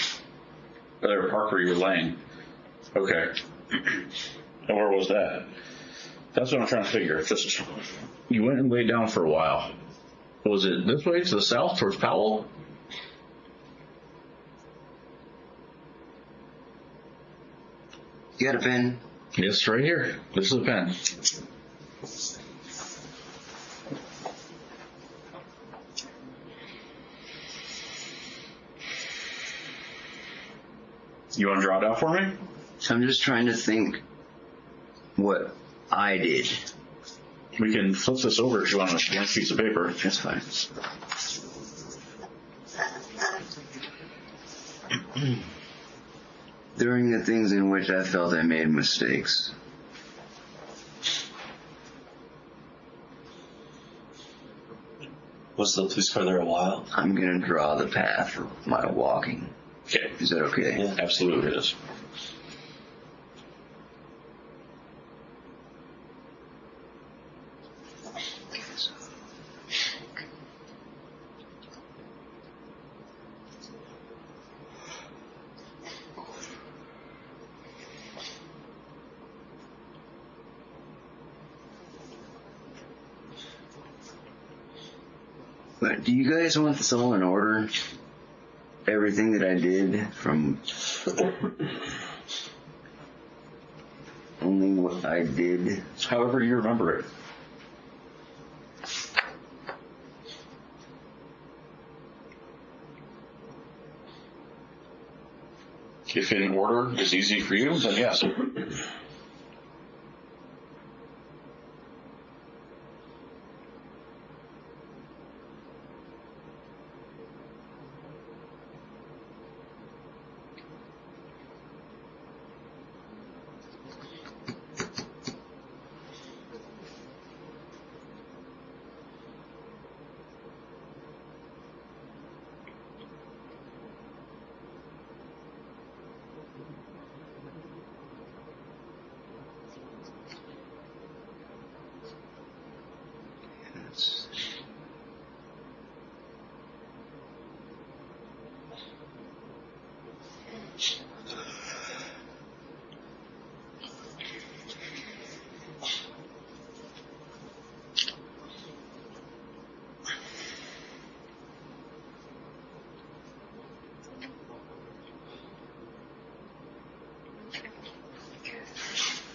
Oh, they were parked where you were laying. Okay. And where was that? That's what I'm trying to figure. Just you went and laid down for a while. Was it this way to the south towards Powell? You got a pen? Yes, right here. This is a pen. You want to draw it out for me? I'm just trying to think what I did We can flip this over if you want a blank piece of paper. That's fine. During the things in which I felt I made mistakes. Was the police car there a while? I'm gonna draw the path of my walking. Okay. Is that okay? Yeah. Absolutely it is. But do you guys want this all in order? Everything that I did from only what I did. However you remember it. If in order is easy for you, then yes.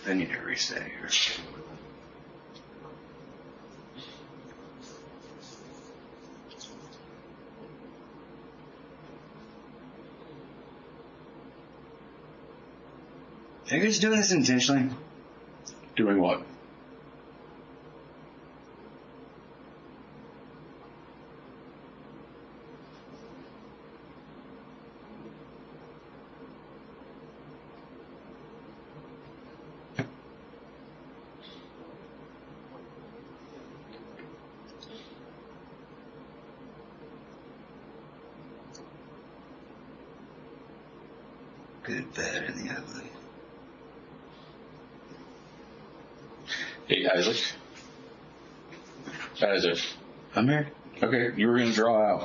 I need to reset here. Are you guys doing this intentionally? Doing what? Good, bad, and the ugly. Hey, Isaac. Isaac. I'm here. Okay, you were going to draw out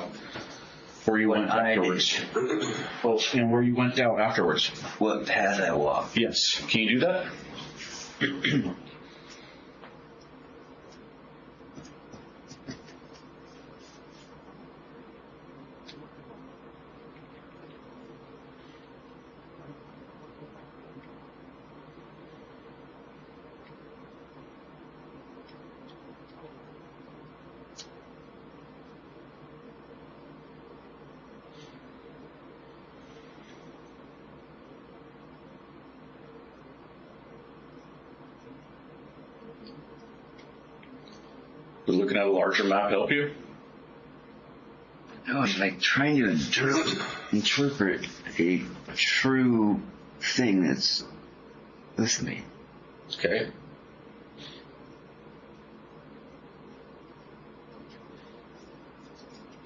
where you went I did. afterwards. Well, and where you went out afterwards. What path I walked. Yes. Can you do that? Would looking at a larger map help you? No, I'm like trying to interpret a true thing that's with me. Okay.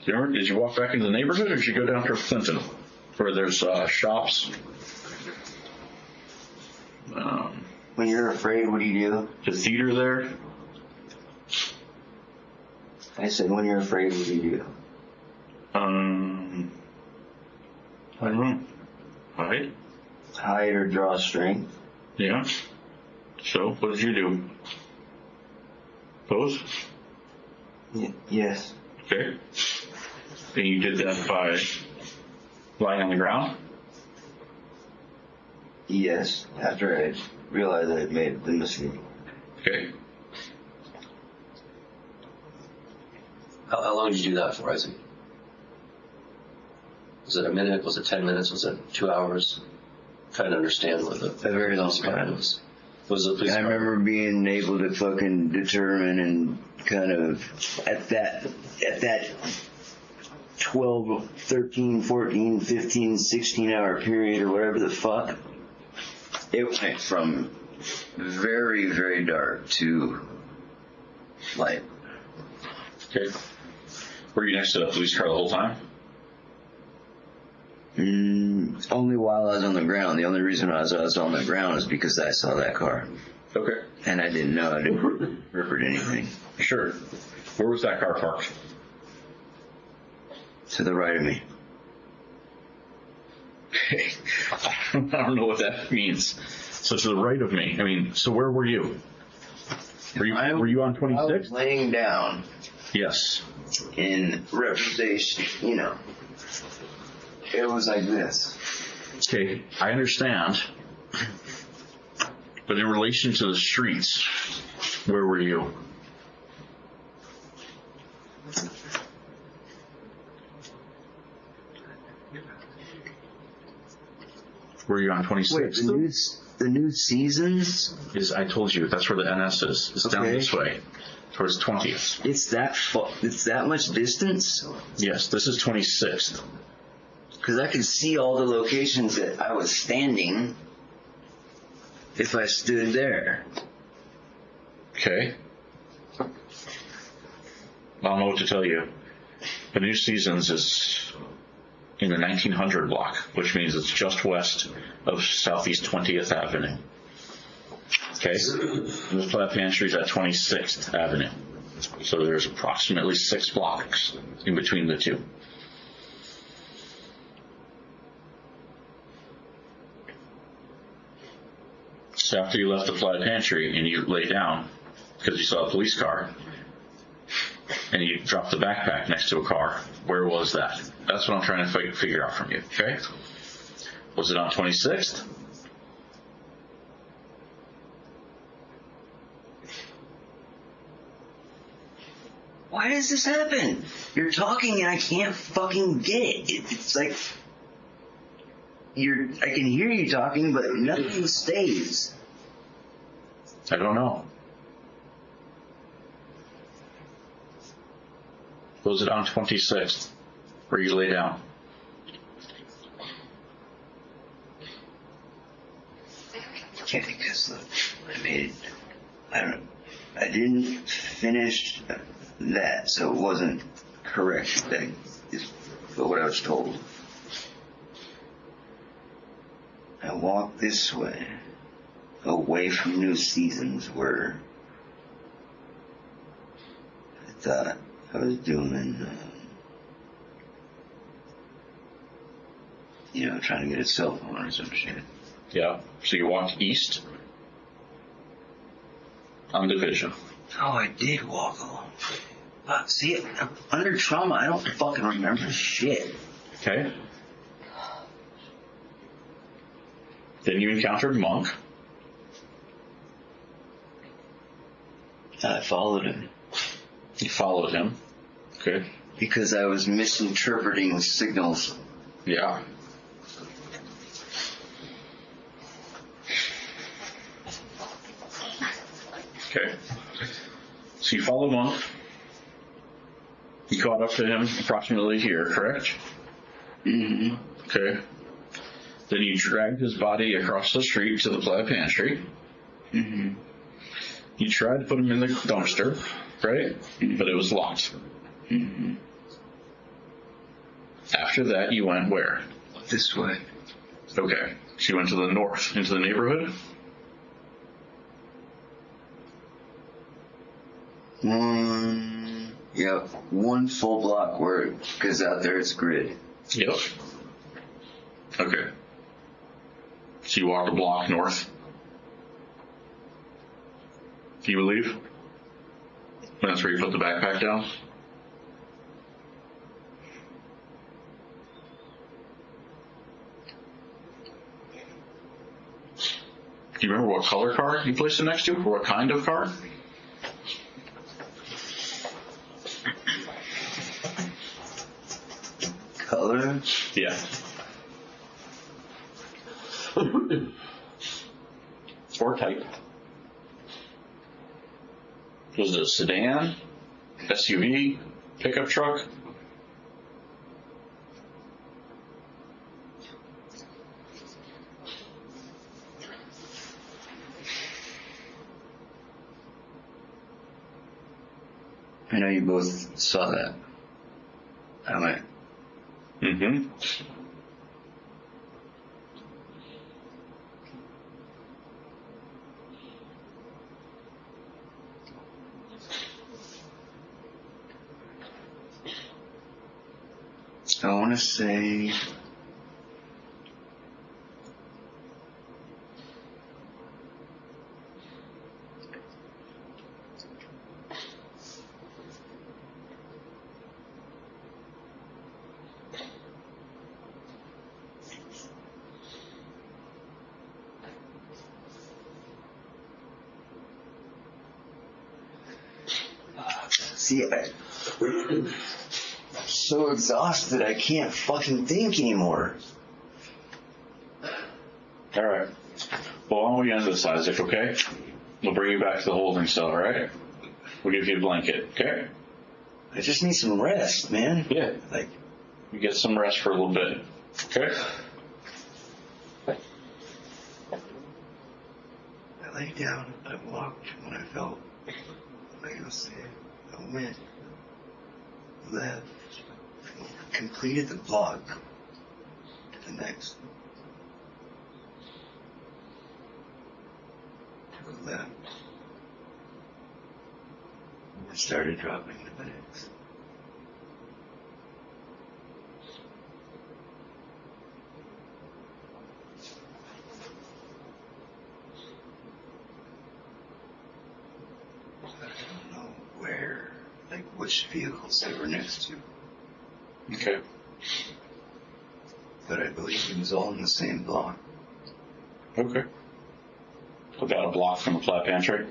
Did you walk back into the neighborhood, or did you go down to Clinton, where there's shops? When you're afraid, what do you do? The theater there. I said, when you're afraid, what do you do? I don't know. Right? Hide or draw strength. Yeah. So, what did you do? Pose? Yes. Okay. And you did that by lying on the ground? Yes. After I realized I had made the mistake. Okay. How long did you do that for, Isaac? Was it a minute? Was it 10 minutes? Was it 2 hours? Trying to understand what the A very long plan time. was. Was it police I car? remember being able to fucking determine and kind of at that 12, 13, 14, 15, 16 hour period or whatever the fuck, it went from very, very dark to light. Okay. Were you next to the police car the whole time? Only while I was on the ground. The only reason I was on the ground is because I saw that car. Okay. And I didn't know. I didn't report anything. Sure. Where was that car parked? To the right of me. Okay. I don't know what that means. So to the right of me. I mean, so where were you? Were you on I was 26? laying down Yes. in representation, you know. It was like this. Okay, I understand. But in relation to the streets, where were you? Were you on 26? Wait, the new seasons? I told you, that's where the NS is. It's down Okay. this way, towards 20th. It's that much distance? Yes, this is 26th. Because I could see all the locations that I was standing if I stood there. Okay. I don't know what to tell you. The New Seasons is in the 1900 block, which means it's just west of Southeast 20th Avenue. Okay? And the Plaid Pantry's at 26th Avenue. So there's approximately 6 blocks in between the two. So after you left the Plaid Pantry and you lay down because you saw a police car and you dropped the backpack next to a car, where was that? That's what I'm trying to figure out from you, okay? Was it on 26th? Why does this happen? You're talking and I can't fucking get it. It's like I can hear you talking, but nothing stays. I don't know. Was it on 26th where you lay down? Yeah, because I didn't finish that, so it wasn't correct. That is what I was told. I walked this way, away from New Seasons, where I thought I was doing, trying to get a cell phone or some shit. Yeah. So you walked east on Division. Oh, I did walk along. See, under trauma, I don't fucking remember shit. Okay. Then you encountered Monk. I followed him. You followed him. Okay. Because I was misinterpreting the signals. Yeah. Okay. So you followed Monk. You caught up to him approximately here, correct? Mm-hmm. Okay. Then you dragged his body across the street to the Plaid Pantry. Mm-hmm. You tried to put him in the dumpster, right? But it was locked. Mm-hmm. After that, you went where? This way. Okay. So you went to the north, into the neighborhood? One full block where, because out there it's grid. Yep. Okay. So you walked a block north? Do you believe? That's where you put the backpack down? Do you remember what color car you placed it next to? Or what kind of car? Color? Yeah. Or type. Was it a sedan, SUV, pickup truck? I know you both saw that. I went, Mm-hmm. I want to say, see, I'm so exhausted I can't fucking think anymore. All right. Well, why don't we end this, Isaac, okay? We'll bring you back to the holding cell, all right? We'll give you a blanket, okay? I just need some rest, man. Yeah. Like, You get some rest for a little bit, okay? I lay down, I walked when I felt like I was safe. I went, left, completed the block to the next. Took a left. I started dropping the bags. I don't know where, like which vehicles they were next to, Okay. but I believe it was all in the same block. Okay. About a block from the flat pantry.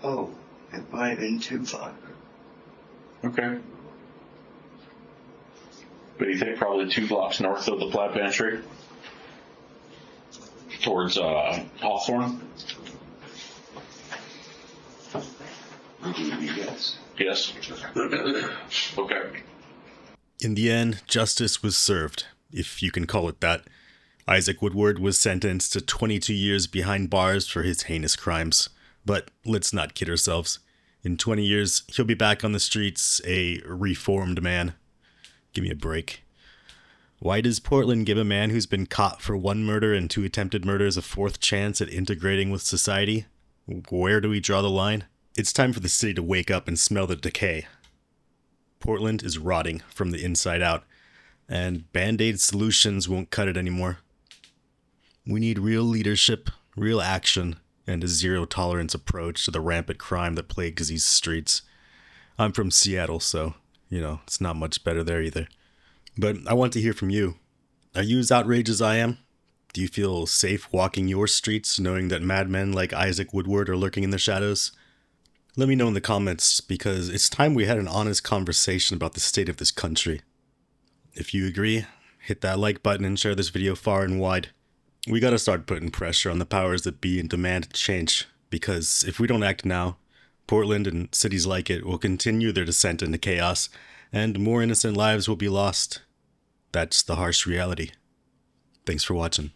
Oh, it might have been 2 blocks. Okay. But you think probably 2 blocks north of the flat pantry? Towards Hawthorne? Yes. Yes. Okay. In the end, justice was served, if you can call it that. Isaac Woodward was sentenced to 22 years behind bars for his heinous crimes. But let's not kid ourselves. In 20 years, he'll be back on the streets, a reformed man. Give me a break. Why does Portland give a man who's been caught for 1 murder and 2 attempted murders a 4th chance at integrating with society? Where do we draw the line? It's time for the city to wake up and smell the decay. Portland is rotting from the inside out, and band-aid solutions won't cut it anymore. We need real leadership, real action, and a zero-tolerance approach to the rampant crime that plagues these streets. I'm from Seattle, so, it's not much better there either. But I want to hear from you. Are you as outraged as I am? Do you feel safe walking your streets knowing that madmen like Isaac Woodward are lurking in the shadows? Let me know in the comments, because it's time we had an honest conversation about the state of this country. If you agree, hit that like button and share this video far and wide. We gotta start putting pressure on the powers that be and demand change, because if we don't act now, Portland and cities like it will continue their descent into chaos, and more innocent lives will be lost. That's the harsh reality. Thanks for watching.